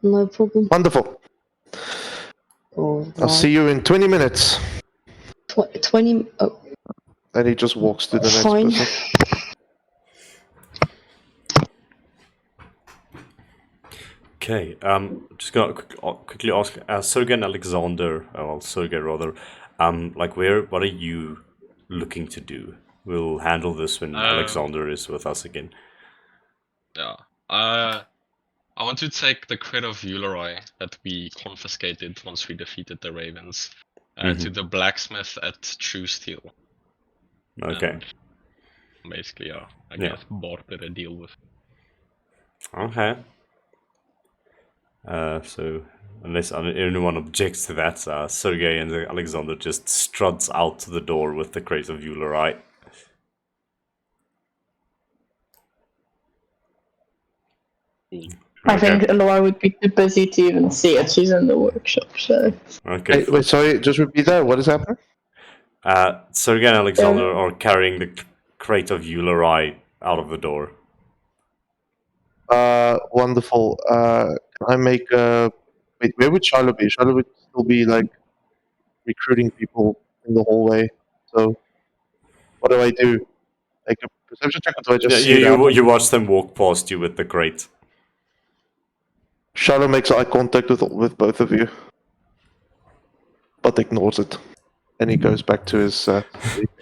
Speaker 6: No problem.
Speaker 1: Wonderful. I'll see you in 20 minutes.
Speaker 6: 20. Oh,
Speaker 1: And he just walks to the next
Speaker 6: fine.
Speaker 1: person.
Speaker 2: Okay, just gonna quickly ask Sergey and Alexander, Sergey rather, what are you looking to do? We'll handle this when Alexander is with us again.
Speaker 3: Yeah. I want to take the credit of Uleroy that we confiscated once we defeated the Ravens to the blacksmith at True Steel.
Speaker 2: Okay.
Speaker 3: Basically, I guess barter a deal with.
Speaker 2: Okay. So, unless anyone objects to that, Sergey and Alexander just struts out to the door with the crate of Uleroy.
Speaker 4: I think Laura would be too busy to even see it. She's in the workshop, so.
Speaker 2: Okay.
Speaker 1: Wait, sorry, just repeat that. What is happening?
Speaker 2: Sergey and Alexander are carrying the crate of Uleroy out of the door.
Speaker 1: Wonderful. Can I make a... Wait, where would Charlotte be? Charlotte would still be, like, recruiting people in the hallway. So, what do I do? Like a perception check, or do I just see
Speaker 2: you watch them walk past you with the crate.
Speaker 1: Charlotte makes eye contact with both of you, but ignores it. And he goes back to his...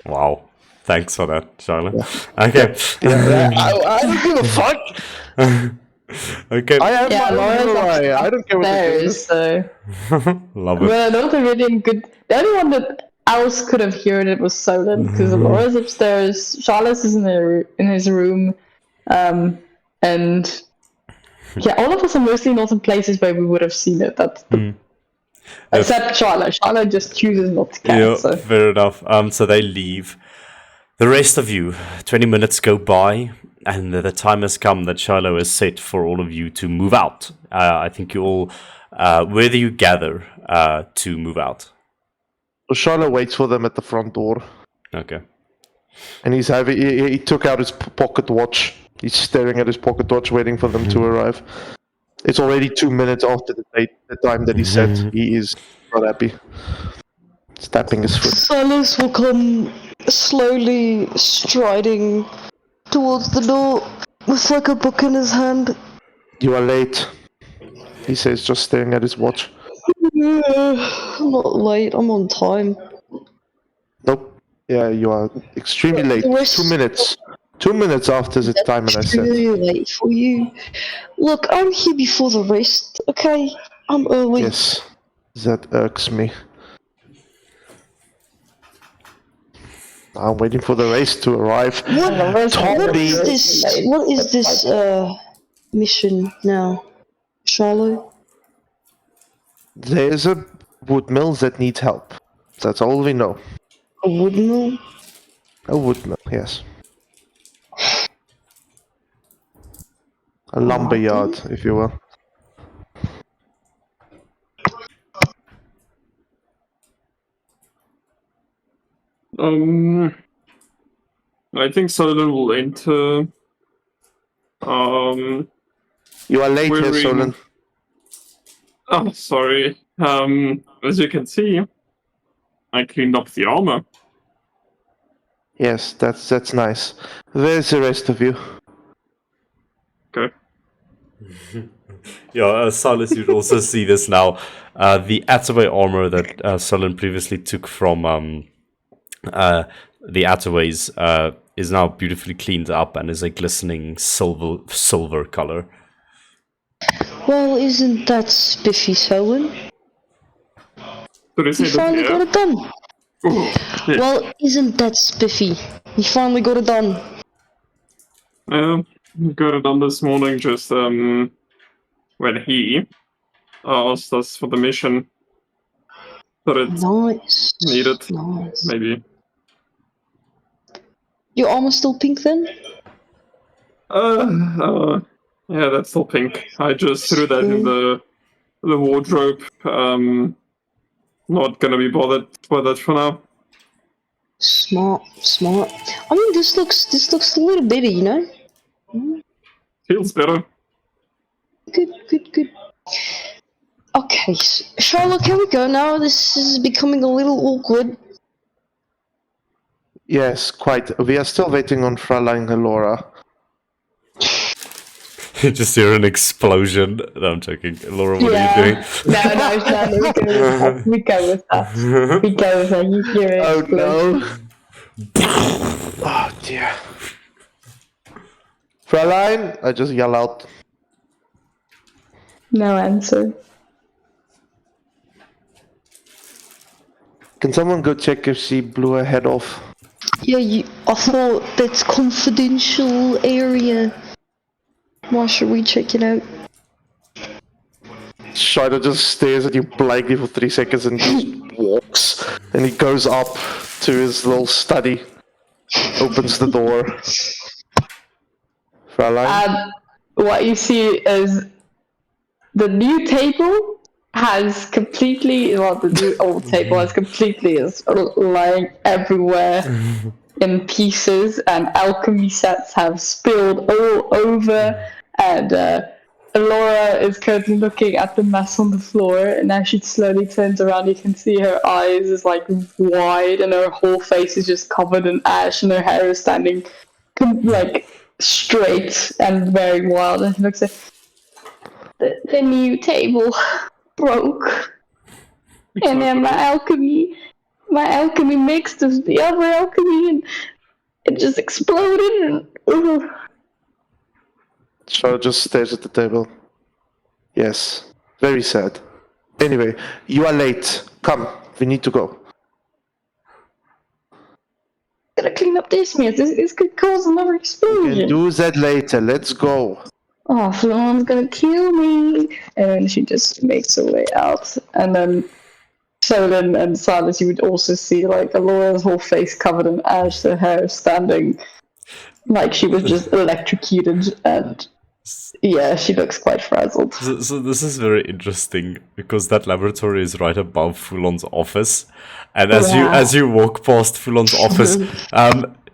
Speaker 2: Wow. Thanks for that, Charlotte. Okay.
Speaker 1: I don't give a fuck.
Speaker 2: Okay.
Speaker 1: I have
Speaker 4: Yeah,
Speaker 1: my own
Speaker 4: Laura's
Speaker 1: Mirai. I don't care what they do.
Speaker 4: upstairs, so.
Speaker 2: Love it.
Speaker 4: Well, not a really good. The only one that else could have heard it was Solon, because Laura's upstairs, Charlotte is in his room, and yeah, all of us are mostly not in places where we would have seen it. That's the, except Charlotte. Charlotte just chooses not to care.
Speaker 2: Yeah,
Speaker 4: So.
Speaker 2: fair enough. So they leave. The rest of you, 20 minutes go by, and the time has come that Shiloh is set for all of you to move out. I think you all, where do you gather to move out?
Speaker 1: So Charlotte waits for them at the front door,
Speaker 2: Okay.
Speaker 1: and he took out his pocket watch. He's staring at his pocket watch, waiting for them to arrive. It's already 2 minutes after the time that he said. He is not happy. He's tapping his foot.
Speaker 6: Silas will come slowly striding towards the door with like a book in his hand.
Speaker 1: You are late, he says, just staring at his watch.
Speaker 6: I'm not late, I'm on time.
Speaker 1: Nope. Yeah, you are extremely late.
Speaker 6: The rest-
Speaker 1: 2 minutes. 2 minutes after the time that I said.
Speaker 6: Really late for you. Look, I'm here before the rest, okay? I'm early.
Speaker 1: Yes, that irks me. I'm waiting for the race to arrive.
Speaker 6: What is this mission now, Charlotte?
Speaker 1: There's a wood mill that needs help. That's all we know.
Speaker 6: A wood mill?
Speaker 1: A wood mill, yes. A lumber yard, if you will.
Speaker 5: I think Solon will enter.
Speaker 1: You are late here,
Speaker 5: Wearing-
Speaker 1: Solon.
Speaker 5: Oh, sorry. As you can see, I cleaned up the armor.
Speaker 1: Yes, that's nice. Where's the rest of you?
Speaker 5: Okay.
Speaker 2: Yeah, Silas, you'd also see this now. The Attaway armor that Solon previously took from the Attaways is now beautifully cleaned up and is a glistening silver color.
Speaker 6: Well, isn't that spiffy, Selwyn?
Speaker 5: So they say
Speaker 6: You
Speaker 5: that
Speaker 6: finally got
Speaker 5: here.
Speaker 6: it done.
Speaker 5: Ooh, yeah.
Speaker 6: Well, isn't that spiffy? You finally got it done.
Speaker 5: Got it done this morning. Just when he asked us for the mission that it
Speaker 6: Nice.
Speaker 5: needed.
Speaker 6: Nice.
Speaker 5: Maybe.
Speaker 6: Your armor still pink then?
Speaker 5: Yeah, that's still pink. I just threw that in the wardrobe. Not gonna be bothered by that for now.
Speaker 6: Smart. I mean, this looks a little bitty, you know?
Speaker 5: Feels better.
Speaker 6: Good. Okay, Charlotte, can we go now? This is becoming a little awkward.
Speaker 1: Yes, quite. We are still waiting on Fräulein Laura.
Speaker 2: You just hear an explosion. No, I'm joking. Laura, what are you doing?
Speaker 4: No, we go with that. We go with that. You hear it.
Speaker 1: Oh no! Oh dear. Fräulein, I just yell out.
Speaker 4: No answer.
Speaker 1: Can someone go check if she blew her head off?
Speaker 6: Yeah, I thought that's confidential area. Why should we check it out?
Speaker 1: Shido just stares at you blankly for 3 seconds and just walks. And he goes up to his little study, opens the door. Fräulein?
Speaker 4: What you see is the new table has completely, well, the new old table has completely is lying everywhere in pieces, and alchemy sets have spilled all over, and Laura is currently looking at the mess on the floor, and as she slowly turns around, you can see her eyes is like wide, and her whole face is just covered in ash, and her hair is standing like straight and very wild, and she looks at the new table broke, and then my alchemy mixed with the other alchemy, and it just exploded and
Speaker 1: Charlotte just stares at the table. Yes, very sad. Anyway, you are late. Come, we need to go.
Speaker 4: gotta clean up this mess. This could cause another
Speaker 1: We
Speaker 4: explosion.
Speaker 1: can do that later. Let's go.
Speaker 4: Oh, Fion's gonna kill me. And then she just makes her way out. And then Sheldon and Silas, you would also see like Alora's whole face covered in ash, her hair standing like she was just electrocuted. And yeah, she looks quite frazzled.
Speaker 2: So this is very interesting because that laboratory is right above Fulon's office, and as you walk past Fulon's office,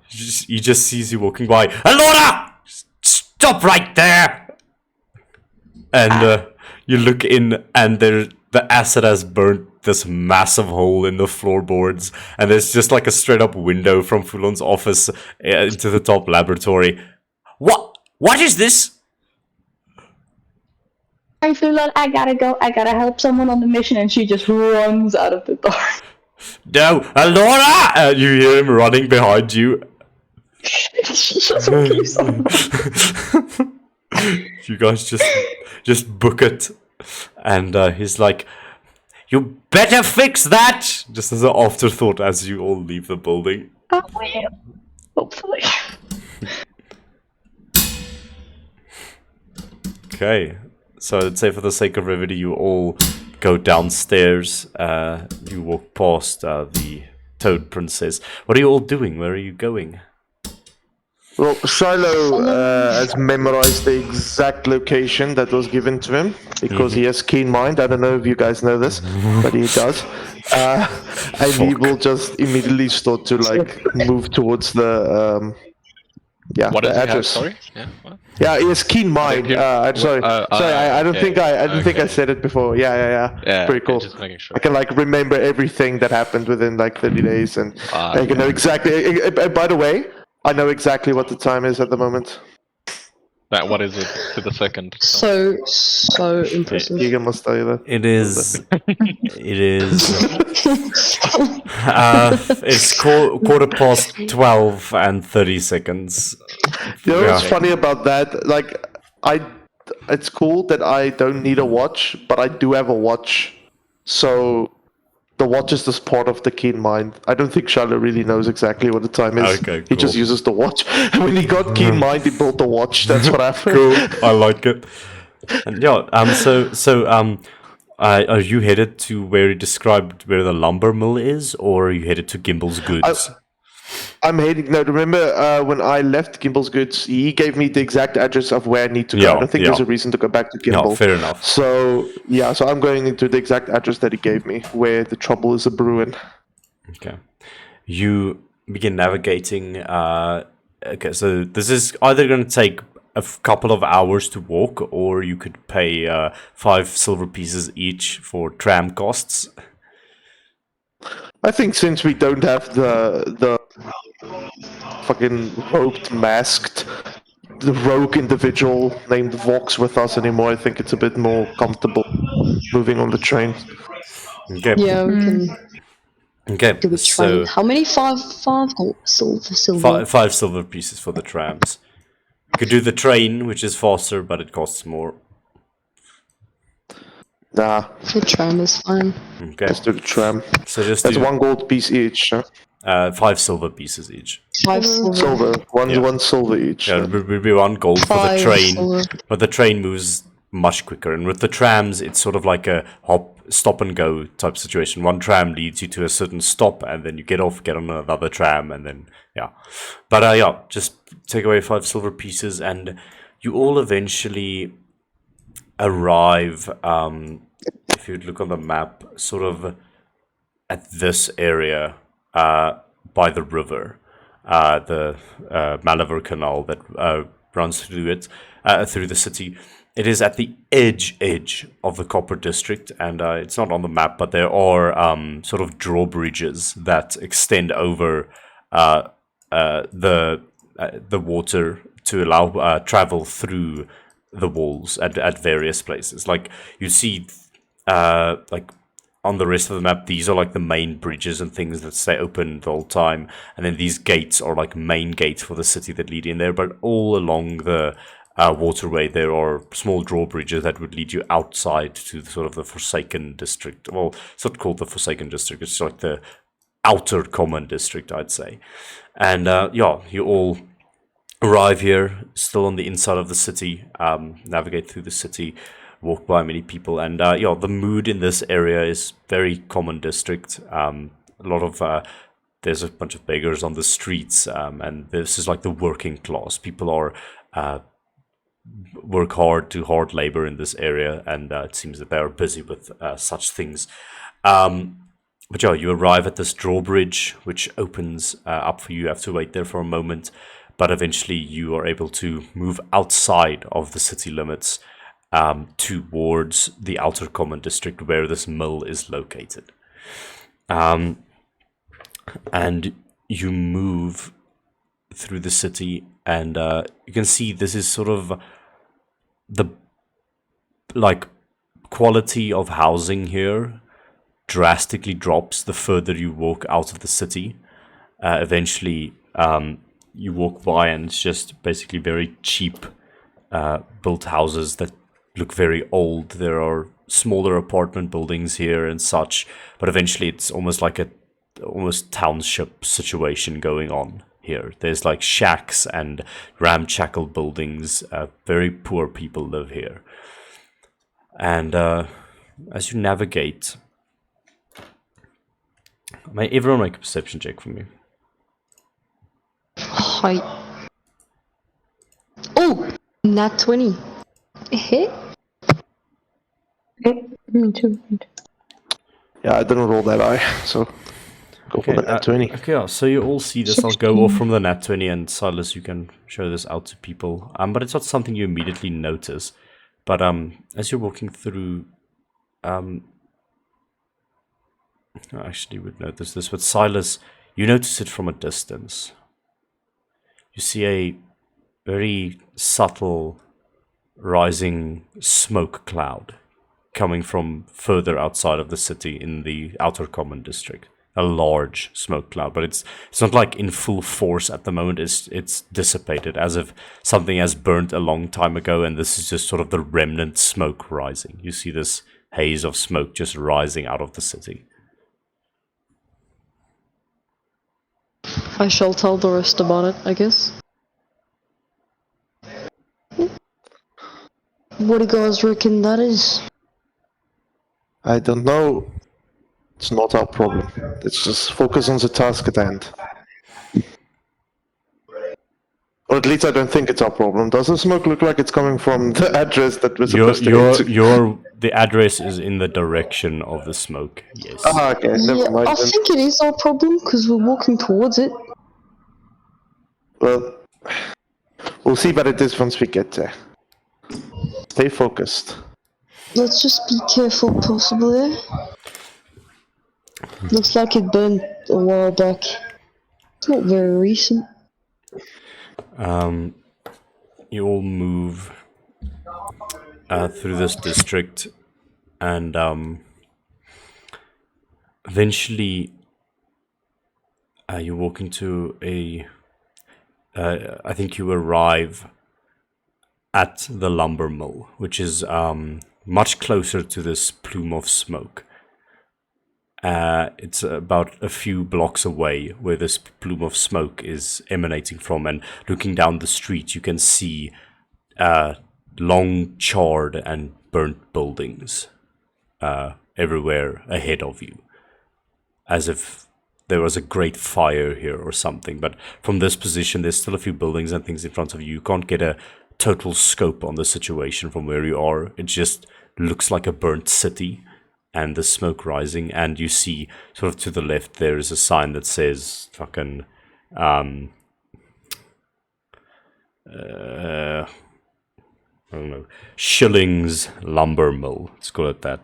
Speaker 2: he just sees you walking by. Alora, stop right there! And you look in, and the acid has burnt this massive hole in the floorboards, and there's just like a straight up window from Fulon's office into the top laboratory. What is this?
Speaker 4: I feel like I gotta go. I gotta help someone on the mission, and she just runs out of the door.
Speaker 2: No, Alora! You hear him running behind you.
Speaker 4: She just keeps on.
Speaker 2: You guys just book it, and he's like, "You better fix that!" Just as an afterthought, as you all leave the building.
Speaker 4: I will. Hopefully.
Speaker 2: Okay, so I'd say for the sake of brevity, you all go downstairs. You walk past the Toad Princess. What are you all doing? Where are you going?
Speaker 1: Well, Shiloh has memorized the exact location that was given to him because he has keen mind. I don't know if you guys know this, but he does. And he will just immediately start to like move towards the
Speaker 3: What
Speaker 1: the
Speaker 3: does he have?
Speaker 1: address.
Speaker 3: Sorry? Yeah. What?
Speaker 1: Yeah, he has keen mind. I'm sorry. I don't think I said it before. Yeah. Pretty cool.
Speaker 3: Just making sure.
Speaker 1: I can like remember everything that happened within like 30 days, and I can know exactly. By the way, I know exactly what the time is at the moment.
Speaker 3: What is it to the second?
Speaker 6: So impressive.
Speaker 1: Giga must tell you that.
Speaker 2: It is. It's 12:15 and 30 seconds.
Speaker 1: You know what's funny about that? Like, it's cool that I don't need a watch, but I do have a watch. So the watch is just part of the keen mind. I don't think Charlotte really knows exactly what the time is.
Speaker 2: Okay,
Speaker 1: He just
Speaker 2: cool.
Speaker 1: uses the watch. When he got keen mind, he built the watch. That's what happened.
Speaker 2: Cool. I like it. And yeah. Are you headed to where he described where the lumber mill is, or are you headed to Gimble's Goods?
Speaker 1: I'm heading. No, remember when I left Gimble's Goods, he gave me the exact address of where I need to go.
Speaker 2: Yeah,
Speaker 1: I don't think
Speaker 2: yeah.
Speaker 1: there's a reason to go back to Gimble.
Speaker 2: No, fair enough.
Speaker 1: So yeah, so I'm going into the exact address that he gave me, where the trouble is a brewing.
Speaker 2: Okay. You begin navigating. Okay, so this is either going to take a couple of hours to walk, or you could pay 5 silver pieces each for tram costs.
Speaker 1: I think since we don't have the fucking masked the rogue individual named Vox with us anymore, I think it's a bit more comfortable moving on the train.
Speaker 2: Okay.
Speaker 6: Yeah, we can
Speaker 2: Okay.
Speaker 6: do the train.
Speaker 2: So
Speaker 6: How many? Five silver.
Speaker 2: 5 silver pieces for the trams. You could do the train, which is faster, but it costs more.
Speaker 1: Nah,
Speaker 6: The tram is fine.
Speaker 2: Okay.
Speaker 1: let's do the tram.
Speaker 2: So just
Speaker 1: That's
Speaker 2: do
Speaker 1: 1 gold piece each. Huh?
Speaker 2: 5 silver pieces each.
Speaker 6: 5 silver.
Speaker 1: Silver. One
Speaker 2: Yeah.
Speaker 1: 1 silver each.
Speaker 2: Yeah, it would be 1 gold for the
Speaker 6: 5
Speaker 2: train,
Speaker 6: silver.
Speaker 2: but the train moves much quicker. And with the trams, it's sort of like a stop and go type situation. One tram leads you to a certain stop, and then you get off, get on another tram, and then yeah. But yeah, just take away 5 silver pieces, and you all eventually arrive. If you look on the map, sort of at this area by the river, the Malabar Canal that runs through it, through the city. It is at the edge of the Copper District, and it's not on the map, but there are sort of drawbridges that extend over the water to allow travel through the walls at various places. Like you see, like on the rest of the map, these are like the main bridges and things that stay open the whole time. And then these gates are like main gates for the city that lead in there. But all along the waterway, there are small drawbridges that would lead you outside to sort of the Forsaken District. Well, it's not called the Forsaken District. It's like the outer common district, I'd say. And yeah, you all arrive here, still on the inside of the city, navigate through the city, walk by many people, and yeah, the mood in this area is very common district. A lot of there's a bunch of beggars on the streets, and this is like the working class. People are work hard, do hard labor in this area, and it seems that they are busy with such things. But yeah, you arrive at this drawbridge, which opens up for you. You have to wait there for a moment, but eventually you are able to move outside of the city limits towards the outer common district where this mill is located. And you move through the city, and you can see this is sort of the like quality of housing here drastically drops the further you walk out of the city. Eventually you walk by and it's just basically very cheap built houses that look very old. There are smaller apartment buildings here and such, but eventually it's almost like a almost township situation going on here. There's like shacks and ramshackle buildings. Very poor people live here. And as you navigate, may everyone make a perception check for me?
Speaker 6: Hi. Oh, nat 20. Hit.
Speaker 4: Me too.
Speaker 1: Yeah, I didn't roll that high, so go for the nat 20.
Speaker 2: Okay, yeah, so you all see this. I'll go off from the nat 20, and Silas, you can show this out to people. But it's not something you immediately notice. But as you're walking through, I actually would notice this, but Silas, you notice it from a distance. You see a very subtle rising smoke cloud coming from further outside of the city in the outer common district. A large smoke cloud, but it's not like in full force at the moment. It's dissipated, as if something has burnt a long time ago, and this is just sort of the remnant smoke rising. You see this haze of smoke just rising out of the city.
Speaker 6: I shall tell the rest about it, I guess. What do you guys reckon that is?
Speaker 1: I don't know. It's not our problem. Let's just focus on the task at hand. Or at least I don't think it's our problem. Does the smoke look like it's coming from the address that we're supposed to get to?
Speaker 2: The address is in the direction of the smoke, yes.
Speaker 1: Ah, okay, never
Speaker 6: Yeah,
Speaker 1: mind
Speaker 6: I
Speaker 1: then.
Speaker 6: think it is our problem because we're walking towards it.
Speaker 1: Well, we'll see what it is once we get there. Stay focused.
Speaker 6: Let's just be careful, possibly. Looks like it burned a while back. It's not very recent.
Speaker 2: You all move through this district, and eventually you walk into a I think you arrive at the lumber mill, which is much closer to this plume of smoke. It's about a few blocks away where this plume of smoke is emanating from, and looking down the street you can see long charred and burnt buildings everywhere ahead of you, as if there was a great fire here or something. But from this position there's still a few buildings and things in front of you. You can't get a total scope on the situation from where you are. It just looks like a burnt city and the smoke rising, and you see sort of to the left there is a sign that says fucking I don't know, Shillings Lumber Mill, let's call it that.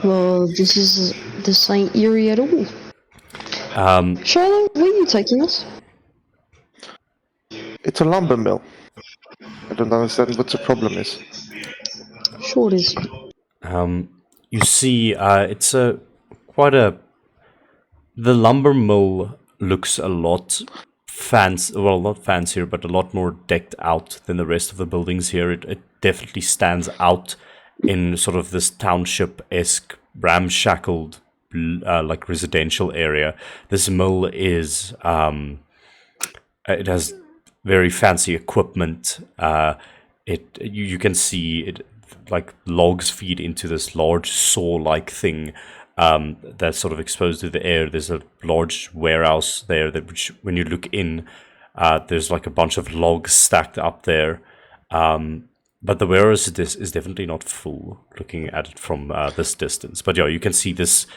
Speaker 6: Well, this ain't eerie at all. Charlotte, where are you taking us?
Speaker 1: It's a lumber mill. I don't understand what the problem is.
Speaker 6: sure it is.
Speaker 2: You see, it's quite a. The lumber mill looks a lot fancy. Well, not fancier, but a lot more decked out than the rest of the buildings here. It definitely stands out in sort of this township-esque, ramshackled, like residential area. This mill is. It has very fancy equipment. You can see it, like logs feed into this large saw-like thing that's sort of exposed to the air. There's a large warehouse there that, which, when you look in, there's like a bunch of logs stacked up there. But the warehouse is definitely not full, looking at it from this distance. But yeah, you can see this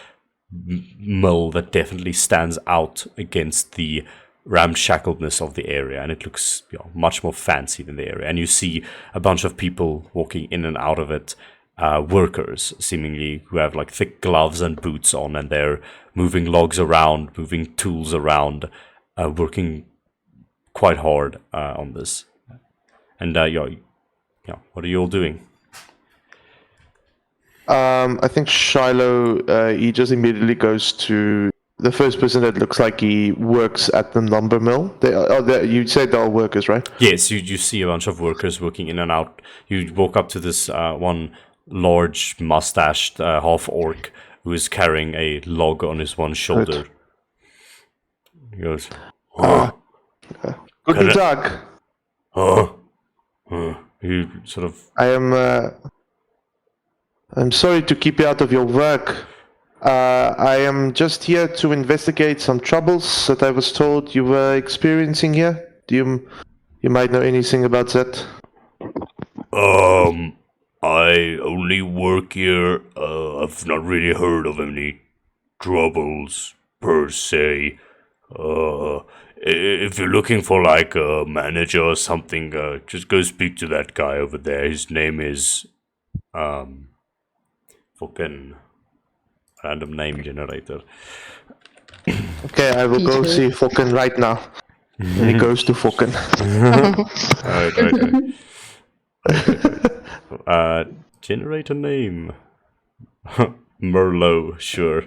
Speaker 2: mill that definitely stands out against the ramshackledness of the area, and it looks much more fancy than the area. And you see a bunch of people walking in and out of it, workers seemingly, who have like thick gloves and boots on, and they're moving logs around, moving tools around, working quite hard on this. And what are you all doing?
Speaker 1: I think Shiloh, he just immediately goes to the first person that looks like he works at the lumber mill. You said they're all workers, right?
Speaker 2: Yes, you see a bunch of workers working in and out. You walk up to this one large mustached half-orc who is carrying a log on his one shoulder. He goes,
Speaker 1: Guten Tag.
Speaker 2: You sort of...
Speaker 1: I'm sorry to keep you out of your work. I am just here to investigate some troubles that I was told you were experiencing here. You might know anything about that?
Speaker 7: I only work here. I've not really heard of any troubles per se. If you're looking for like a manager or something, just go speak to that guy over there. His name is fucking random name generator.
Speaker 1: Okay, I will go see fucking right now. And he goes to fucking.
Speaker 2: Right. Generate a name. Merlot, sure.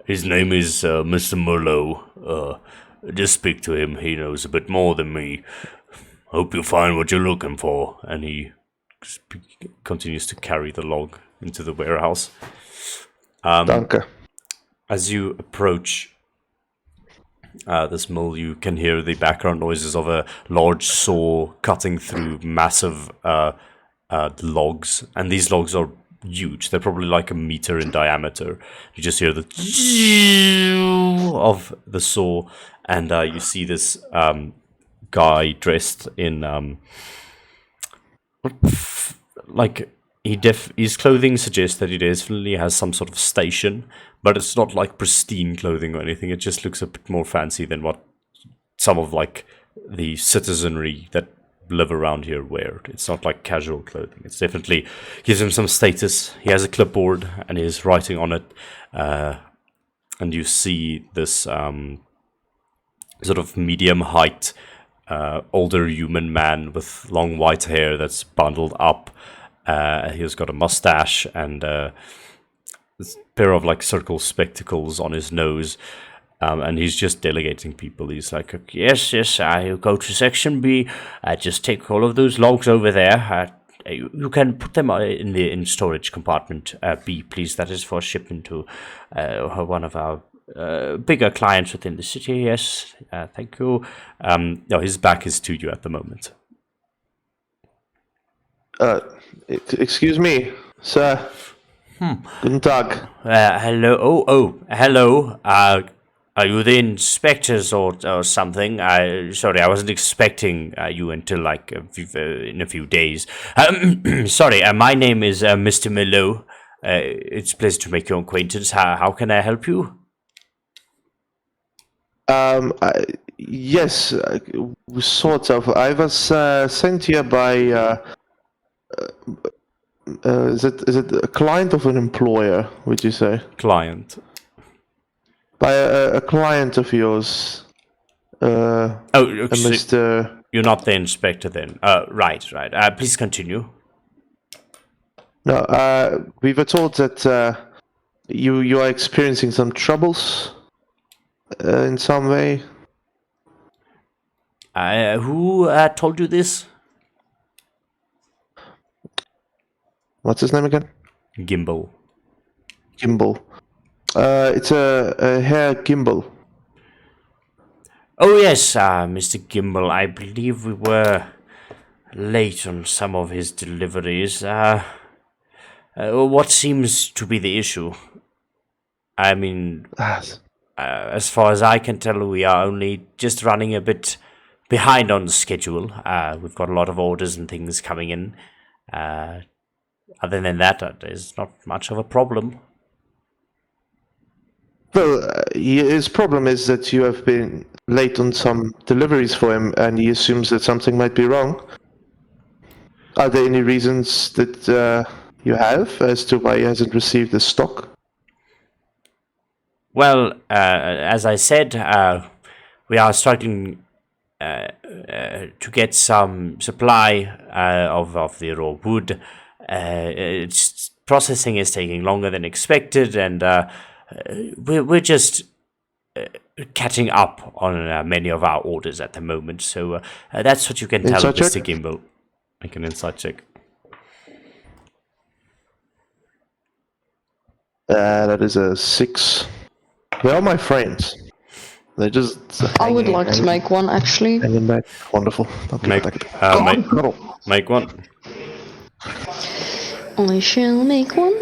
Speaker 7: His name is Mr. Merlot. Just speak to him. He knows a bit more than me. Hope you find what you're looking for.
Speaker 2: And he continues to carry the log into the warehouse.
Speaker 1: Danke.
Speaker 2: As you approach this mill, you can hear the background noises of a large saw cutting through massive logs. And these logs are huge. They're probably like a meter in diameter. You just hear the of the saw, and you see this guy dressed in like his clothing suggests that he definitely has some sort of station, but it's not like pristine clothing or anything. It just looks a bit more fancy than what some of like the citizenry that live around here wear. It's not like casual clothing. It's definitely gives him some status. He has a clipboard and he's writing on it, and you see this sort of medium height older human man with long white hair that's bundled up. He's got a mustache and a pair of like circle spectacles on his nose, and he's just delegating people. He's like, yes, you go to section B, just take all of those logs over there. You can put them in the storage compartment B, please. That is for shipment to one of our bigger clients within the city. Yes, thank you. No, his back is to you at the moment.
Speaker 1: Excuse me, sir. Guten Tag.
Speaker 2: Hello. Hello. Are you the inspectors or something? Sorry, I wasn't expecting you until like in a few days. Sorry, my name is Mr. Milo. It's a pleasure to make your acquaintance. How can I help you?
Speaker 1: Yes, sort of. I was sent here by. Is it a client of an employer? Would you say
Speaker 2: client?
Speaker 1: By a client of yours.
Speaker 2: Oh, so
Speaker 1: Mr.
Speaker 2: you're not the inspector then? Right. Please continue.
Speaker 1: No, we were told that you are experiencing some troubles in some way.
Speaker 2: Who told you this?
Speaker 1: What's his name again?
Speaker 2: Gimbal.
Speaker 1: Gimbal. It's a Herr Gimbal.
Speaker 2: Oh yes, Mr. Gimbal. I believe we were late on some of his deliveries. What seems to be the issue? I mean, as far as I can tell, we are only just running a bit behind on schedule. We've got a lot of orders and things coming in. Other than that, there's not much of a problem.
Speaker 1: Well, his problem is that you have been late on some deliveries for him, and he assumes that something might be wrong. Are there any reasons that you have as to why he hasn't received the stock?
Speaker 2: Well, as I said, we are starting to get some supply of the raw wood. Processing is taking longer than expected, and we're just catching up on many of our orders at the moment. So that's what you can tell
Speaker 1: Insight
Speaker 2: Mr.
Speaker 1: check?
Speaker 2: Gimbal. Make an insight check.
Speaker 1: That is a 6. They are my friends. They're just.
Speaker 6: I would like to make one actually.
Speaker 1: Hanging back. Wonderful. Okay,
Speaker 2: Make one.
Speaker 6: I shall make one.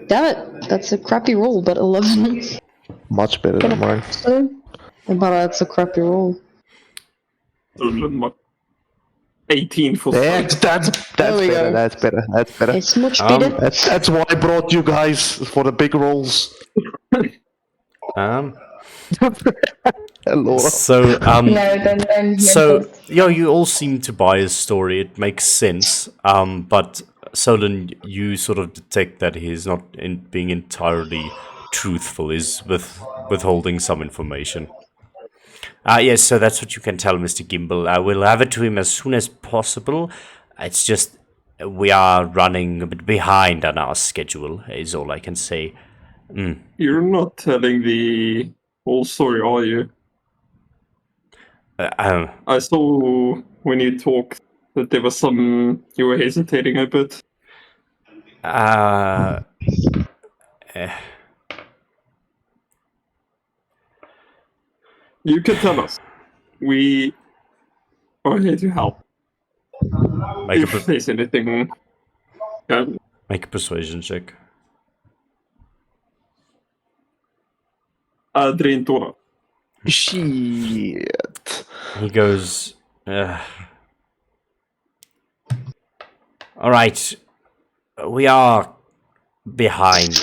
Speaker 6: Damn it, that's a crappy roll, but 11.
Speaker 1: Much better than mine.
Speaker 6: But that's a crappy roll.
Speaker 5: 18 for
Speaker 1: That's
Speaker 6: There we
Speaker 1: better.
Speaker 6: go.
Speaker 1: That's better. That's better.
Speaker 6: It's much better.
Speaker 1: That's why I brought you guys for the big rolls. Hello.
Speaker 2: So
Speaker 4: No, then
Speaker 2: So, you all seem to buy his story. It makes sense. But Solon, you sort of detect that he's not being entirely truthful. Is withholding some information. Yes, so that's what you can tell Mr. Gimbal. We'll have it to him as soon as possible. It's just we are running a bit behind on our schedule, is all I can say.
Speaker 5: You're not telling the whole story, are you? I saw when you talked that there was some... You were hesitating a bit. You can tell us. We are here to help. If there's anything...
Speaker 2: Make a persuasion check.
Speaker 5: Adrian.
Speaker 1: Shit.
Speaker 2: He goes, Alright, we are behind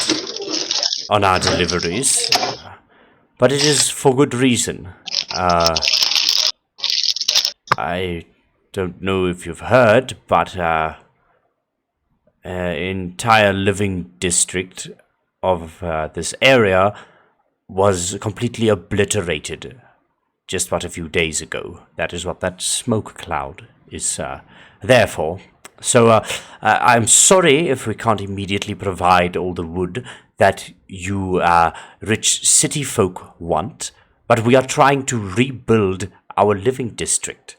Speaker 2: on our deliveries, but it is for good reason. I don't know if you've heard, but entire living district of this area was completely obliterated just but a few days ago. That is what that smoke cloud is there for. So I'm sorry if we can't immediately provide all the wood that you rich city folk want, but we are trying to rebuild our living district.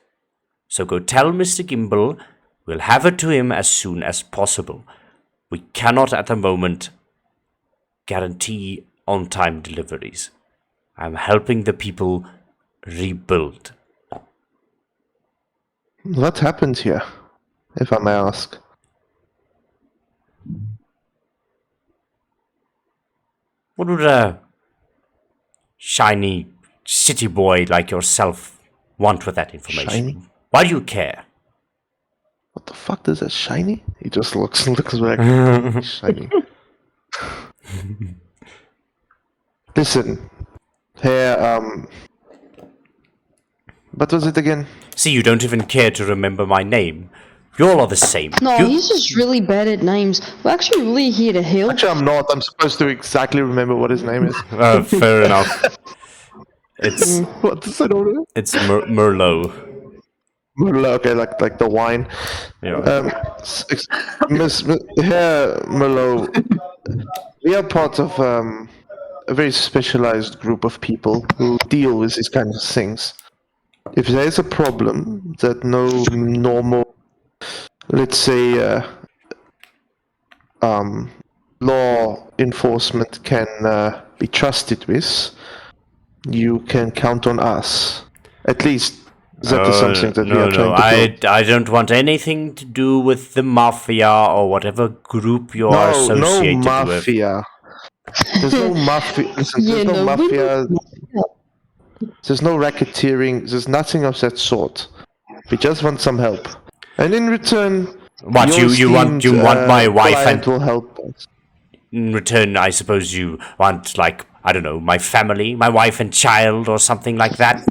Speaker 2: So go tell Mr. Gimbal we'll have it to him as soon as possible. We cannot at the moment guarantee on-time deliveries. I'm helping the people rebuild.
Speaker 1: What happened here, if I may ask?
Speaker 2: What would a shiny city boy like yourself want with that information?
Speaker 1: Shiny?
Speaker 2: Why do you care?
Speaker 1: What the fuck does that shiny? He just looks back. Shiny. Listen, here, what was it again?
Speaker 2: See, you don't even care to remember my name. You all are the same.
Speaker 6: No,
Speaker 2: You-
Speaker 6: he's just really bad at names. We're actually really here to help.
Speaker 1: Actually, I'm not. I'm supposed to exactly remember what his name is.
Speaker 2: Fair enough. It's
Speaker 1: What is that order?
Speaker 2: it's Merlot.
Speaker 1: Merlot, okay, like the wine.
Speaker 2: Yeah.
Speaker 1: Here, Merlot, we are part of a very specialized group of people who deal with these kinds of things. If there is a problem that no normal, let's say, law enforcement can be trusted with, you can count on us. At least that is something that we
Speaker 2: no,
Speaker 1: are trying to build.
Speaker 2: I don't want anything to do with the mafia or whatever group you are
Speaker 1: No
Speaker 2: associated with.
Speaker 1: mafia. There's no mafia. Listen,
Speaker 6: Yeah,
Speaker 1: there's no
Speaker 6: no, we're
Speaker 1: mafia.
Speaker 6: not-
Speaker 1: There's no racketeering. There's nothing of that sort. We just want some help, and in return,
Speaker 2: What
Speaker 1: your
Speaker 2: you want
Speaker 1: esteemed,
Speaker 2: my wife
Speaker 1: client
Speaker 2: and
Speaker 1: will help us.
Speaker 2: in return I suppose you want like I don't know my family, my wife and child or something like that.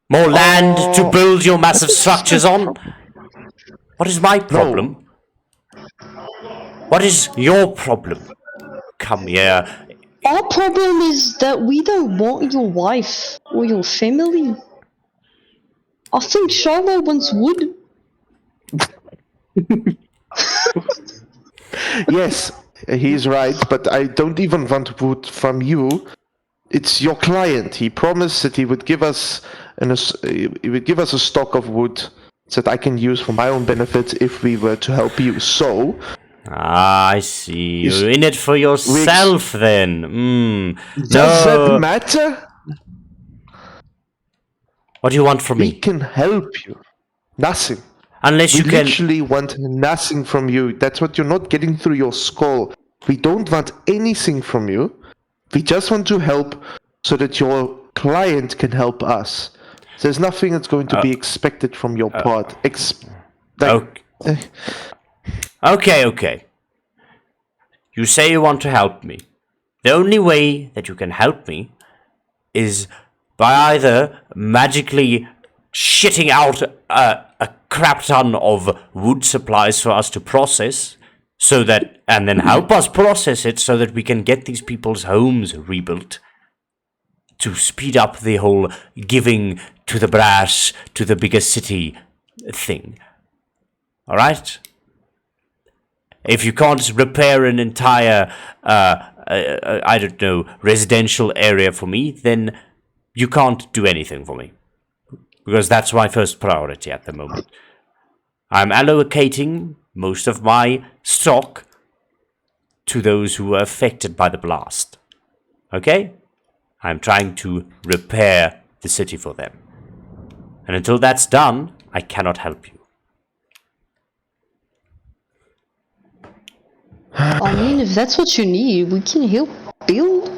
Speaker 2: More land to build your massive structures on? What is my problem? What is your problem? Come here.
Speaker 6: Our problem is that we don't want your wife or your family. I think Shiloh once would.
Speaker 1: Yes, he's right, but I don't even want wood from you. It's your client. He promised that he would give us a stock of wood that I can use for my own benefit if we were to help you. So,
Speaker 2: I see.
Speaker 1: Is-
Speaker 2: You're in it for yourself then.
Speaker 1: does that
Speaker 2: No.
Speaker 1: matter?
Speaker 2: What do you want from
Speaker 1: We
Speaker 2: me?
Speaker 1: can help you. Nothing.
Speaker 2: Unless
Speaker 1: We
Speaker 2: you can.
Speaker 1: literally want nothing from you. That's what you're not getting through your skull. We don't want anything from you. We just want to help so that your client can help us. There's nothing that's going to be expected from your part.
Speaker 2: Okay. Okay. You say you want to help me. The only way that you can help me is by either magically shitting out a crap ton of wood supplies for us to process, and then help us process it so that we can get these people's homes rebuilt to speed up the whole giving to the brass to the bigger city thing. All right? If you can't repair an entire, I don't know, residential area for me, then you can't do anything for me. Because that's my first priority at the moment. I'm allocating most of my stock to those who were affected by the blast. Okay? I'm trying to repair the city for them. And until that's done, I cannot help you.
Speaker 6: I mean, if that's what you need, we can help build.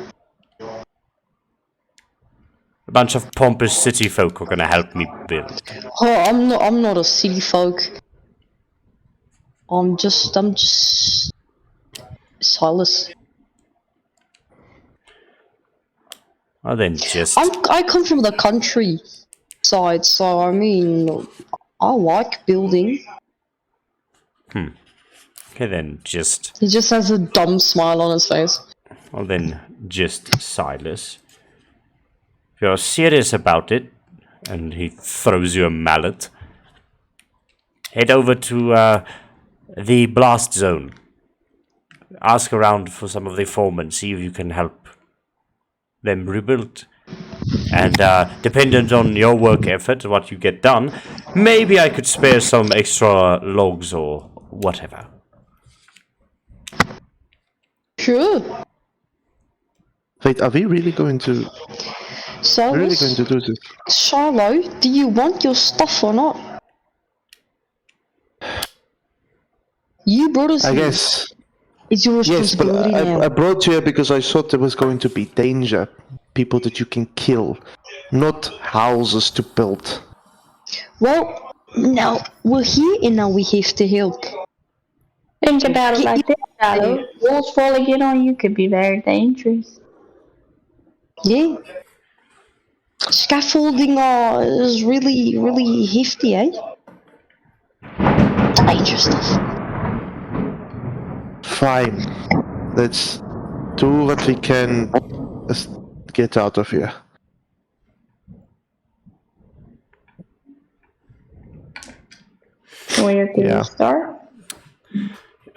Speaker 2: A bunch of pompous city folk are gonna help me build.
Speaker 6: Oh, I'm not a city folk. I'm just Silas.
Speaker 2: Well then just...
Speaker 6: I come from the country side, so I mean, I like building.
Speaker 2: Okay then just...
Speaker 6: He just has a dumb smile on his face.
Speaker 2: Well then just Silas. If you're serious about it, and he throws you a mallet, head over to the blast zone. Ask around for some of the foremen, see if you can help them rebuild. And dependent on your work effort, what you get done, maybe I could spare some extra logs or whatever.
Speaker 6: Sure.
Speaker 1: Wait, are we really going to? Really going
Speaker 6: Silas,
Speaker 1: to do this?
Speaker 6: Shiloh, do you want your stuff or not? You brought us
Speaker 1: I
Speaker 6: here.
Speaker 1: guess.
Speaker 6: It's your
Speaker 1: Yes, but
Speaker 6: responsibility now.
Speaker 1: I brought you here because I thought there was going to be danger. People that you can kill. Not houses to build.
Speaker 6: Well, now we're here and now we have to help.
Speaker 4: Think about it like this, Shadow. Walls falling in on you could be very dangerous.
Speaker 6: Yeah. Scaffolding is really hefty, eh? Dangerous stuff.
Speaker 1: Fine. Let's do what we can. Let's get out of here.
Speaker 4: Where do
Speaker 1: Yeah.
Speaker 4: we start?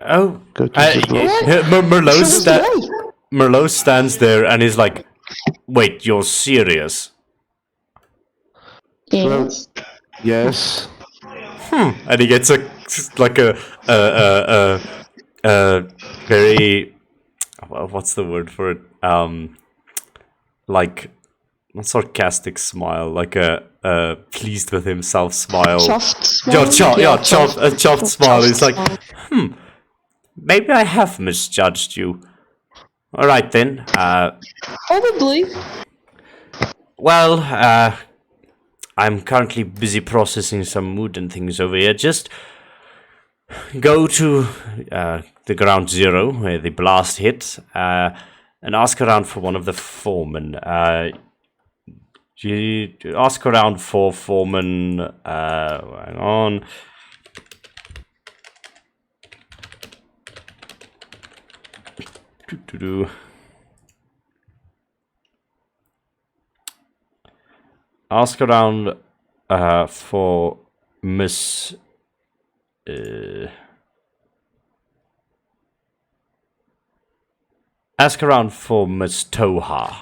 Speaker 2: Oh,
Speaker 1: Go to the door.
Speaker 2: Merlot stands there and is like, "Wait, you're serious?"
Speaker 4: Yes.
Speaker 1: Yes.
Speaker 2: And he gets a very what's the word for it? Like not sarcastic smile, like a pleased with himself smile.
Speaker 6: Chuffed smile?
Speaker 2: A chuffed smile. He's like,
Speaker 6: smile.
Speaker 2: maybe I have misjudged you. All right then.
Speaker 6: Probably.
Speaker 2: Well, I'm currently busy processing some mood and things over here. Just go to the ground zero where the blast hit and ask around for one of the foremen. You ask around for foreman. Hang on. Ask around for Miss. Ask around for Miss Toha.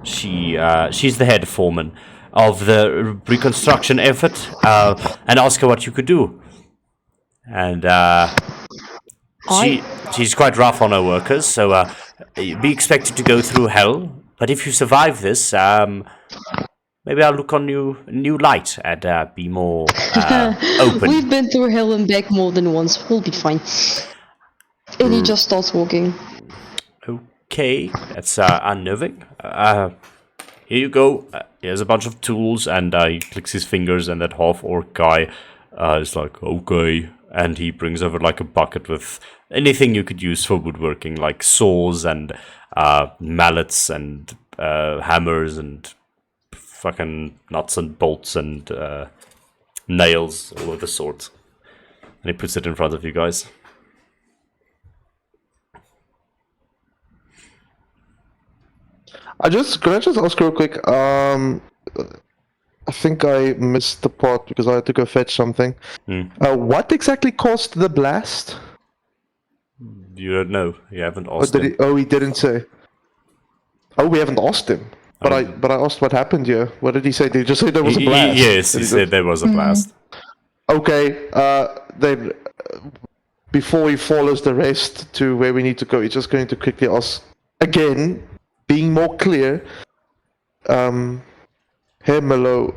Speaker 2: She's the head foreman of the reconstruction effort, and ask her what you could do. And she's quite rough on her workers, so be expected to go through hell. But if you survive this, maybe I'll look on you new light and be more open.
Speaker 6: We've been through hell and back more than once. We'll be fine. And he just starts walking.
Speaker 2: Okay, that's unnerving. Here you go. Here's a bunch of tools, and he clicks his fingers, and that half-orc guy is like, okay. And he brings over like a bucket with anything you could use for woodworking, like saws and mallets and hammers and fucking nuts and bolts and nails, all of the sort. And he puts it in front of you guys.
Speaker 1: Can I just ask real quick? I think I missed the part because I had to go fetch something. What exactly caused the blast?
Speaker 2: You don't know. You haven't
Speaker 1: Or
Speaker 2: asked
Speaker 1: did
Speaker 2: him.
Speaker 1: he didn't say. Oh, we haven't asked him. But I asked what happened here. What did he say? Did he just say there was a blast?
Speaker 2: Yes, he said there was a blast.
Speaker 1: Okay. Then before he follows the rest to where we need to go, he's just going to quickly ask again, being more clear. Hey Melo,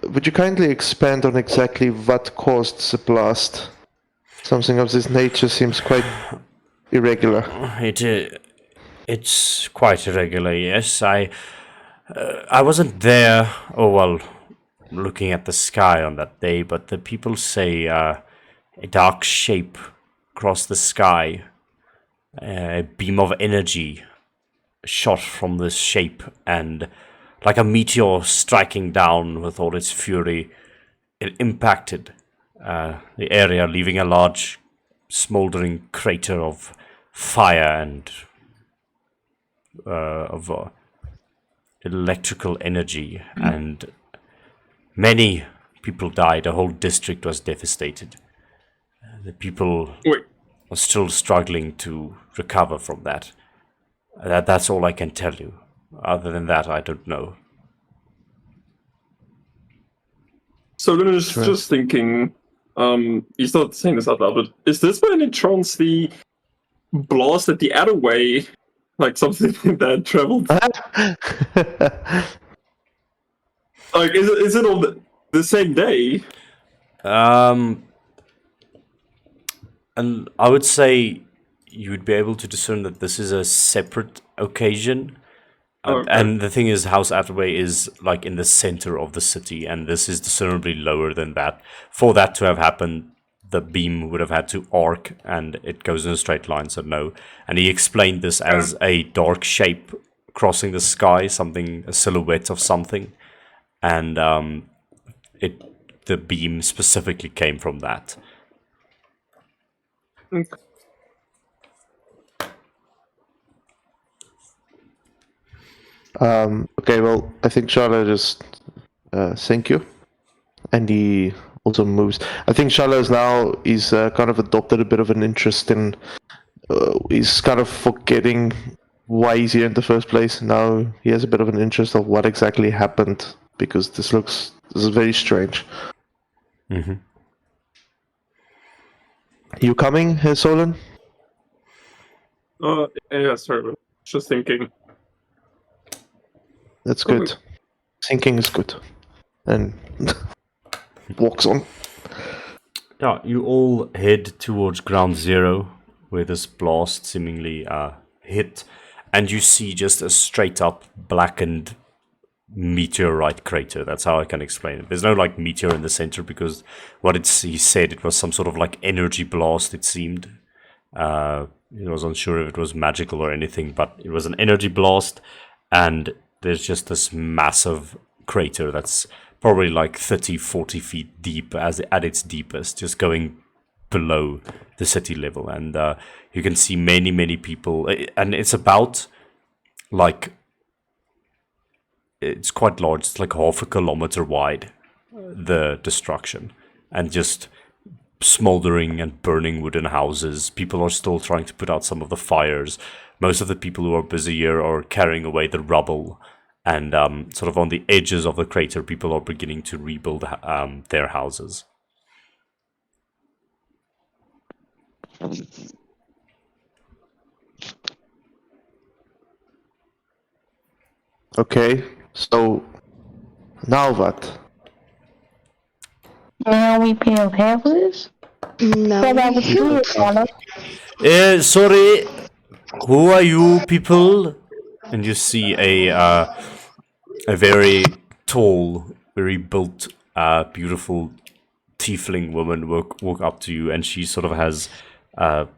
Speaker 1: would you kindly expand on exactly what caused the blast? Something of this nature seems quite irregular.
Speaker 2: It's quite irregular. Yes, I wasn't there. Oh well, looking at the sky on that day, but the people say a dark shape crossed the sky. A beam of energy shot from this shape, and like a meteor striking down with all its fury, it impacted the area, leaving a large, smoldering crater of fire and of electrical energy, and many people died. A whole district was devastated. The people are still struggling to recover from that. That's all I can tell you. Other than that, I don't know.
Speaker 5: So then I was just thinking, he's not saying this out loud, but is this by any chance the blast at the other way? Like something that traveled? Like, is it on the same day?
Speaker 2: And I would say you would be able to discern that this is a separate occasion.
Speaker 5: Okay.
Speaker 2: And the thing is, House Atterway is like in the center of the city, and this is discernibly lower than that. For that to have happened, the beam would have had to arc, and it goes in a straight line, so no. And he explained this as a dark shape crossing the sky, a silhouette of something, and the beam specifically came from that.
Speaker 1: Okay, well, I think Charlotte just thank you. And he also moves. I think Charles now is kind of adopted a bit of an interest in. He's kind of forgetting why he's here in the first place. Now he has a bit of an interest of what exactly happened because this is very strange.
Speaker 2: Mm-hmm.
Speaker 1: You coming, Solon?
Speaker 5: Yeah, sorry. Just thinking.
Speaker 1: That's good. Thinking is good. And walks on.
Speaker 2: Yeah, you all head towards ground zero, where this blast seemingly hit, and you see just a straight up blackened meteorite crater. That's how I can explain it. There's no like meteor in the center because he said it was some sort of like energy blast, it seemed. He was unsure if it was magical or anything, but it was an energy blast, and there's just this massive crater that's probably like 30-40 feet deep at its deepest, just going below the city level. And you can see many people, and it's about like, it's quite large. It's like 0.5 kilometer wide, the destruction, and just smoldering and burning wooden houses. People are still trying to put out some of the fires. Most of the people who are busy here are carrying away the rubble, and sort of on the edges of the crater, people are beginning to rebuild their houses.
Speaker 1: Okay, so now what?
Speaker 8: Now we pay our taxes?
Speaker 6: No.
Speaker 8: So that was good, Charlotte.
Speaker 2: Sorry, who are you people? And you see a very tall, very built, beautiful tiefling woman walk up to you, and she sort of has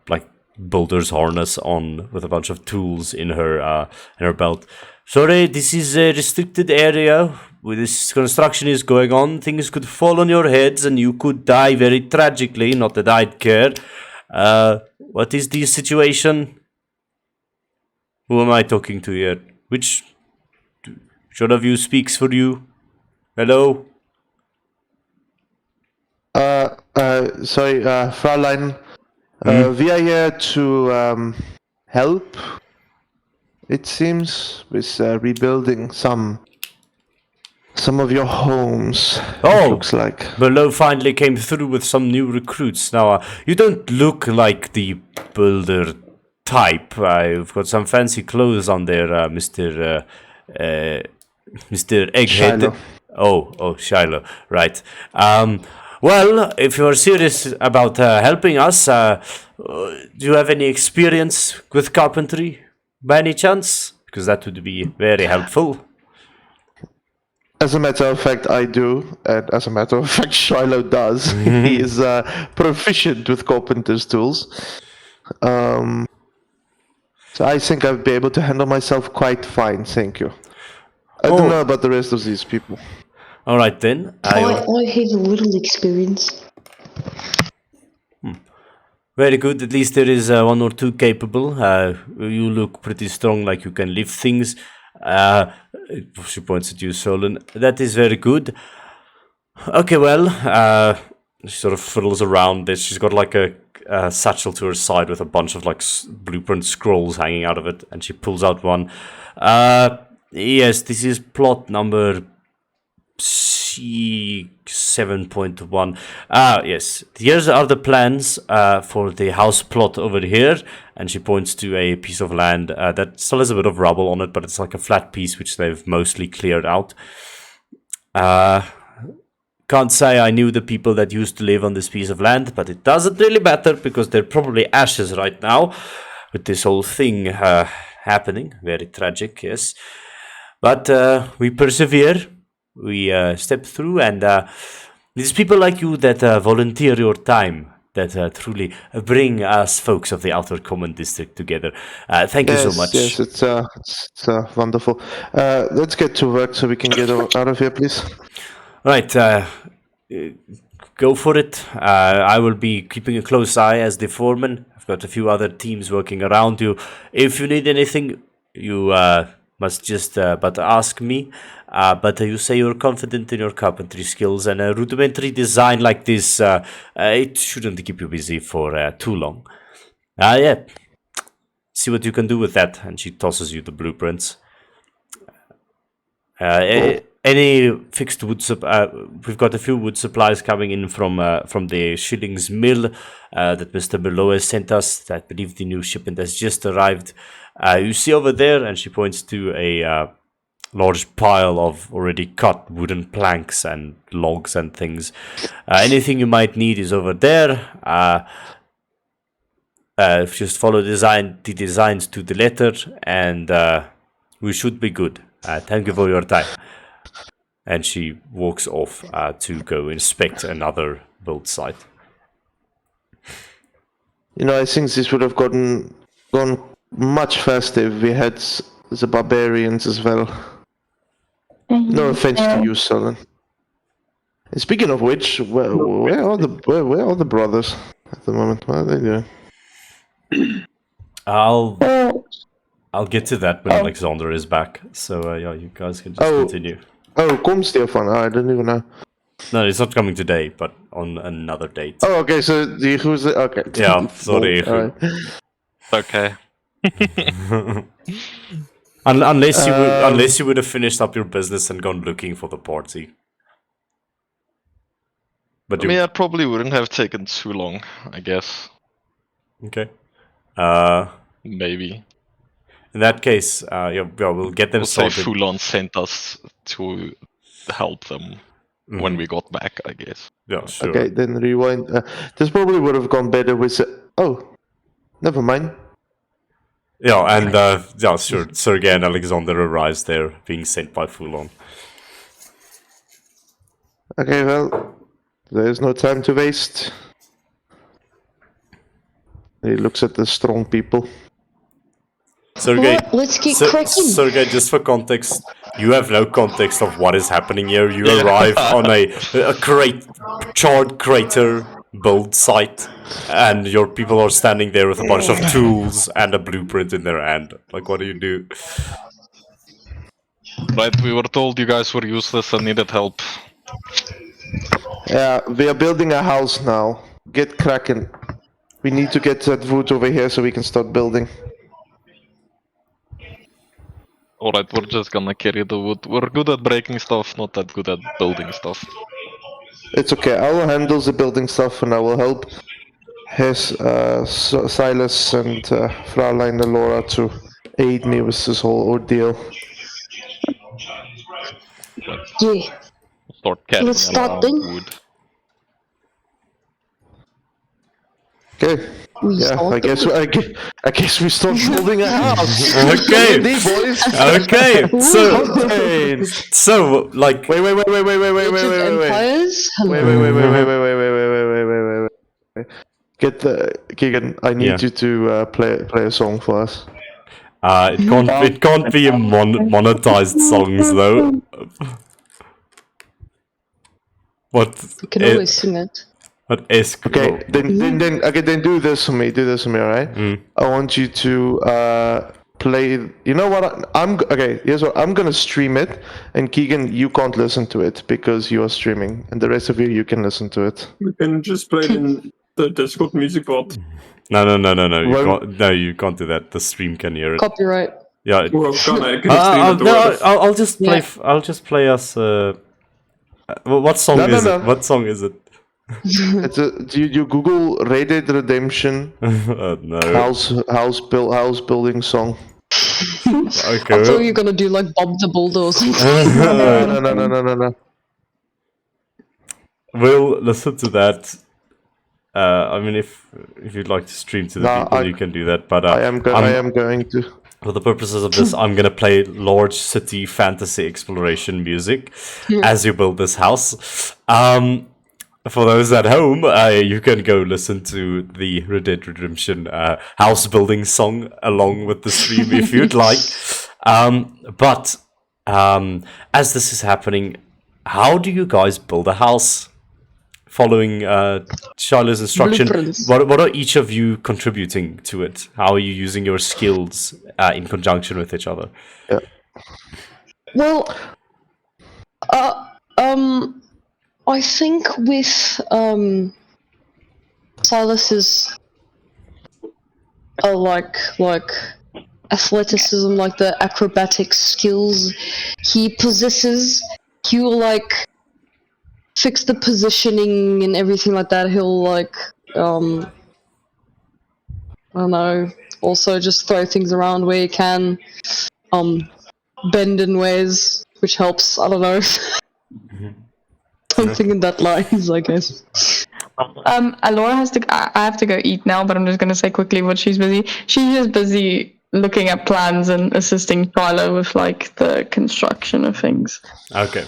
Speaker 2: like builder's harness on with a bunch of tools in her belt. Sorry, this is a restricted area where this construction is going on. Things could fall on your heads and you could die very tragically. Not that I'd care. What is the situation? Who am I talking to here? Which one of you speaks for you? Hello?
Speaker 1: Sorry, Fraulein. We are here to help, it seems, with rebuilding some of your homes.
Speaker 2: Oh,
Speaker 1: it looks like.
Speaker 2: Below finally came through with some new recruits. Now, you don't look like the builder type. I've got some fancy clothes on there, Mr. Egghead.
Speaker 1: Shiloh.
Speaker 2: Oh, Shiloh, right. Well, if you're serious about helping us, do you have any experience with carpentry, by any chance? Because that would be very helpful.
Speaker 1: As a matter of fact, I do, and as a matter of fact, Shiloh does. He is proficient with carpenter's tools. So I think I'll be able to handle myself quite fine, thank you. I don't know about the rest of these people.
Speaker 2: All right then.
Speaker 6: I have a little experience.
Speaker 2: Very good. At least there is one or two capable. You look pretty strong, like you can lift things. She points at you, Solon. That is very good. Okay, well, she sort of fiddles around this. She's got like a satchel to her side with a bunch of like blueprint scrolls hanging out of it, and she pulls out one. Yes, this is plot number C7.1. Yes. Here are the plans for the house plot over here. And she points to a piece of land that still has a bit of rubble on it, but it's like a flat piece which they've mostly cleared out. Can't say I knew the people that used to live on this piece of land, but it doesn't really matter because they're probably ashes right now with this whole thing happening. Very tragic, yes. But we persevere. We step through, and these people like you that volunteer your time, that truly bring us folks of the Outer Common District together. Thank you so much.
Speaker 1: Yes, it's wonderful. Let's get to work so we can get out of here, please.
Speaker 2: Right, go for it. I will be keeping a close eye as the foreman. I've got a few other teams working around you. If you need anything, you must just but ask me. But you say you're confident in your carpentry skills, and a rudimentary design like this, it shouldn't keep you busy for too long. Yeah. See what you can do with that. And she tosses you the blueprints. Any fixed wood we've got a few wood supplies coming in from the Shillings Mill that Mr. Below has sent us. I believe the new shipment has just arrived. You see over there, and she points to a large pile of already cut wooden planks and logs and things. Anything you might need is over there. Just follow the designs to the letter, and we should be good. Thank you for your time. And she walks off to go inspect another build site.
Speaker 1: I think this would have gone much faster if we had the barbarians as well. No offense to you, Sullen. And speaking of which, where are the brothers at the moment? What are they doing?
Speaker 2: I'll get to that when Alexander is back. So yeah, you guys can just continue.
Speaker 1: Oh, come Stefan. I didn't even know.
Speaker 2: No, it's not coming today, but on another date.
Speaker 1: Oh, okay. So who's the okay?
Speaker 2: Yeah, sorry.
Speaker 1: Right.
Speaker 3: Okay.
Speaker 2: Unless you would have finished up your business and gone looking for the party. But
Speaker 3: I mean, that probably wouldn't have taken too long, I guess.
Speaker 2: Okay.
Speaker 3: Maybe.
Speaker 2: In that case, we'll get them
Speaker 3: So
Speaker 2: sorted.
Speaker 3: Fulon sent us to help them when we got back, I guess.
Speaker 2: Yeah, sure.
Speaker 1: Okay, then rewind. This probably would have gone better with. Never mind.
Speaker 2: Yeah, and sure. Sergei and Alexander arrives there, being sent by Fulon.
Speaker 1: Okay, well, there's no time to waste. He looks at the strong people.
Speaker 2: Sergei,
Speaker 6: Alright, let's get cracking.
Speaker 2: Sergei, just for context, you have no context of what is happening here. You arrive on a charred crater build site, and your people are standing there with a bunch of tools and a blueprint in their hand. Like, what do you do?
Speaker 3: Right, we were told you guys were useless and needed help.
Speaker 1: Yeah, we are building a house now. Get cracking. We need to get that wood over here so we can start building.
Speaker 3: Alright, we're just gonna carry the wood. We're good at breaking stuff, not that good at building stuff.
Speaker 1: It's okay. I will handle the building stuff, and I will help Silas and Fraulein Laura to aid me with this whole ordeal.
Speaker 6: Yeah.
Speaker 3: Start carrying
Speaker 6: Let's start
Speaker 3: around
Speaker 6: then.
Speaker 3: wood.
Speaker 1: Okay. Yeah, I guess we start building a house.
Speaker 2: Okay.
Speaker 1: Hey, boys.
Speaker 2: Okay, so like,
Speaker 1: Wait.
Speaker 6: Empires?
Speaker 1: Wait. Get the Keegan. I need you to play a song for us.
Speaker 2: it can't be monetized songs though. What?
Speaker 6: You can always sing it.
Speaker 2: What esque?
Speaker 1: Okay, then do this for me. Do this for me, all right? I want you to play. You know what? Here's what I'm gonna stream it, and Keegan, you can't listen to it because you are streaming, and the rest of you can listen to it.
Speaker 5: We can just play it in the Discord music bot.
Speaker 2: No. You can't do that. The stream can hear it.
Speaker 6: Copyright.
Speaker 2: Yeah.
Speaker 5: Well, I'll
Speaker 2: just play. I'll just play us. What song is it? What song is it?
Speaker 1: You Google Red Dead Redemption
Speaker 2: No.
Speaker 1: house building song.
Speaker 2: Okay.
Speaker 6: I thought you were gonna do like Bob the Builder or something.
Speaker 1: No.
Speaker 2: We'll listen to that. I mean, if you'd like to stream to the people, you can do that. But
Speaker 1: I am going to.
Speaker 2: For the purposes of this, I'm gonna play large city fantasy exploration music as you build this house. For those at home, you can go listen to the Red Dead Redemption house building song along with the stream if you'd like. But as this is happening, how do you guys build a house? Following Shiloh's instruction, what are each of you contributing to it? How are you using your skills in conjunction with each other?
Speaker 1: Yeah.
Speaker 6: Well, I think with Silas's like athleticism, like the acrobatic skills he possesses, he will like fix the positioning and everything like that. He'll like I don't know, also just throw things around where he can, bend in ways which helps. I don't know. Something in that lines, I guess.
Speaker 4: Alora has to. I have to go eat now, but I'm just gonna say quickly what she's busy. She's just busy looking at plans and assisting Shiloh with like the construction of things.
Speaker 2: Okay.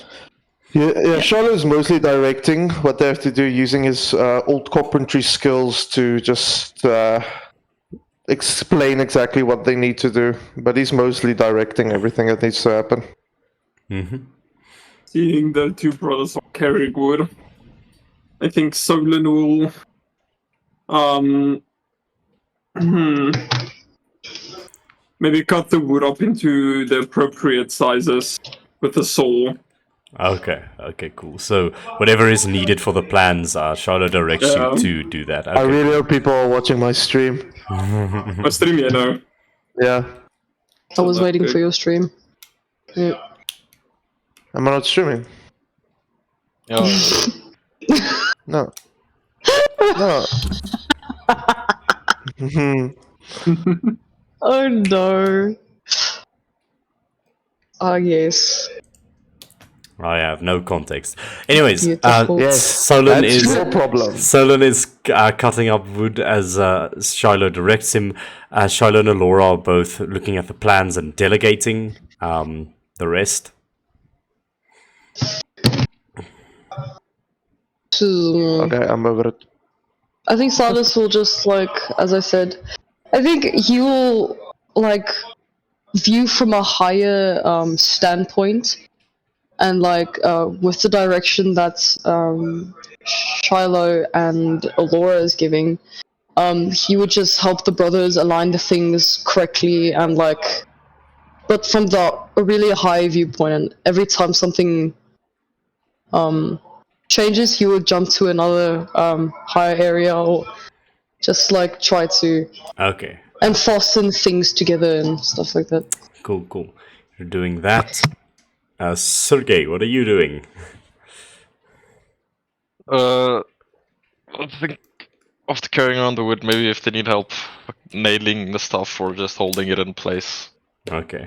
Speaker 1: Yeah, Charlotte's mostly directing what they have to do, using his old carpentry skills to just explain exactly what they need to do. But he's mostly directing everything that needs to happen.
Speaker 5: Seeing the two brothers are carrying wood, I think Solon will maybe cut the wood up into the appropriate sizes with a saw.
Speaker 2: Okay, cool. So whatever is needed for the plans, Charlotte directs you to do that. Okay.
Speaker 1: I really hope people are watching my stream.
Speaker 5: My stream, you know.
Speaker 1: Yeah.
Speaker 6: I was waiting for your stream. Yeah.
Speaker 1: Am I not streaming?
Speaker 3: Yeah.
Speaker 1: No. No.
Speaker 6: Oh no. Oh yes.
Speaker 2: I have no context. Anyways,
Speaker 6: Beautiful.
Speaker 1: Yes,
Speaker 2: Solon
Speaker 1: that's
Speaker 2: is
Speaker 1: your problem.
Speaker 2: Solon is cutting up wood as Shiloh directs him. Shiloh and Alora are both looking at the plans and delegating the rest.
Speaker 1: Okay, I'm over it.
Speaker 6: I think Silas will just like, as I said, I think he will like view from a higher standpoint, and like with the direction that Shiloh and Alora is giving, he would just help the brothers align the things correctly, and like, but from a really high viewpoint. And every time something changes, he would jump to another higher area, or just like try to and fasten things together and stuff like that.
Speaker 2: Cool. You're doing that. Sergey, what are you doing?
Speaker 3: I think after carrying around the wood, maybe if they need help nailing the stuff or just holding it in place.
Speaker 2: Okay.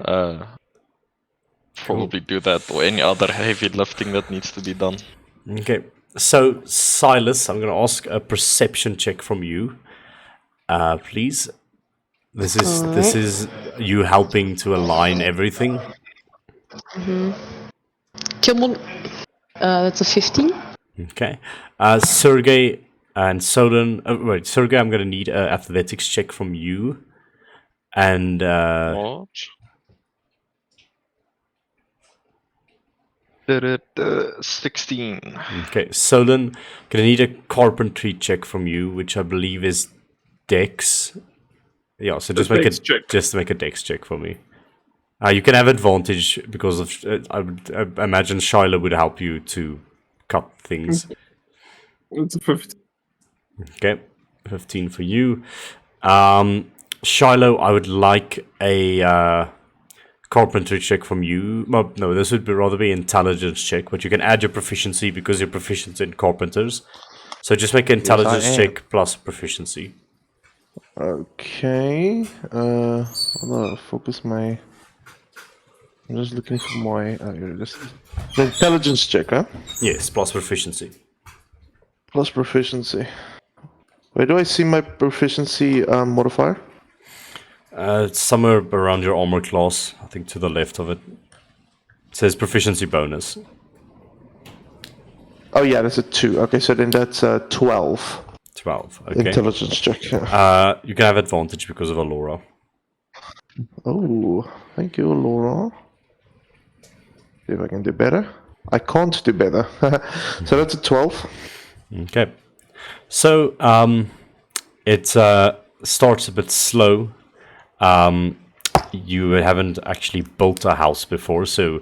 Speaker 3: Probably do that, or any other heavy lifting that needs to be done.
Speaker 2: Okay. So Silas, I'm gonna ask a perception check from you, please. This is you helping to align everything.
Speaker 6: Come on. That's a 15.
Speaker 2: Okay. Sergey and Solon. Wait, Sergey, I'm gonna need an athletics check from you. And
Speaker 3: What? Did it 16.
Speaker 2: Okay, Solon, gonna need a carpentry check from you, which I believe is Dex. Yeah, so just make a Dex check for me. You can have advantage because of I imagine Shiloh would help you to cut things.
Speaker 5: It's a 15.
Speaker 2: Okay, 15 for you. Shiloh, I would like a carpentry check from you. Well, no, this would rather be intelligence check, but you can add your proficiency because you're proficient in carpenters. So just make an intelligence check plus proficiency.
Speaker 1: Okay. I'm gonna focus my. I'm just looking for my. Here it is. The intelligence check, huh?
Speaker 2: Yes, plus proficiency.
Speaker 1: Plus proficiency. Where do I see my proficiency modifier?
Speaker 2: It's somewhere around your armor class, I think to the left of it. It says proficiency bonus.
Speaker 1: Oh yeah, that's a 2. Okay, so then that's 12.
Speaker 2: 12, okay.
Speaker 1: Intelligence check. Yeah.
Speaker 2: You can have advantage because of Alora.
Speaker 1: Oh, thank you, Laura. See if I can do better. I can't do better. So that's a 12.
Speaker 2: Okay. So, it starts a bit slow. you haven't actually built a house before, so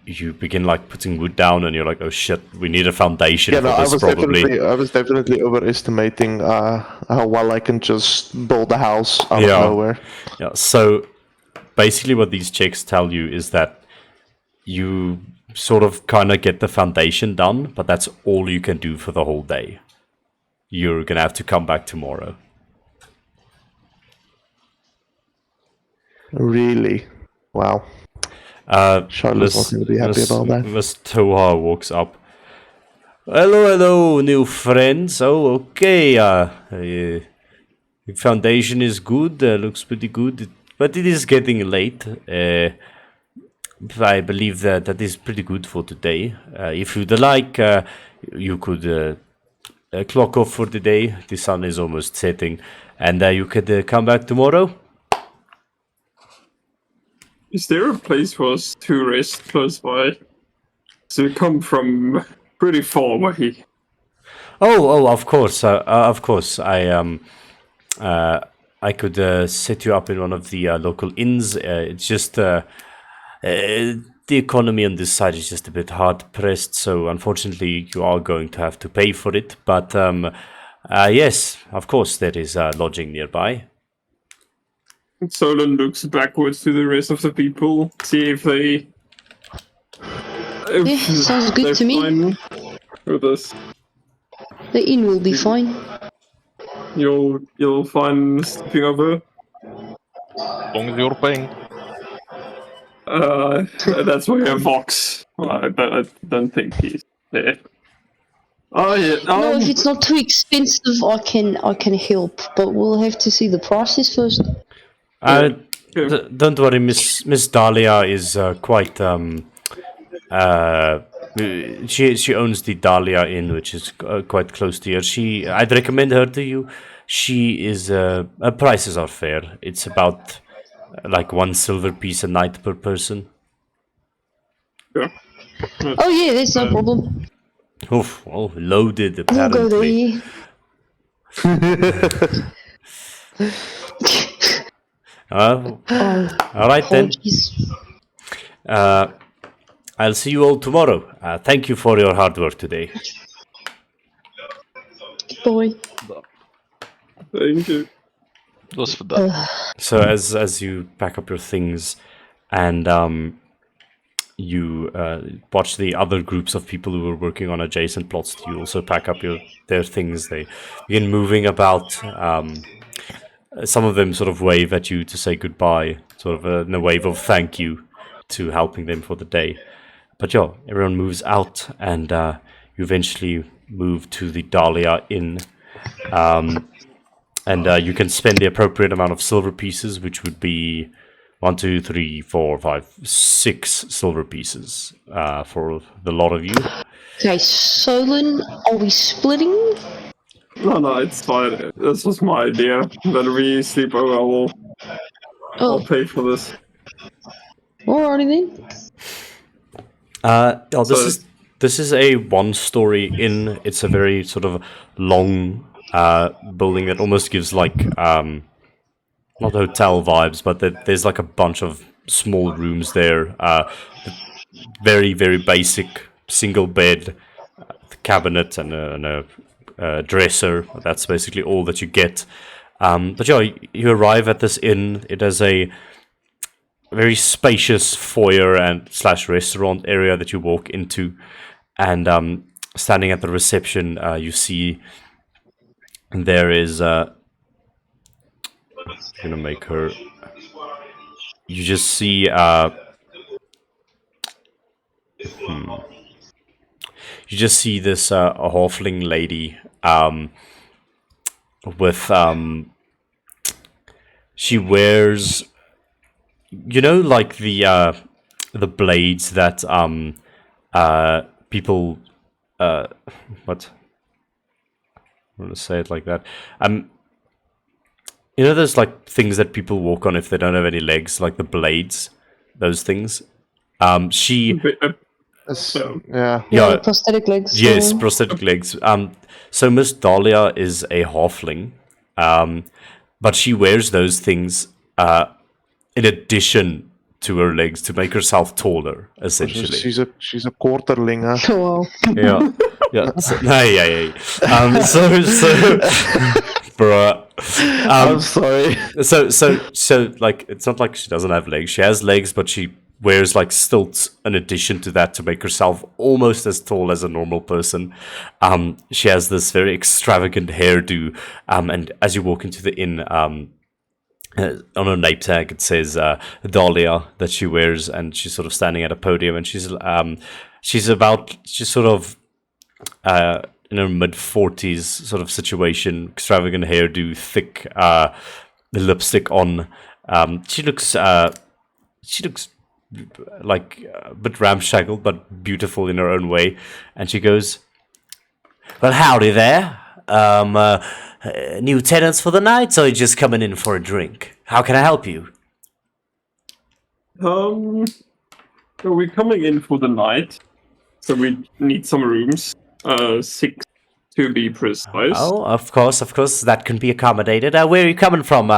Speaker 2: you begin like putting wood down, and you're like, oh shit, we need a foundation
Speaker 1: Yeah,
Speaker 2: for
Speaker 1: no,
Speaker 2: this probably.
Speaker 1: I was definitely overestimating how well I can just build a house out
Speaker 2: Yeah.
Speaker 1: of nowhere.
Speaker 2: Yeah. So basically, what these checks tell you is that you sort of kind of get the foundation done, but that's all you can do for the whole day. You're gonna have to come back tomorrow.
Speaker 1: Really? Wow. Charlotte's not going to be happy about that.
Speaker 2: Miss Toha walks up. Hello, new friends. Oh, okay. The foundation is good. Looks pretty good, but it is getting late. I believe that is pretty good for today. If you'd like, you could clock off for the day. The sun is almost setting, and you could come back tomorrow.
Speaker 5: Is there a place for us to rest close by? So we come from pretty far away.
Speaker 2: Oh, of course, of course. I could set you up in one of the local inns. It's just the economy on this side is just a bit hard pressed, so unfortunately you are going to have to pay for it. But yes, of course there is lodging nearby.
Speaker 5: Solon looks backwards to the rest of the people, see if they.
Speaker 6: Yeah, sounds good to me.
Speaker 5: Fine with us.
Speaker 6: The inn will be fine.
Speaker 5: You'll find sleeping over.
Speaker 3: As long as you're paying.
Speaker 5: That's why a Vox. I don't think he's there. Oh yeah.
Speaker 6: No, if it's not too expensive, I can help, but we'll have to see the prices first.
Speaker 2: Don't worry, Miss Dahlia is quite she owns the Dahlia Inn, which is quite close to here. I'd recommend her to you. She is her prices are fair. It's about like 1 silver piece a night per person.
Speaker 5: Yeah.
Speaker 6: Oh yeah, that's no problem.
Speaker 2: Oof, oh, loaded
Speaker 6: We'll go
Speaker 2: apparently.
Speaker 6: there.
Speaker 2: All right then.
Speaker 6: Apologies.
Speaker 2: I'll see you all tomorrow. Thank you for your hard work today.
Speaker 6: Goodbye.
Speaker 5: Thank you.
Speaker 3: Just for that.
Speaker 2: So as you pack up your things and you watch the other groups of people who were working on adjacent plots, you also pack up their things. They begin moving about. Some of them sort of wave at you to say goodbye, sort of in a wave of thank you to helping them for the day. But yeah, everyone moves out, and you eventually move to the Dahlia Inn. And you can spend the appropriate amount of silver pieces, which would be 1, 2, 3, 4, 5, 6 silver pieces for the lot of you.
Speaker 6: Okay, Solon, are we splitting?
Speaker 5: No, it's fine. This was my idea. That we sleep over. I'll pay for this.
Speaker 6: Alrighty then.
Speaker 2: This is a 1-story inn. It's a very sort of long building that almost gives like not hotel vibes, but there's like a bunch of small rooms there. Very, very basic single bed, cabinet, and a dresser. That's basically all that you get. But yeah, you arrive at this inn. It has a very spacious foyer and / restaurant area that you walk into, and standing at the reception, you see there is. I'm gonna make her. You just see. You just see this a halfling lady with she wears, you know, like the blades that people what I'm gonna say it like that, you know, there's like things that people walk on if they don't have any legs, like the blades, those things. She
Speaker 6: Yeah, prosthetic legs.
Speaker 2: Yes, prosthetic legs. So Miss Dahlia is a halfling, but she wears those things in addition to her legs to make herself taller, essentially.
Speaker 1: She's a quarterling, huh?
Speaker 6: Well,
Speaker 2: Yeah, yeah, so, yeah. Bruh.
Speaker 1: I'm sorry.
Speaker 2: So, like, it's not like she doesn't have legs. She has legs, but she wears like stilts in addition to that to make herself almost as tall as a normal person. She has this very extravagant hairdo, and as you walk into the inn, on her name tag it says Dahlia that she wears, and she's sort of standing at a podium, and she's sort of in her mid-40s sort of situation, extravagant hairdo, thick lipstick on. She looks like a bit ramshackle, but beautiful in her own way. And she goes, "Well, howdy there. New tenants for the night, or you just coming in for a drink? How can I help you?"
Speaker 5: So we're coming in for the night, so we need some rooms. 6 to be precise.
Speaker 2: Oh, of course, that can be accommodated. Where are you coming from?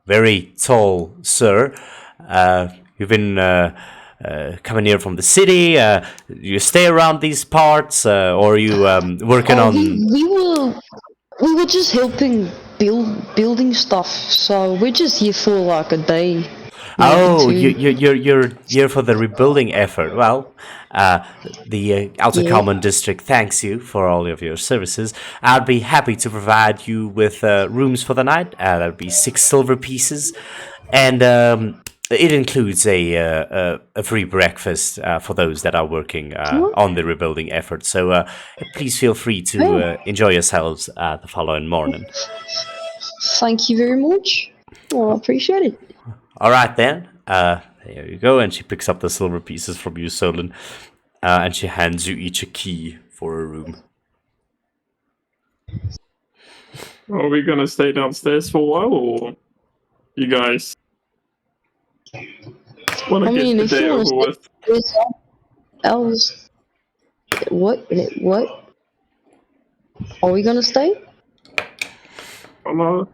Speaker 2: Very tall, sir. You've been coming here from the city. You stay around these parts, or are you working on?
Speaker 6: we were just helping building stuff, so we're just here for like a day.
Speaker 2: Oh,
Speaker 6: Nothing too-
Speaker 2: you're here for the rebuilding effort. Well, the Outer
Speaker 6: Yeah.
Speaker 2: Common District thanks you for all of your services. I'd be happy to provide you with rooms for the night. That'd be 6 silver pieces, and it includes a free breakfast for those that are working on the rebuilding effort. So please feel free to enjoy yourselves the following morning.
Speaker 6: Thank you very much. Well, I appreciate it.
Speaker 2: All right then. There you go. And she picks up the silver pieces from you, Solon, and she hands you each a key for a room.
Speaker 5: Are we gonna stay downstairs for a while, or you guys want
Speaker 6: I
Speaker 5: to
Speaker 6: mean,
Speaker 5: get
Speaker 6: if
Speaker 5: the day
Speaker 6: you wanna
Speaker 5: over with?
Speaker 6: There's else. What? Are we gonna stay?
Speaker 3: I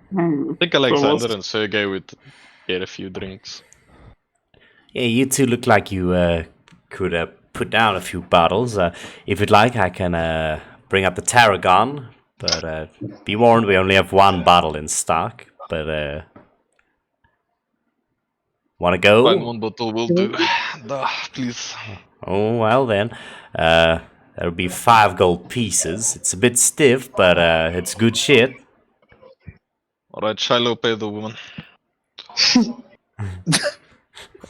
Speaker 3: think Alexander and Sergey would get a few drinks.
Speaker 2: Yeah, you two look like you could put down a few bottles. If you'd like, I can bring up the tarragon. But be warned, we only have 1 bottle in stock. But want to go?
Speaker 3: Fine, 1 bottle will do. Please.
Speaker 2: Oh, well then. That'll be 5 gold pieces. It's a bit stiff, but it's good shit.
Speaker 3: Alright, Shiloh, pay the woman.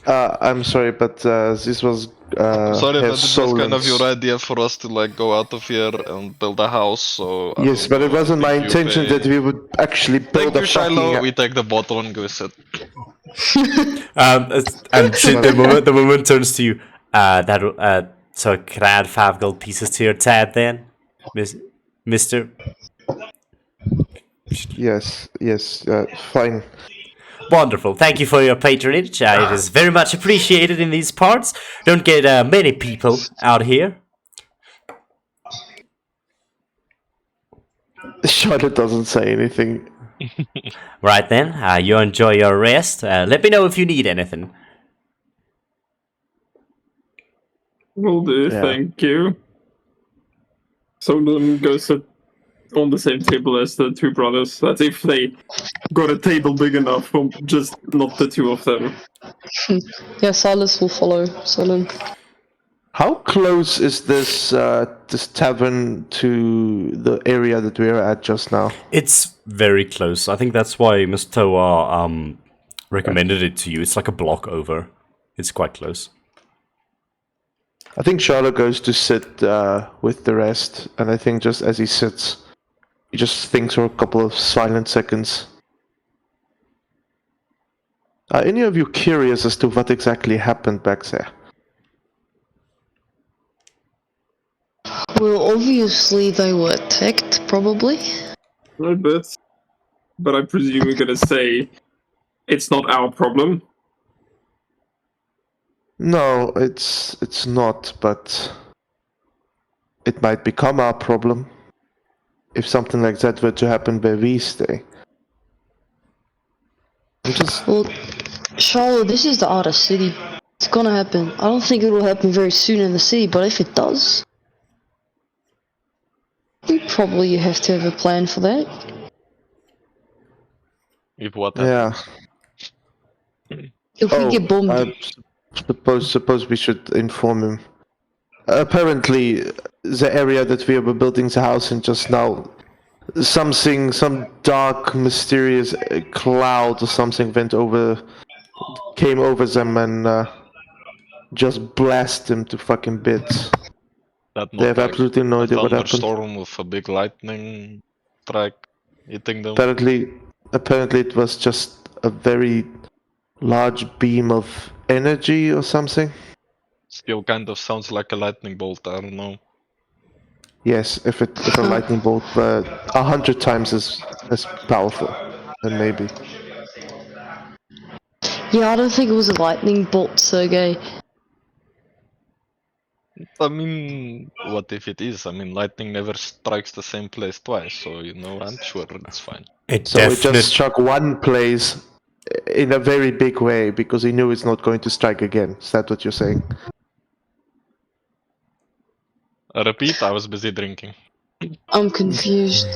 Speaker 1: I'm sorry, but this was
Speaker 3: Sorry,
Speaker 1: Herr
Speaker 3: but it was kind of
Speaker 1: Solon's-
Speaker 3: your idea for us to like go out of here and build a house, so... I
Speaker 1: Yes,
Speaker 3: don't
Speaker 1: but it
Speaker 3: know, I
Speaker 1: wasn't my
Speaker 3: think you
Speaker 1: intention
Speaker 3: pay-
Speaker 1: that we would actually
Speaker 3: Thank
Speaker 1: build
Speaker 3: you,
Speaker 1: a
Speaker 3: Shiloh.
Speaker 1: fucking.
Speaker 3: We take the bottle and go sit.
Speaker 2: And the woman turns to you. So can I add 5 gold pieces to your tab then, Mister?
Speaker 1: Yes, fine.
Speaker 2: Wonderful. Thank you for your patronage. It is very much appreciated in these parts. Don't get many people out here.
Speaker 1: Charlotte doesn't say anything.
Speaker 2: Right then. You enjoy your rest. Let me know if you need anything.
Speaker 5: Will do,
Speaker 1: Yeah.
Speaker 5: thank you. Solon goes sit on the same table as the 2 brothers. That's if they got a table big enough for just not the 2 of them.
Speaker 6: Yeah, Silas will follow Solon.
Speaker 1: How close is this tavern to the area that we are at just now?
Speaker 2: It's very close. I think that's why Miss Toa recommended it to you. It's like a block over. It's quite close.
Speaker 1: I think Charlotte goes to sit with the rest, and I think just as he sits, he just thinks for a couple of silent seconds. Are any of you curious as to what exactly happened back there?
Speaker 6: Well, obviously they were attacked, probably.
Speaker 5: A bit. But I presume you're gonna say it's not our problem.
Speaker 1: No, it's not, but it might become our problem if something like that were to happen where we stay. I'm just
Speaker 6: Well, Charlotte, this is the outer city. It's gonna happen. I don't think it will happen very soon in the city, but if it does, probably you have to have a plan for that.
Speaker 3: If what
Speaker 1: yeah.
Speaker 6: If we get bombed,
Speaker 1: I suppose we should inform him. Apparently, the area that we were building the house in just now, some dark, mysterious cloud or something came over them and just blasted them to fucking bits.
Speaker 3: That
Speaker 1: They
Speaker 3: not
Speaker 1: have
Speaker 3: like
Speaker 1: absolutely no
Speaker 3: a
Speaker 1: idea what happened.
Speaker 3: thunderstorm with a big lightning strike hitting them.
Speaker 1: Apparently, it was just a very large beam of energy or something.
Speaker 3: Still kind of sounds like a lightning bolt. I don't know.
Speaker 1: Yes, if a lightning bolt were 100 times as powerful, then maybe.
Speaker 6: yeah, I don't think it was a lightning bolt, Sergey.
Speaker 3: I mean, what if it is? I mean, lightning never strikes the same place twice, so I'm sure it's fine.
Speaker 1: So it just struck one place in a very big way because he knew it's not going to strike again. Is that what you're saying?
Speaker 3: I repeat, I was busy drinking.
Speaker 6: I'm confused.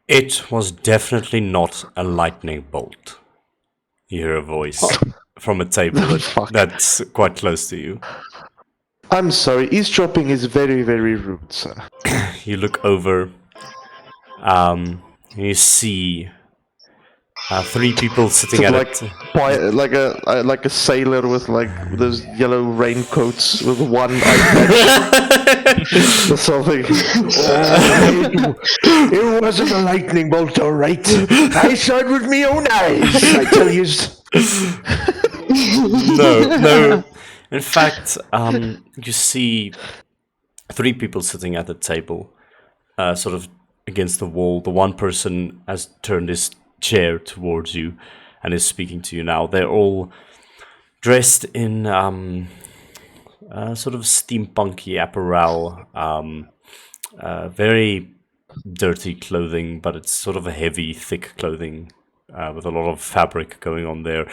Speaker 7: It was definitely not a lightning bolt. You hear a voice from a table that's quite close to you.
Speaker 1: I'm sorry, eavesdropping is very, very rude, sir.
Speaker 7: You look over. You see 3 people sitting at it.
Speaker 1: Like a sailor with like those yellow raincoats with one eye patch or something. It wasn't a lightning bolt, all right. I saw it with my own eyes. I tell you.
Speaker 7: No. In fact, you see 3 people sitting at the table, sort of against the wall. The one person has turned his chair towards you and is speaking to you now. They're all dressed in sort of steampunky apparel, very dirty clothing, but it's sort of a heavy, thick clothing with a lot of fabric going on there.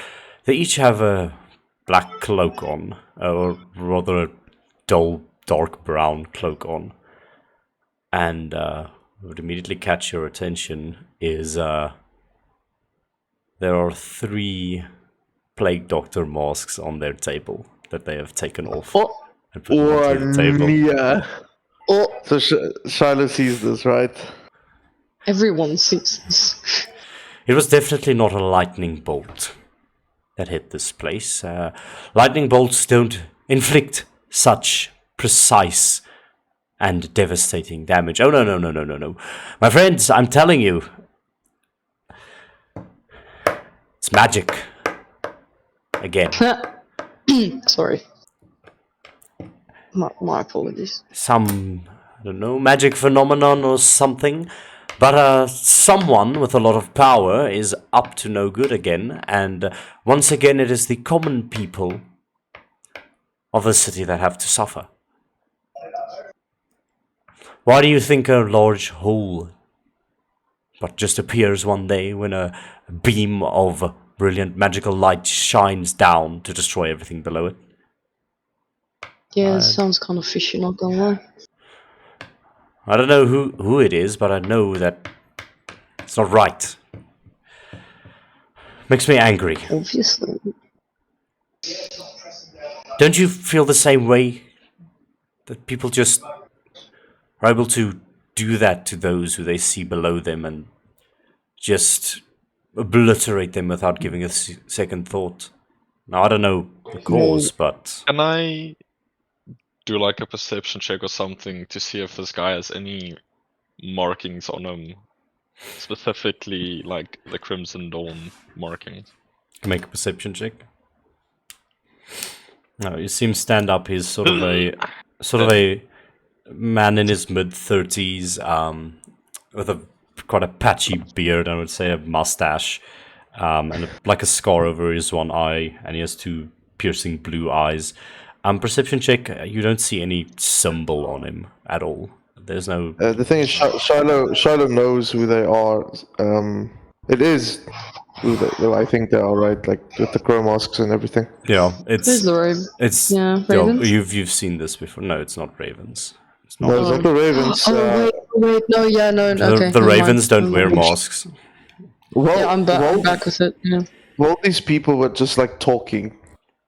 Speaker 7: They each have a black cloak on, or rather a dull, dark brown cloak on. And what would immediately catch your attention is there are 3 Plague Doctor masks on their table that they have taken off and put them onto the table.
Speaker 1: Yeah. So Shiloh sees this, right?
Speaker 6: Everyone sees this.
Speaker 7: It was definitely not a lightning bolt that hit this place. Lightning bolts don't inflict such precise and devastating damage. Oh, no. My friends, I'm telling you, it's magic. Again.
Speaker 6: Sorry. My apologies.
Speaker 7: Some, I don't know, magic phenomenon or something. But someone with a lot of power is up to no good again, and once again it is the common people of the city that have to suffer. Why do you think a large hole but just appears one day when a beam of brilliant magical light shines down to destroy everything below it?
Speaker 6: Yeah, it sounds kind of fishy, not gonna lie.
Speaker 7: I don't know who it is, but I know that it's not right. Makes me angry.
Speaker 6: Obviously.
Speaker 7: Don't you feel the same way? That people just are able to do that to those who they see below them and just obliterate them without giving a second thought? Now, I don't know the cause, but...
Speaker 3: Can I do like a perception check or something to see if this guy has any markings on him? Specifically, like the Crimson Dawn markings.
Speaker 7: Make a perception check. No, you see him stand up. He's sort of a man in his mid-30s, with quite a patchy beard, I would say, a mustache, and like a scar over his one eye, and he has 2 piercing blue eyes. Perception check, you don't see any symbol on him at all. There's no...
Speaker 1: The thing is, Shiloh knows who they are. It is. I think they are right, like with the crow masks and everything.
Speaker 7: Yeah,
Speaker 6: Where's
Speaker 7: it's
Speaker 6: the raven?
Speaker 7: it's
Speaker 6: Yeah,
Speaker 7: yeah,
Speaker 6: ravens?
Speaker 7: you've seen this before. No, it's not ravens. It's not.
Speaker 1: No, it's not the ravens.
Speaker 6: Oh wait, no, yeah, no, okay.
Speaker 7: The
Speaker 6: never mind,
Speaker 7: ravens don't
Speaker 6: never
Speaker 7: wear
Speaker 6: mind.
Speaker 7: masks.
Speaker 1: Well,
Speaker 6: Yeah, I'm back with it. Yeah.
Speaker 1: well, these people were just like talking,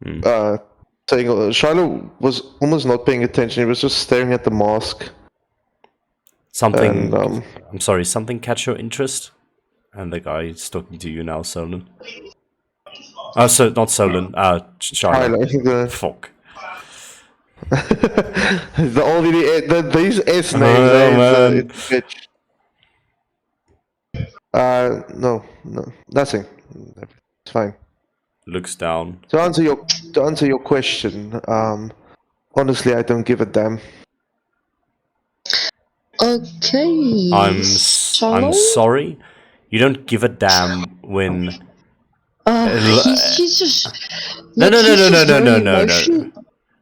Speaker 1: saying. Shiloh was almost not paying attention. He was just staring at the mask.
Speaker 7: Something.
Speaker 1: And,
Speaker 7: I'm sorry. Something catch your interest? And the guy is talking to you now, Solon. So not Solon. Shiloh.
Speaker 1: Shiloh.
Speaker 7: Fuck.
Speaker 1: These S names.
Speaker 7: Man.
Speaker 1: It's bitch. No, nothing. It's fine.
Speaker 7: Looks down.
Speaker 1: To answer your question, honestly, I don't give a damn.
Speaker 6: Okay.
Speaker 7: I'm
Speaker 6: Shallow?
Speaker 7: sorry. You don't give a damn when.
Speaker 6: He's just.
Speaker 7: No,
Speaker 6: look,
Speaker 7: no, no,
Speaker 6: he's
Speaker 7: no, no,
Speaker 6: just
Speaker 7: no,
Speaker 6: very
Speaker 7: no, no, no.
Speaker 6: emotion-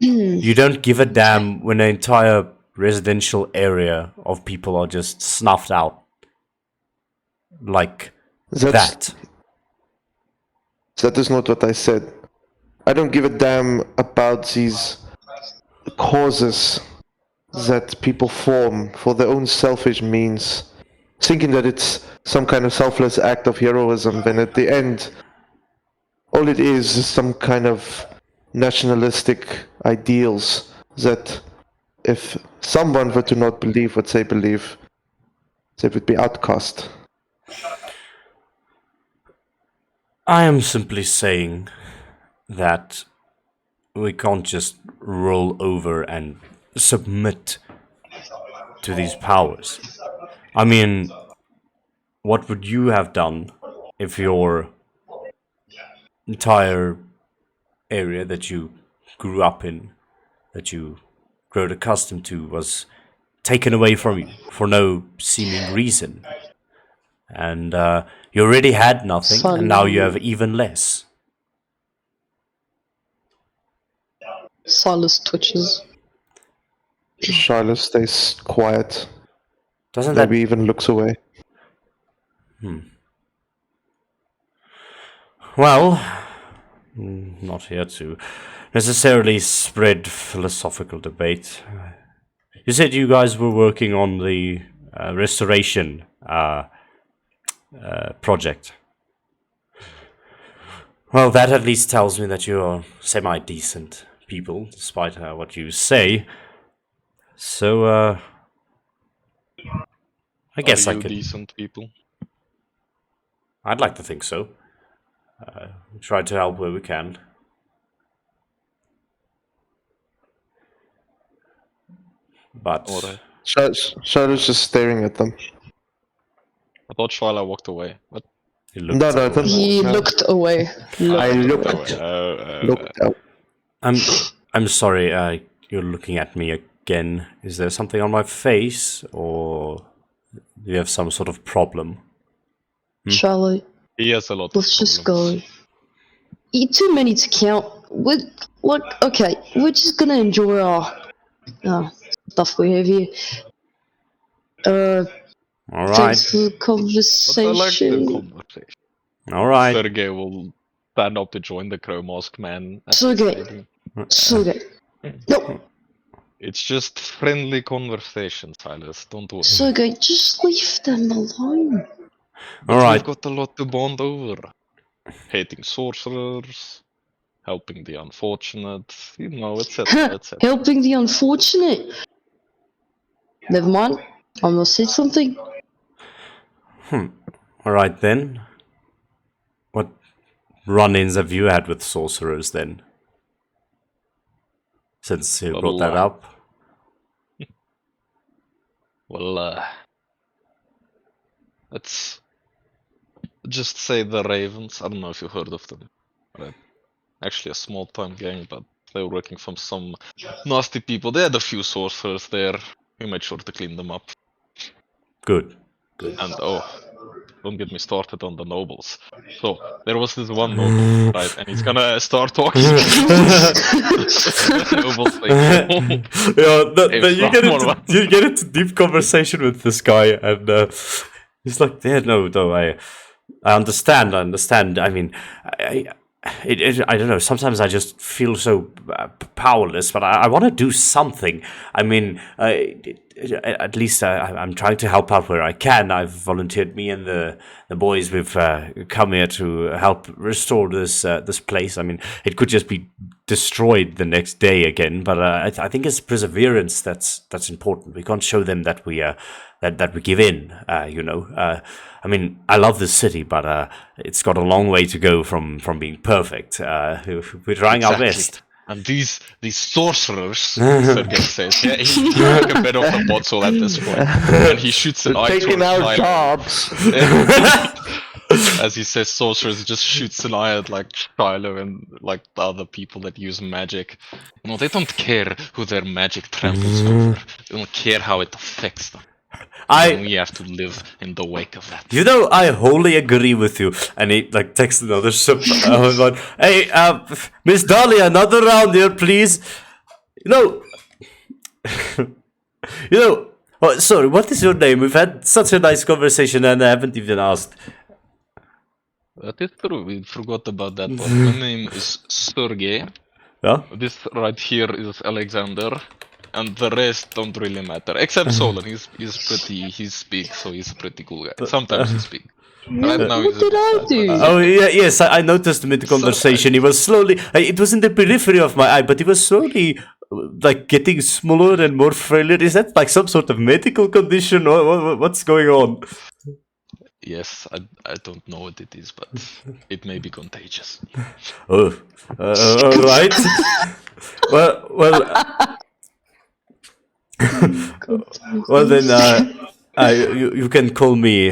Speaker 7: You don't give a damn when an entire residential area of people are just snuffed out. Like that.
Speaker 1: That is not what I said. I don't give a damn about these causes that people form for their own selfish means, thinking that it's some kind of selfless act of heroism, when at the end, all it is some kind of nationalistic ideals that if someone were to not believe what they believe, they would be outcast.
Speaker 7: I am simply saying that we can't just roll over and submit to these powers. I mean, what would you have done if your entire area that you grew up in, that you grew accustomed to, was taken away from you for no seeming reason? And you already had nothing, and now you have even less.
Speaker 6: Silas twitches.
Speaker 1: Shiloh stays quiet,
Speaker 7: Doesn't
Speaker 1: maybe even looks away.
Speaker 7: Well, not here to necessarily spread philosophical debate. You said you guys were working on the restoration project. Well, that at least tells me that you're semi-decent people, despite what you say. So, I guess
Speaker 3: Are
Speaker 7: I
Speaker 3: you
Speaker 7: could.
Speaker 3: decent people?
Speaker 7: I'd like to think so. We try to help where we can. But
Speaker 3: Alright.
Speaker 1: Shiloh's just staring at them.
Speaker 3: I thought Schweiler walked away. What?
Speaker 7: he looked
Speaker 1: No, I
Speaker 7: away.
Speaker 1: don't.
Speaker 6: He looked away.
Speaker 1: I looked out.
Speaker 7: I'm sorry, you're looking at me again. Is there something on my face, or do you have some sort of problem?
Speaker 6: Shallow.
Speaker 3: He has a lot of
Speaker 6: Let's just go.
Speaker 3: problems.
Speaker 6: Too many to count. Okay, we're just gonna enjoy our stuff we have here.
Speaker 7: Alright,
Speaker 6: Thanks for the
Speaker 3: But I like the
Speaker 6: conversation.
Speaker 3: conversation.
Speaker 7: alright.
Speaker 3: Sergey will stand up to join the Crow Mask man. at
Speaker 6: So
Speaker 3: the
Speaker 6: good.
Speaker 3: table.
Speaker 6: So good. No,
Speaker 3: It's just friendly conversation, Silas. Don't worry.
Speaker 6: so good. Just leave them alone.
Speaker 3: But
Speaker 7: Alright.
Speaker 3: we've got a lot to bond over. Hating sorcerers, helping the unfortunate, etc., etc.
Speaker 6: Helping the unfortunate. Never mind. I must say something.
Speaker 7: Alright then. What run-ins have you had with sorcerers then? Since you brought that up.
Speaker 3: Well, let's just say the Ravens. I don't know if you heard of them. Actually, a small-time gang, but they were working from some nasty people. They had a few sorcerers there. We made sure to clean them up.
Speaker 7: Good.
Speaker 3: And don't get me started on the nobles. So there was this one noble, right? And he's gonna start talking. Nobles like,
Speaker 7: you get into deep conversation with this guy, and he's like, "Yeah, no, I understand. I mean, I don't know. Sometimes I just feel so powerless, but I want to do something. I mean, at least I'm trying to help out where I can. I've volunteered. Me and the boys. We've come here to help restore this place. I mean, it could just be destroyed the next day again, but I think it's perseverance that's important. We can't show them that we that we give in. I mean, I love this city, but it's got a long way to go from being perfect. We're trying our best.
Speaker 3: And these sorcerers, Sergei says, yeah, he's like a bit of a bottle at this point, and he shoots an eye
Speaker 1: Taking
Speaker 3: towards
Speaker 1: our
Speaker 3: Shiloh.
Speaker 1: jobs.
Speaker 3: As he says, sorcerers, he just shoots an eye at like Shiloh and like the other people that use magic. They don't care who their magic tramples over. They don't care how it affects them. And we have to live in the wake of that.
Speaker 7: I wholly agree with you. And he like texts another ship. Hey, Miss Dahlia, another round here, please. Oh, sorry, what is your name? We've had such a nice conversation and I haven't even asked.
Speaker 3: That is true, we forgot about that part. My name is Sergei.
Speaker 7: Yeah?
Speaker 3: This right here is Alexander. And the rest don't really matter. Except Solon, he's big, so he's a pretty cool guy. Sometimes he's big. Right now
Speaker 4: What did I do?
Speaker 7: Oh, yeah, yes, I noticed him in the conversation. He was slowly, it was in the periphery of my eye, but he was slowly, like, getting smaller and more frailer. Is that like some sort of medical condition? Or what's going on?
Speaker 3: Yes, I don't know what it is, but it may be contagious.
Speaker 7: Oh, all right. Well, well then, you can call me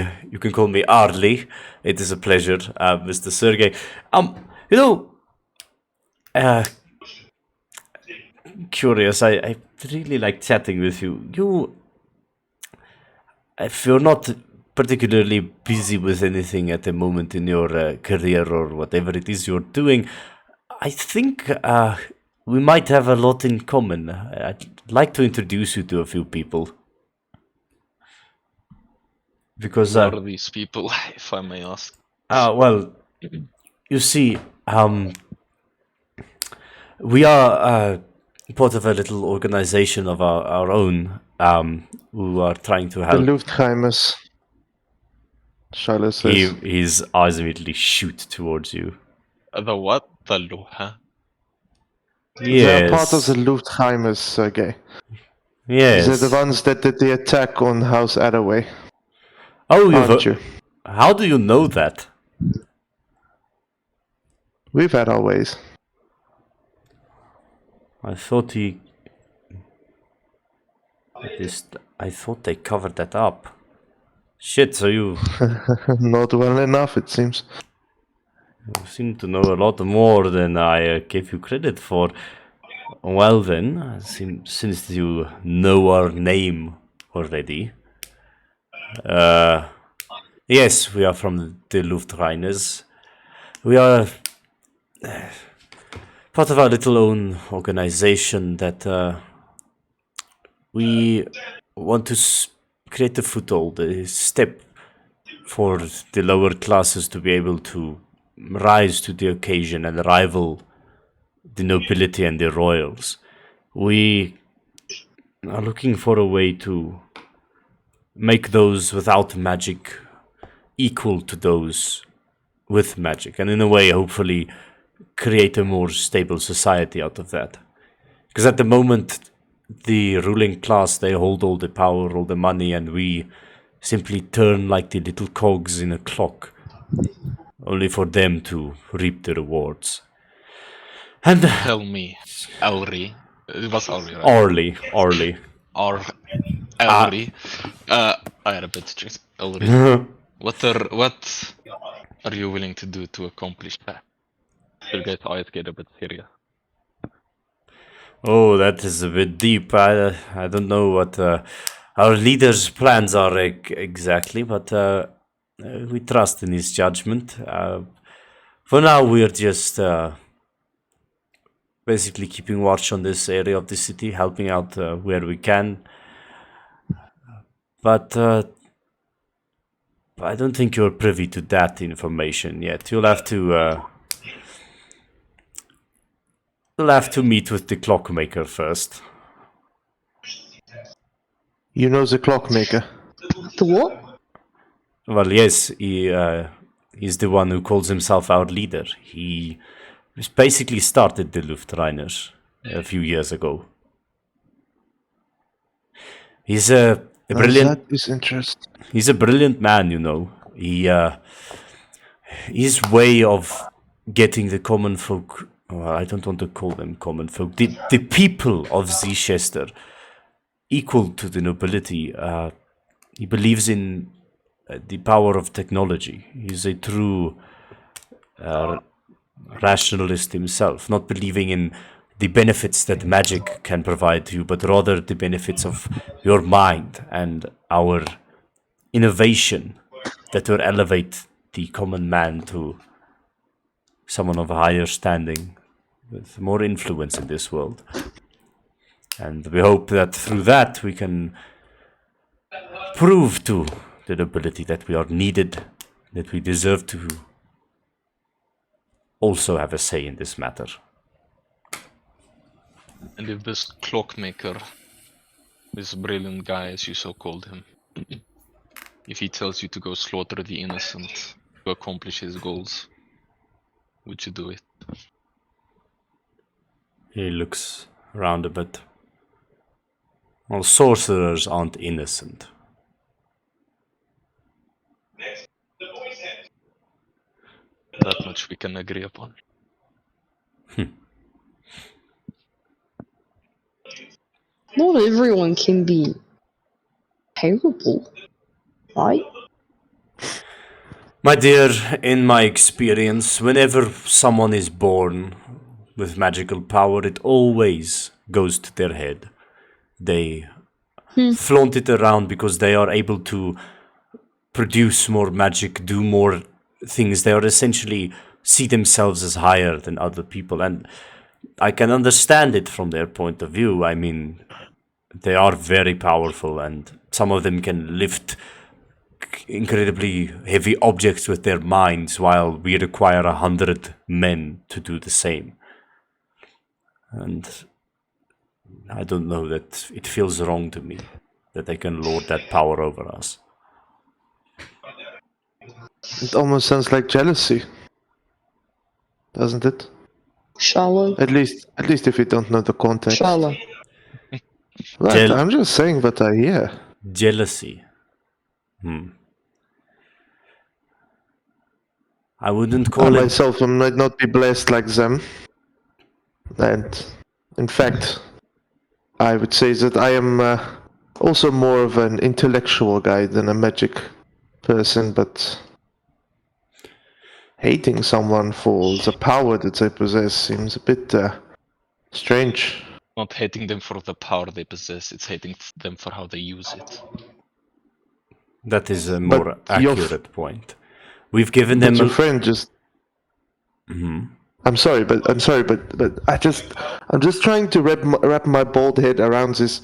Speaker 7: Arlie. It is a pleasure, Mr. Sergey. Curious. I really like chatting with you. If you're not particularly busy with anything at the moment in your career or whatever it is you're doing, I think we might have a lot in common. I'd like to introduce you to a few people. Because
Speaker 3: Who are these people, if I may ask?
Speaker 7: Well, you see, we are part of a little organization of our own, who are trying to
Speaker 1: The
Speaker 7: help.
Speaker 1: Luftheimers. Shiloh says.
Speaker 7: His eyes immediately shoot towards you.
Speaker 3: The what? The Luha?
Speaker 1: They're part of
Speaker 7: Yes.
Speaker 1: the Luftheimers, Sergei.
Speaker 7: Yes.
Speaker 1: They're the ones that did the attack on House Attaway.
Speaker 7: Oh,
Speaker 1: Aren't you?
Speaker 7: How do you know that?
Speaker 1: We've had our ways.
Speaker 7: I thought I thought they covered that up. Shit, so you
Speaker 1: Not well enough, it seems.
Speaker 7: seem to know a lot more than I gave you credit for. Well then, since you know our name already. Yes, we are from the Luftreiners. We are part of our little own organization that we want to create a foothold, a step for the lower classes to be able to rise to the occasion and rival the nobility and the royals. We are looking for a way to make those without magic equal to those with magic, and in a way, hopefully, create a more stable society out of that. Because at the moment, the ruling class, they hold all the power, all the money, and we simply turn like the little cogs in a clock, only for them to reap the rewards. And
Speaker 3: Tell me, Auri. It was Auri, right?
Speaker 7: Orly.
Speaker 3: Auri. I had a bit of tricks. Auri. What are you willing to do to accomplish that? Your guys' eyes get a bit serious.
Speaker 7: Oh, that is a bit deep. I don't know what our leader's plans are exactly, but we trust in his judgment. For now, we're just basically keeping watch on this area of the city, helping out where we can. But I don't think you're privy to that information yet. You'll have to meet with the clockmaker first.
Speaker 1: You know the clockmaker.
Speaker 6: The what?
Speaker 7: Well, yes, he's the one who calls himself our leader. He basically started the Luftrainer a few years ago. He's a brilliant.
Speaker 1: That is interesting.
Speaker 7: He's a brilliant man, you know. His way of getting the common folk. Well, I don't want to call them common folk. The people of Zichester equal to the nobility. He believes in the power of technology. He's a true rationalist himself, not believing in the benefits that magic can provide to you, but rather the benefits of your mind and our innovation that will elevate the common man to someone of a higher standing with more influence in this world. And we hope that through that we can prove to the nobility that we are needed, that we deserve to also have a say in this matter.
Speaker 3: And if this clockmaker, this brilliant guy as you so called him, if he tells you to go slaughter the innocent to accomplish his goals, would you do it?
Speaker 7: He looks around a bit. Well, sorcerers aren't innocent.
Speaker 3: That much we can agree upon.
Speaker 6: Not everyone can be terrible, right?
Speaker 7: My dear, in my experience, whenever someone is born with magical power, it always goes to their head. They flaunt it around because they are able to produce more magic, do more things. They are essentially see themselves as higher than other people. And I can understand it from their point of view. I mean, they are very powerful and some of them can lift incredibly heavy objects with their minds while we require 100 men to do the same. And I don't know, that it feels wrong to me that they can lord that power over us.
Speaker 1: It almost sounds like jealousy, doesn't it?
Speaker 6: Shallow.
Speaker 1: At least if you don't know the context.
Speaker 6: Shallow.
Speaker 1: Right, I'm just saying what I hear.
Speaker 7: Jealousy. I wouldn't
Speaker 1: I
Speaker 7: call it.
Speaker 1: myself might not be blessed like them. And in fact, I would say that I am also more of an intellectual guy than a magic person, but hating someone for the power that they possess seems a bit strange.
Speaker 3: Not hating them for the power they possess, it's hating them for how they use it.
Speaker 7: That is a more
Speaker 1: But your
Speaker 7: accurate point. We've given
Speaker 1: But
Speaker 7: them.
Speaker 1: your friend just. I'm sorry, but I'm just trying to wrap my bald head around this.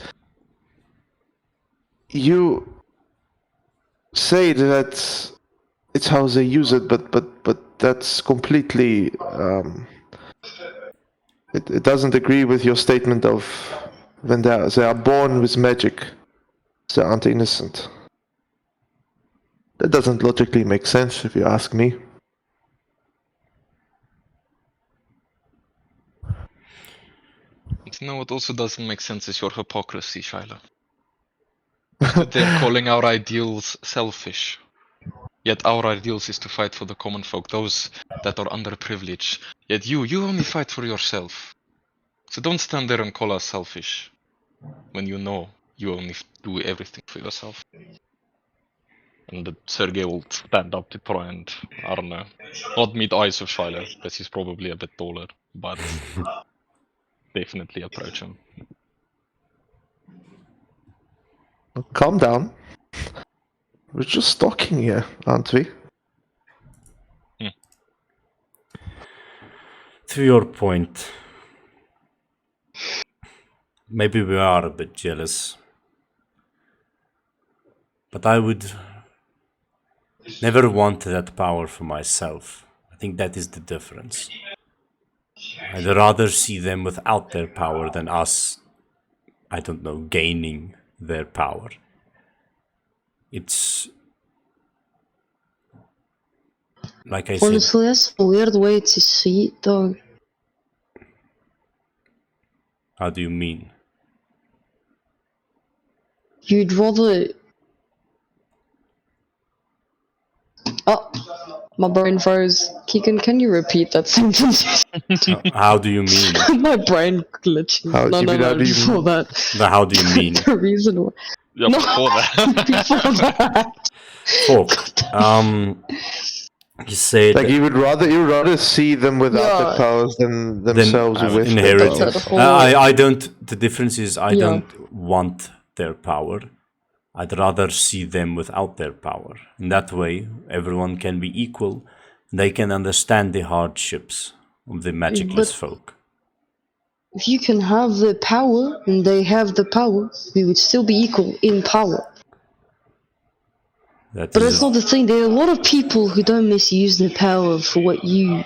Speaker 1: You say that it's how they use it, but that's completely. It doesn't agree with your statement of when they are born with magic, they aren't innocent. That doesn't logically make sense if you ask me.
Speaker 3: You know what also doesn't make sense is your hypocrisy, Shiloh. They're calling our ideals selfish. Yet our ideals is to fight for the common folk, those that are underprivileged. Yet you only fight for yourself. So don't stand there and call us selfish, when you know you only do everything for yourself. And Sergei will stand up to try and, I don't know, not meet eyes of Shiloh, because he's probably a bit taller, but definitely approach him.
Speaker 1: Calm down. We're just talking here, aren't we?
Speaker 7: To your point, maybe we are a bit jealous, but I would never wanted that power for myself. I think that is the difference. I'd rather see them without their power than us, I don't know, gaining their power. It's like I said,
Speaker 6: Honestly, that's a weird way to see it, though.
Speaker 7: how do you mean?
Speaker 6: You'd rather. Oh, my brain froze. Keegan, can you repeat that sentence?
Speaker 7: How do you mean?
Speaker 6: My brain glitching.
Speaker 1: How-
Speaker 6: No,
Speaker 1: you
Speaker 6: no,
Speaker 1: mean, how
Speaker 6: no,
Speaker 1: do you
Speaker 6: before
Speaker 1: mean?
Speaker 6: that.
Speaker 7: How do you mean?
Speaker 6: The reason why.
Speaker 3: Yeah,
Speaker 6: No.
Speaker 3: before that.
Speaker 6: Before that.
Speaker 7: Talk. You said
Speaker 1: Like you would rather see them without their
Speaker 6: Yeah.
Speaker 1: powers than
Speaker 7: then
Speaker 1: themselves with their
Speaker 7: inherited.
Speaker 1: powers.
Speaker 6: That whole-
Speaker 7: I don't. The difference is I
Speaker 6: Yeah.
Speaker 7: don't want their power. I'd rather see them without their power. In that way, everyone can be equal. They can understand the hardships of the magicless folk.
Speaker 6: If you can have the power and they have the power, we would still be equal in power.
Speaker 7: That
Speaker 6: But
Speaker 7: is
Speaker 6: that's not the thing. There are a lot of people who don't misuse their power for what you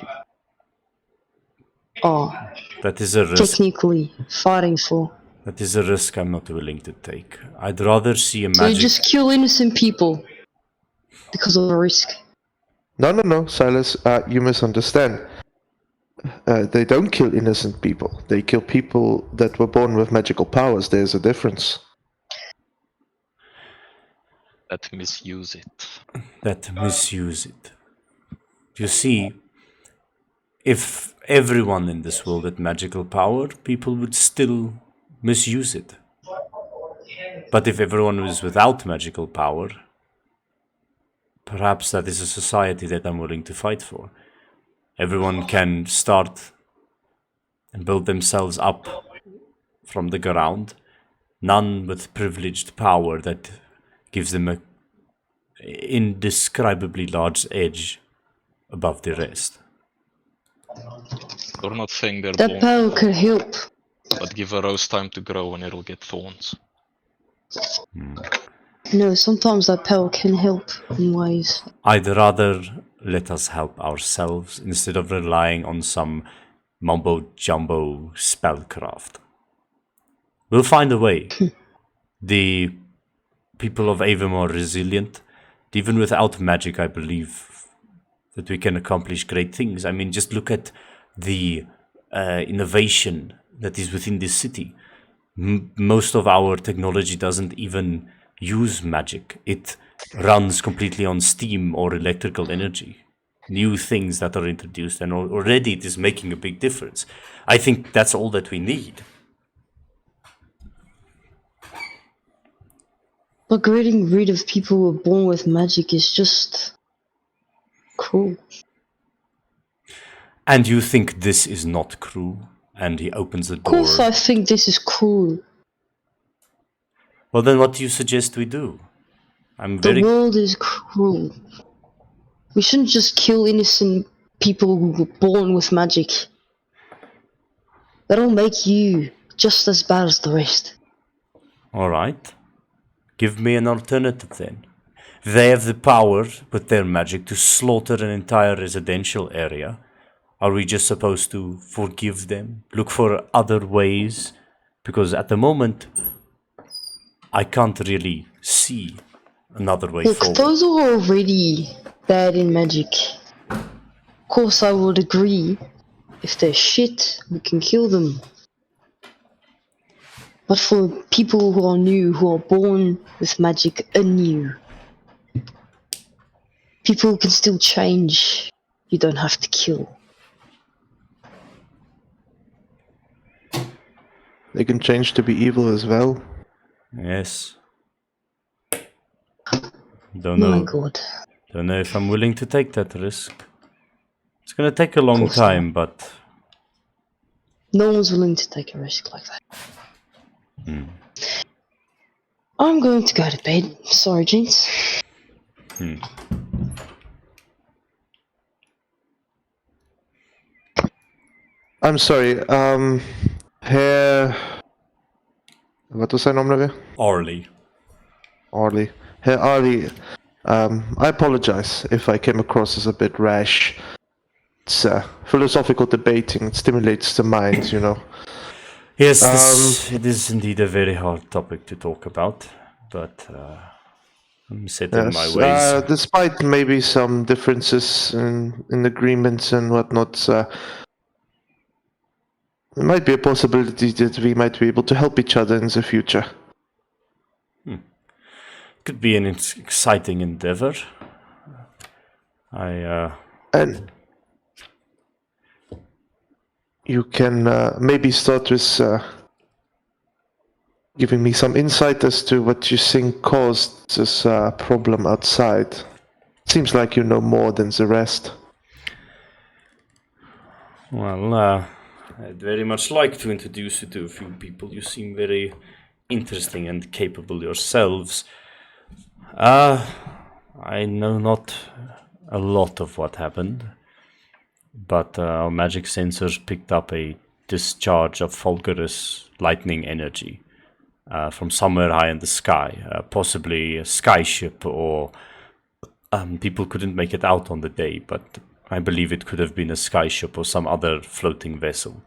Speaker 6: are
Speaker 7: that is a risk.
Speaker 6: technically fighting for.
Speaker 7: That is a risk I'm not willing to take. I'd rather see a
Speaker 6: So you
Speaker 7: magic.
Speaker 6: just kill innocent people because of the risk.
Speaker 1: No, Silas, you misunderstand. They don't kill innocent people. They kill people that were born with magical powers. There's a difference.
Speaker 3: That misuse it.
Speaker 7: That misuse it. You see, if everyone in this world had magical power, people would still misuse it. But if everyone was without magical power, perhaps that is a society that I'm willing to fight for. Everyone can start and build themselves up from the ground, none with privileged power that gives them a indescribably large edge above the rest.
Speaker 3: You're not saying they're
Speaker 6: That
Speaker 3: born,
Speaker 6: power could help.
Speaker 3: but give a rose time to grow and it'll get thorns.
Speaker 6: No, sometimes that power can help in ways.
Speaker 7: I'd rather let us help ourselves instead of relying on some mumbo-jumbo spellcraft. We'll find a way. The people of Avon are resilient. Even without magic, I believe that we can accomplish great things. I mean, just look at the innovation that is within this city. Most of our technology doesn't even use magic. It runs completely on steam or electrical energy. New things that are introduced, and already it is making a big difference. I think that's all that we need.
Speaker 6: But getting rid of people who are born with magic is just cruel.
Speaker 7: And you think this is not cruel? And he opens the
Speaker 6: Of course,
Speaker 7: door.
Speaker 6: I think this is cruel.
Speaker 7: Well, then what do you suggest we do? I'm
Speaker 6: The
Speaker 7: very...
Speaker 6: world is cruel. We shouldn't just kill innocent people who were born with magic. That'll make you just as bad as the rest.
Speaker 7: Alright. Give me an alternative then. If they have the power with their magic to slaughter an entire residential area, are we just supposed to forgive them? Look for other ways? Because at the moment, I can't really see another way
Speaker 6: Look,
Speaker 7: forward.
Speaker 6: those are already bad in magic. Of course, I would agree. If they're shit, we can kill them. But for people who are new, who are born with magic anew, people can still change. You don't have to kill.
Speaker 1: They can change to be evil as well.
Speaker 7: Yes. Don't
Speaker 6: My
Speaker 7: know.
Speaker 6: god.
Speaker 7: Don't know if I'm willing to take that risk. It's gonna take a long time, but
Speaker 6: No one's willing to take a risk like that. I'm going to go to bed. Sorry, gents.
Speaker 1: I'm sorry, Herr... Wat was zijn naam nou weer?
Speaker 7: Orly.
Speaker 1: Arlie. Herr Arlie, I apologize if I came across as a bit rash. It's philosophical debating. It stimulates the mind, you know.
Speaker 7: Yes, it is indeed a very hard topic to talk about, but I'm set in my
Speaker 1: Yes,
Speaker 7: ways.
Speaker 1: despite maybe some differences in agreements and whatnot, there might be a possibility that we might be able to help each other in the future.
Speaker 7: Could be an exciting endeavor.
Speaker 1: And you can maybe start with giving me some insight as to what you think caused this problem outside. Seems like you know more than the rest.
Speaker 7: Well, I'd very much like to introduce you to a few people. You seem very interesting and capable yourselves. I know not a lot of what happened, but our magic sensors picked up a discharge of fulgurous lightning energy from somewhere high in the sky, possibly a skyship, or people couldn't make it out on the day, but I believe it could have been a skyship or some other floating vessel.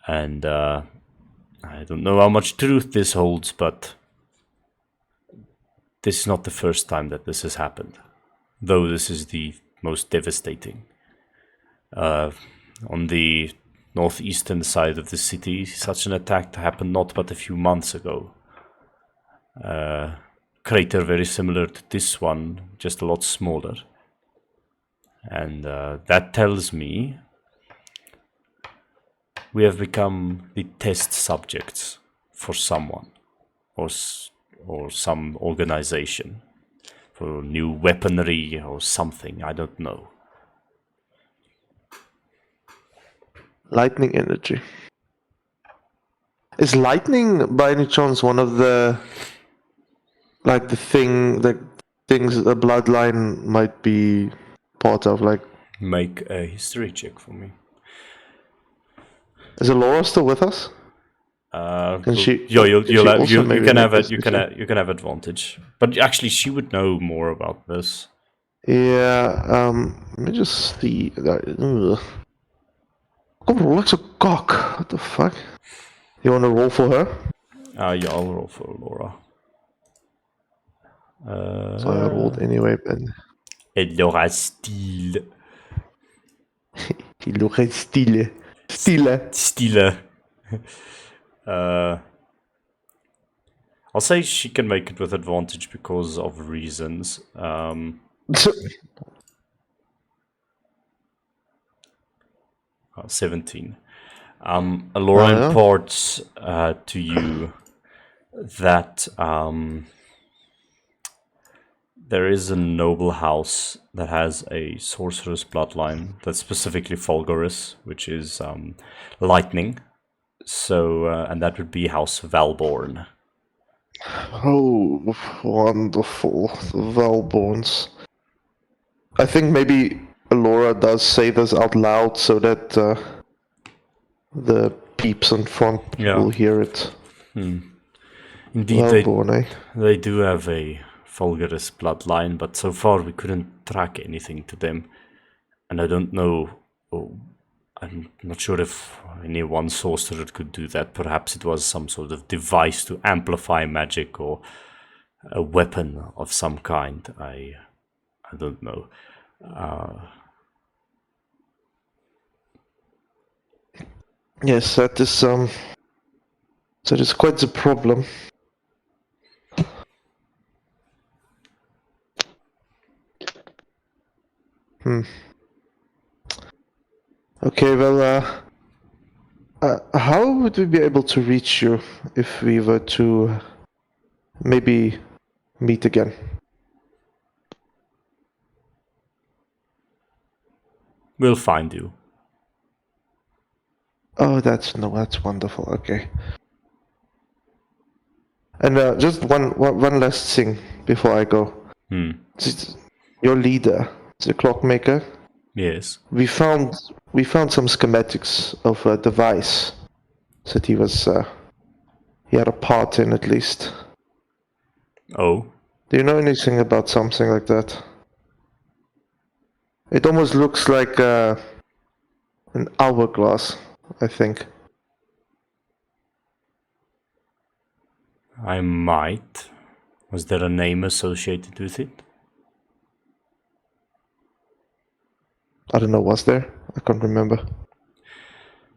Speaker 7: And I don't know how much truth this holds, but this is not the first time that this has happened, though this is the most devastating. On the northeastern side of the city, such an attack happened not but a few months ago. Crater very similar to this one, just a lot smaller. And that tells me we have become the test subjects for someone or some organization for new weaponry or something, I don't know.
Speaker 1: Lightning energy. Is lightning by any chance one of the things a bloodline might be part of? Like,
Speaker 7: Make a history check for me.
Speaker 1: is Laura still with us? Can she?
Speaker 7: You can have
Speaker 1: it.
Speaker 7: you can have advantage, but actually she would know more about this.
Speaker 1: Yeah. Let me just see. Oh, looks a cock. What the fuck? You want to roll for her?
Speaker 7: Yeah, I'll roll for Laura.
Speaker 1: So I rolled anyway, but
Speaker 7: Laura Steele.
Speaker 1: Laura Stile.
Speaker 7: Steele. I'll say she can make it with advantage because of reasons. 17. Laura reports to you that there is a noble house that has a sorcerer's bloodline that's specifically fulgurous, which is lightning. So, and that would be House Valborn.
Speaker 1: Oh, wonderful. The Valborns. I think maybe Laura does say this out loud so that the peeps in front will hear it.
Speaker 7: Indeed,
Speaker 1: Valborn,
Speaker 7: they do have a fulgurous bloodline, but so far we couldn't track anything to them. And I don't know, I'm not sure if any one sorcerer could do that. Perhaps it was some sort of device to amplify magic or a weapon of some kind. I don't know.
Speaker 1: Yes, that is quite the problem. Okay, well, how would we be able to reach you if we were to maybe meet again?
Speaker 7: We'll find you.
Speaker 1: Oh, that's wonderful. Okay. And just one last thing before I go. Your leader, the clockmaker.
Speaker 7: Yes.
Speaker 1: We found some schematics of a device that he had a part in, at least.
Speaker 7: Oh.
Speaker 1: Do you know anything about something like that? It almost looks like an hourglass, I think.
Speaker 7: I might. Was there a name associated with it?
Speaker 1: I don't know, was there? I can't remember.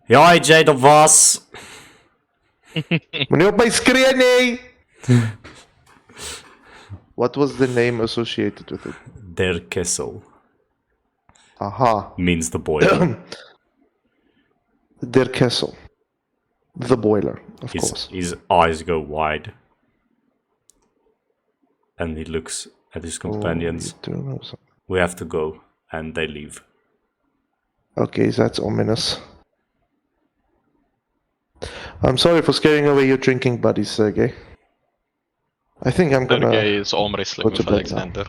Speaker 7: Ja, Jay, dat was.
Speaker 1: Meneer op mijn screen! What was the name associated with it?
Speaker 7: Der Kessel
Speaker 1: Aha.
Speaker 7: means the boiler.
Speaker 1: Der Kessel. The boiler, of
Speaker 7: his,
Speaker 1: course.
Speaker 7: his eyes go wide. And he looks at his companions.
Speaker 1: Oh, you do know something.
Speaker 7: We have to go. And they leave.
Speaker 1: Okay, that's ominous. I'm sorry for scaring away your drinking buddies, Sergey. I think I'm gonna...
Speaker 3: Sergey is arm wrestling
Speaker 1: go to
Speaker 3: with
Speaker 1: bed now.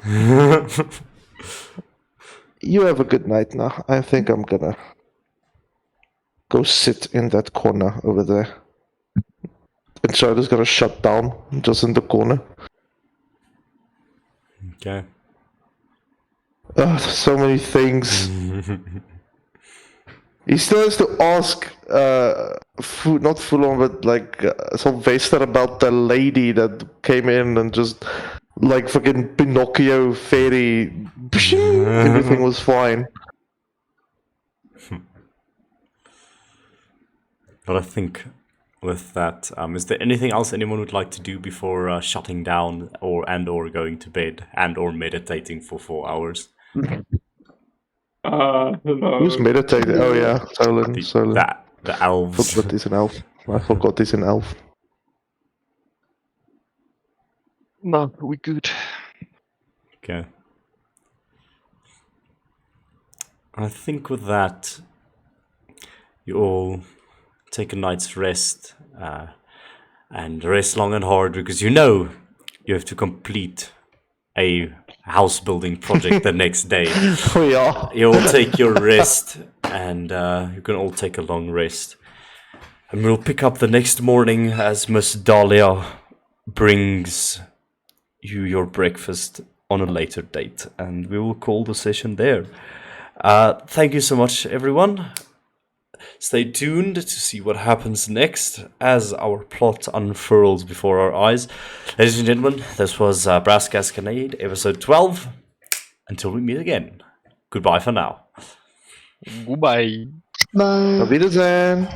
Speaker 3: Alexander.
Speaker 1: You have a good night now. I think I'm gonna go sit in that corner over there. And Charlie's gonna shut down just in the corner.
Speaker 7: Okay.
Speaker 1: There's so many things. He still has to ask, not full on, but like Sylvester about the lady that came in and just like fucking Pinocchio fairy. Everything was fine.
Speaker 7: But I think with that, is there anything else anyone would like to do before shutting down or going to bed and or meditating for 4 hours?
Speaker 5: No.
Speaker 1: Who's meditating? Oh yeah, Solon.
Speaker 7: The elves.
Speaker 1: Forgot he's an elf. I forgot he's an elf.
Speaker 3: No, we good.
Speaker 7: Okay. I think with that, you all take a night's rest and rest long and hard because you know you have to complete a house building project the next day.
Speaker 1: We are.
Speaker 7: You all take your rest and you can all take a long rest. And we'll pick up the next morning as Miss Dahlia brings you your breakfast on a later date. And we will call the session there. Thank you so much, everyone. Stay tuned to see what happens next as our plot unfurls before our eyes. Ladies and gentlemen, this was Brass Gasconade, episode 12. Until we meet again, goodbye for now.
Speaker 3: Goodbye.
Speaker 6: Bye.
Speaker 1: Auf Wiedersehen.